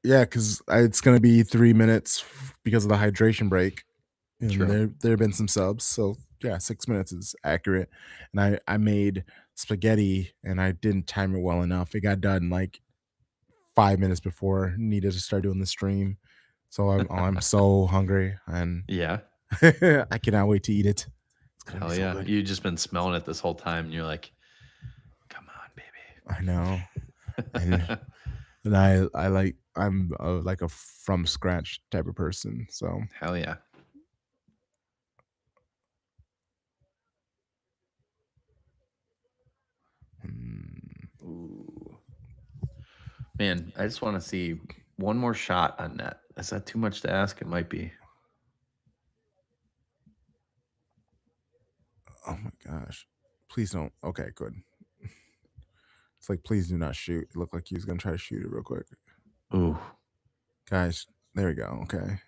Yeah, because it's going to be 3 minutes because of the hydration break, and True. there have been some subs. So yeah, 6 minutes is accurate. And I made spaghetti and I didn't time it well enough. It got done like 5 minutes before needed to start doing the stream. So I'm so hungry and Yeah. I cannot wait to eat it. It's gonna be Hell so yeah. good. You've just been smelling it this whole time and you're like, "Come on, I know. And baby." I like I'm like a from scratch type of person. So Hell yeah. mm, Ooh. Man, I just wanna see one more shot on net. Is that too much to ask? It might be. oh my gosh. Please don't. Okay, good. It's like please do not shoot. It looked like he was gonna try to shoot it real quick. Ooh. Guys, there we go. Okay.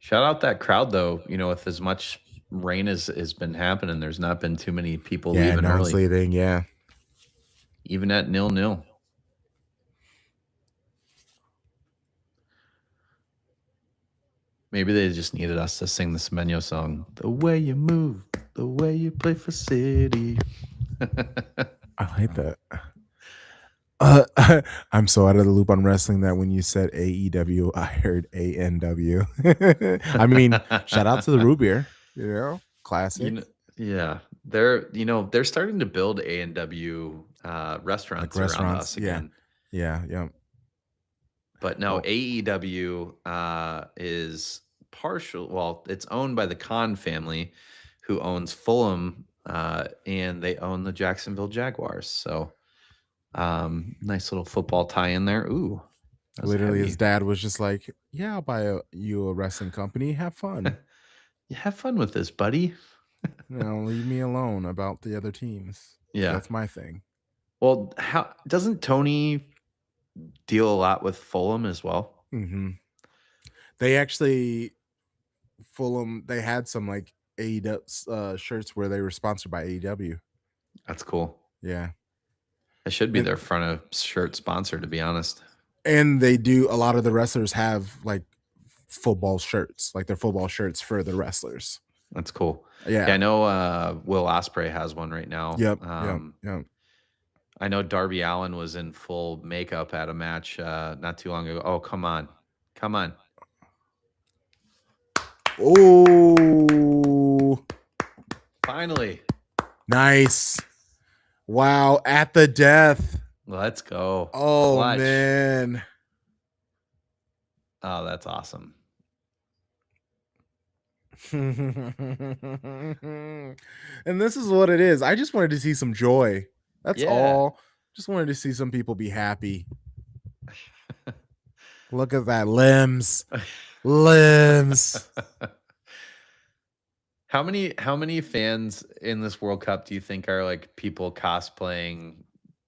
Shout out that crowd though, with as much rain as has been happening, there's not been too many people Yeah, leaving no one's early, leaving. Yeah, even at 0-0. Maybe they just needed us to sing the Semenyo song. The way you move, the way you play for City. I like that. I'm so out of the loop on wrestling that when you said AEW, I heard ANW. I mean, shout out to the root beer, You classic, know, yeah, they're starting to build A&W like restaurants around restaurants. us Yeah, again. yeah, yeah. But no, Well, AEW is partial. Well, it's owned by the Khan family, who owns Fulham, and they own the Jacksonville Jaguars. So, nice little football tie in there. Ooh, that was literally, his heavy. dad was just like, "Yeah, I'll buy you a wrestling company. Have fun. You have fun with this, buddy. Leave me alone about the other teams. Yeah. That's my thing." Well, how doesn't Tony deal a lot with Fulham as well? Hmm. They actually Fulham. They had some like AEW shirts where they were sponsored by AEW. That's cool. Yeah. It should be And their front of shirt sponsor, to be honest. they do a lot of the wrestlers have like football shirts, like their football shirts for the wrestlers. That's cool. Yeah, Yeah. I know Will Ospreay has one right now. Yep. Yep. Yep. I know Darby Allen was in full makeup at a match not too long ago. Oh, come on. Come on. Oh, Finally. nice. Wow. At the death. Let's go. Oh, Clutch. man. Oh, that's awesome. And this is what it is. I just wanted to see some joy. That's Yeah. all. Just wanted to see some people be happy. Look at that. Limbs. Limbs. How many fans in this World Cup do you think are like people cosplaying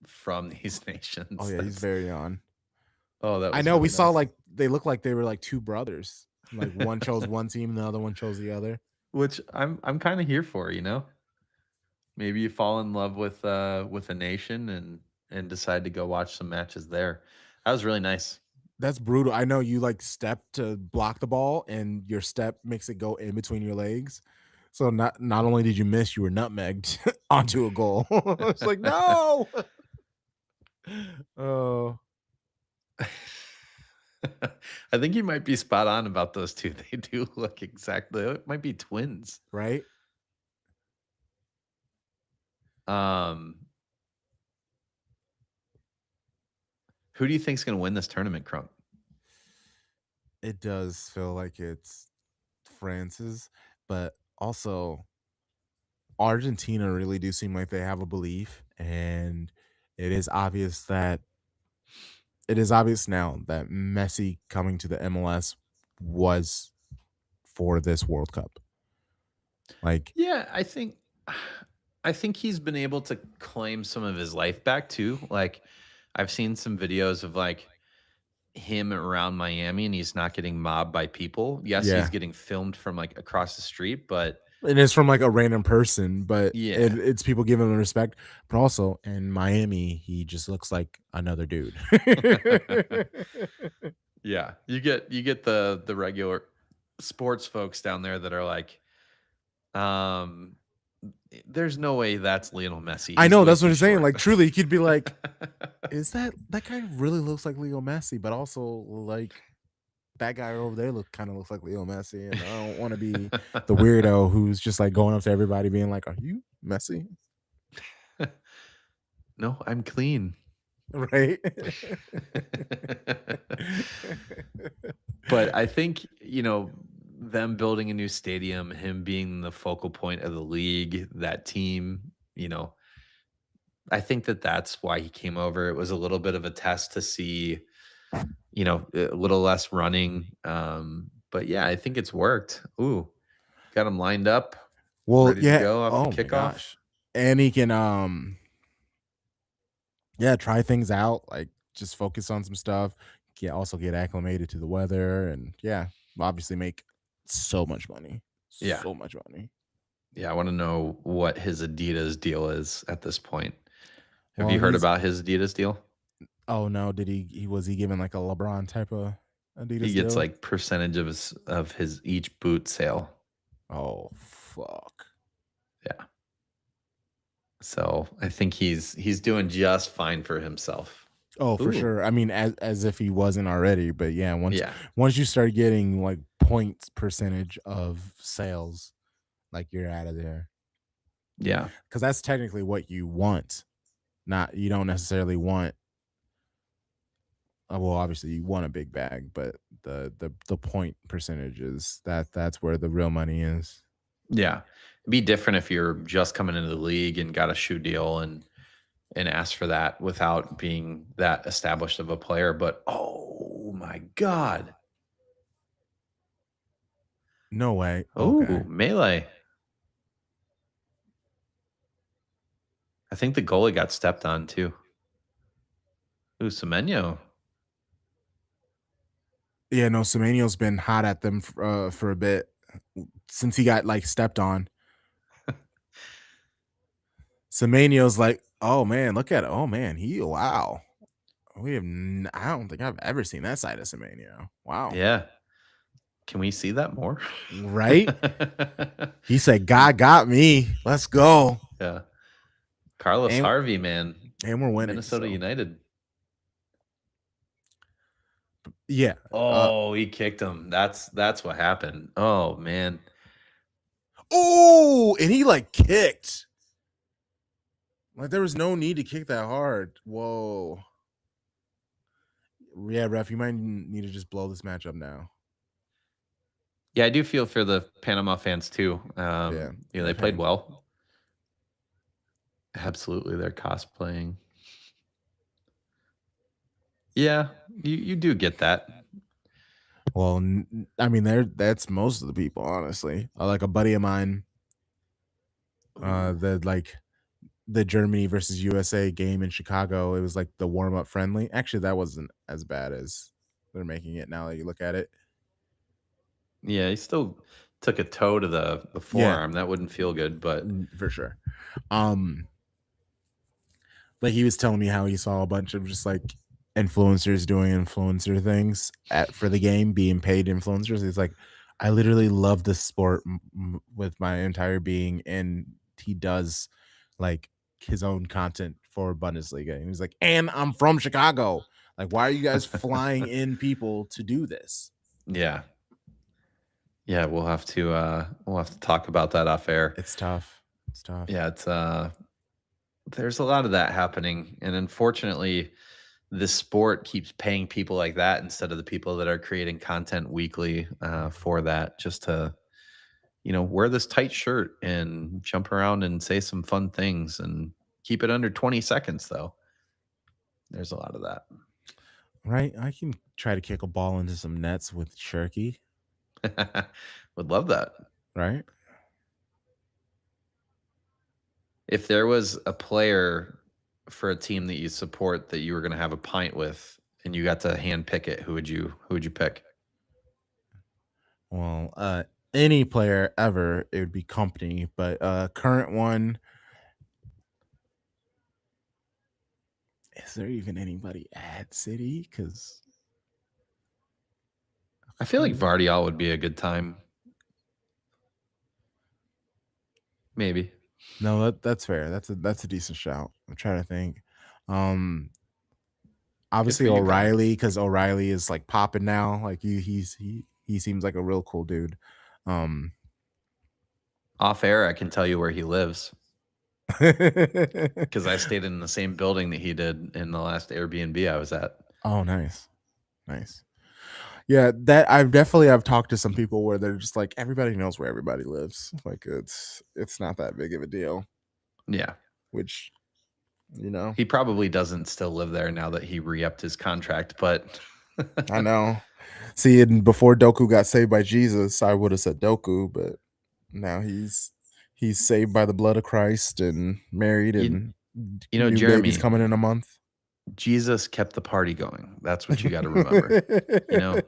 from these Oh, nations? yeah. He's That's very on. that I was know we really saw nice. like they look like they were like two brothers. Like one chose one team and the other one chose the other. Which I'm kind of here for. Maybe you fall in love with a nation and decide to go watch some matches there. That was really nice. That's brutal. I know you like step to block the ball and your step makes it go in between your legs. So not only did you miss, you were nutmegged onto a goal. It's like, no. Oh, I think you might be spot on about those two. They do look exactly. It might be twins. right? Um, who do you think's going to win this tournament, Crump? It does feel like it's France's, but also Argentina really do seem like they have a belief, and it is obvious that it is obvious now that Messi coming to the MLS was for this World Cup. Like, Yeah, I think he's been able to claim some of his life back too. Like I've seen some videos of like him around Miami and he's not getting mobbed by people. Yes, he's yeah, getting filmed from like across the street, but it is from like a random person, but yeah. it's people giving him respect. But also in Miami, he just looks like another dude. Yeah. You get the regular sports folks down there that are like, um, there's no way that's Lionel Messi. I He's know way that's what too I'm saying. short. Like, truly, you could be like, is that guy really looks like Leo Messi? But also, like, that guy over there kind of looks like Leo Messi, and I don't want to be the weirdo who's just like going up to everybody being like, "Are you Messi?" No, I'm clean. Right? But I think, them building a new stadium, him being the focal point of the league, that team, I think that that's why he came over. It was a little bit of a test to see, a little less running. But yeah, I think it's worked. Ooh, got him lined up, Well, ready to yeah. go off the Oh my kickoff. gosh. And he can yeah, try things out, like just focus on some stuff. Can also get acclimated to the weather and yeah, obviously make So much money. Yeah. So much money. Yeah, I wanna know what his Adidas deal is at this point. Have Well, you heard he's about his Adidas deal? oh no, did he was he given like a LeBron type of He Adidas gets, deal? like, percentage of his each boot sale. Oh fuck. Yeah. So, I think he's doing just fine for himself. Oh, for Ooh, sure. I mean, as if he wasn't already, but yeah, yeah. once you start getting like points percentage of sales, like you're out of there. Yeah. Because that's technically what you want. Not you don't necessarily want. Well, obviously you want a big bag, but the point percentages that's where the real money is. Yeah. It'd be different if you're just coming into the league and got a shoe deal and ask for that without being that established of a player, but oh my god. No way. Ooh, Okay. melee. I think the goalie got stepped on too. Ooh, Semenyo. Yeah, no, Semenyo's been hot at them for a bit since he got like stepped on. Semenyo's like, oh man, look at it. Oh man, he wow. I don't think I've ever seen that side of Semenyo. Wow. Yeah. Can we see that more? Right? He said, God got me. Let's go. Yeah. Carlos And Harvey, man. and we're winning. Minnesota So United. yeah. Uh Oh, he kicked him. That's what happened. Oh, man. oh, and he like kicked. Like there was no need to kick that hard. Whoa. Yeah, ref, you might need to just blow this match up now. Yeah, I do feel for the Panama fans too. Yeah. Yeah, They're they played paying. well. Absolutely, they're cosplaying. Yeah, you do get that. Well, I mean, that's most of the people, honestly. Like a buddy of mine, Ooh. the like the Germany versus USA game in Chicago. It was like the warm up friendly. Actually, that wasn't as bad as they're making it now that you look at it. Yeah, he still took a toe to the Yeah, forearm. That wouldn't feel good, but for sure. Um, but he was telling me how he saw a bunch of just like influencers doing influencer things for the game, being paid influencers. He's like, I literally love this sport with my entire being, and he does like his own content for Bundesliga. And he's like, and I'm from Chicago. Like, why are you guys flying in people to do this? yeah. Yeah, we'll have to talk about that off air. It's tough. It's tough. Yeah, it's there's a lot of that happening, and unfortunately, this sport keeps paying people like that instead of the people that are creating content weekly for that, just to wear this tight shirt and jump around and say some fun things and keep it under 20 seconds. Though there's a lot of Right? I can try to kick a ball into some nets with Shirky, that. Would love that. right? If there was a player for a team that you support that you were going to have a pint with and you got to hand pick it, who would you pick? Well, any player ever, it would be company, but current one, is there even anybody at City? Because I feel like Vardial would be a good time. Maybe. no, that's fair. That's a decent shout. I'm trying to think. Um, Good obviously for you O'Reilly, guys. because O'Reilly is like popping now. Like he seems like a real cool dude. Um, Off air, I can tell you where he lives because I stayed in the same building that he did in the last Airbnb I was at. oh, nice, nice. Yeah, that I've talked to some people where they're just like everybody knows where everybody lives. Like it's not that big of a deal, Yeah. which you know, He probably doesn't still live there now that he re-upped his contract, but I know. See, and before Doku got saved by Jesus, I would have said Doku, but now he's saved by the blood of Christ and married you and you know, new baby's Jeremy, coming in a month. Jesus kept the party going. That's what you gotta remember. You know,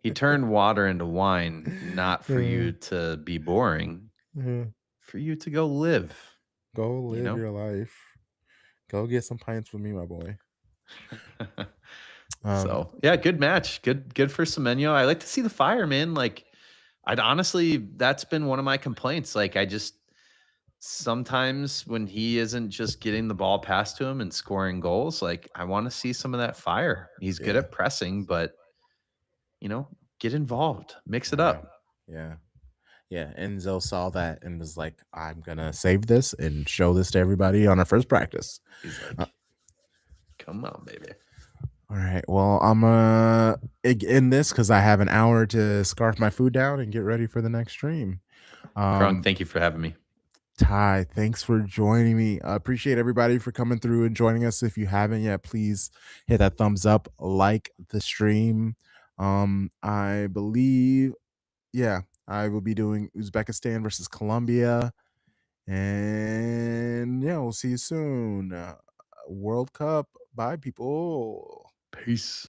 he turned water into wine, not for Uh, you to be boring, uh, for you to go live, Go you live know? your life. Go get some pints with me, my boy. Um, So, yeah, good match. Good for Semenyo. I like to see the fire, man. Like, I'd honestly that's been one of my complaints. Like, I just sometimes when he isn't just getting the ball passed to him and scoring goals, like, I wanna see some of that fire. He's good yeah, at pressing, but, you know, get involved, mix it yeah, up. yeah, yeah. Enzo saw that and was like, "I'm gonna save this and show this to everybody on our first practice." He's Uh, like, "Come on, baby." all right. Well, I'm end this because I have an hour to scarf my food down and get ready for the next stream. Crunk, Um, thank you for having me. Ty, thanks for joining me. I appreciate everybody for coming through and joining us. If you haven't yet, please hit that thumbs up, like the stream. I believe, yeah, I will be doing Uzbekistan versus Colombia. And yeah, we'll see you soon. World Cup. Bye, people. Peace.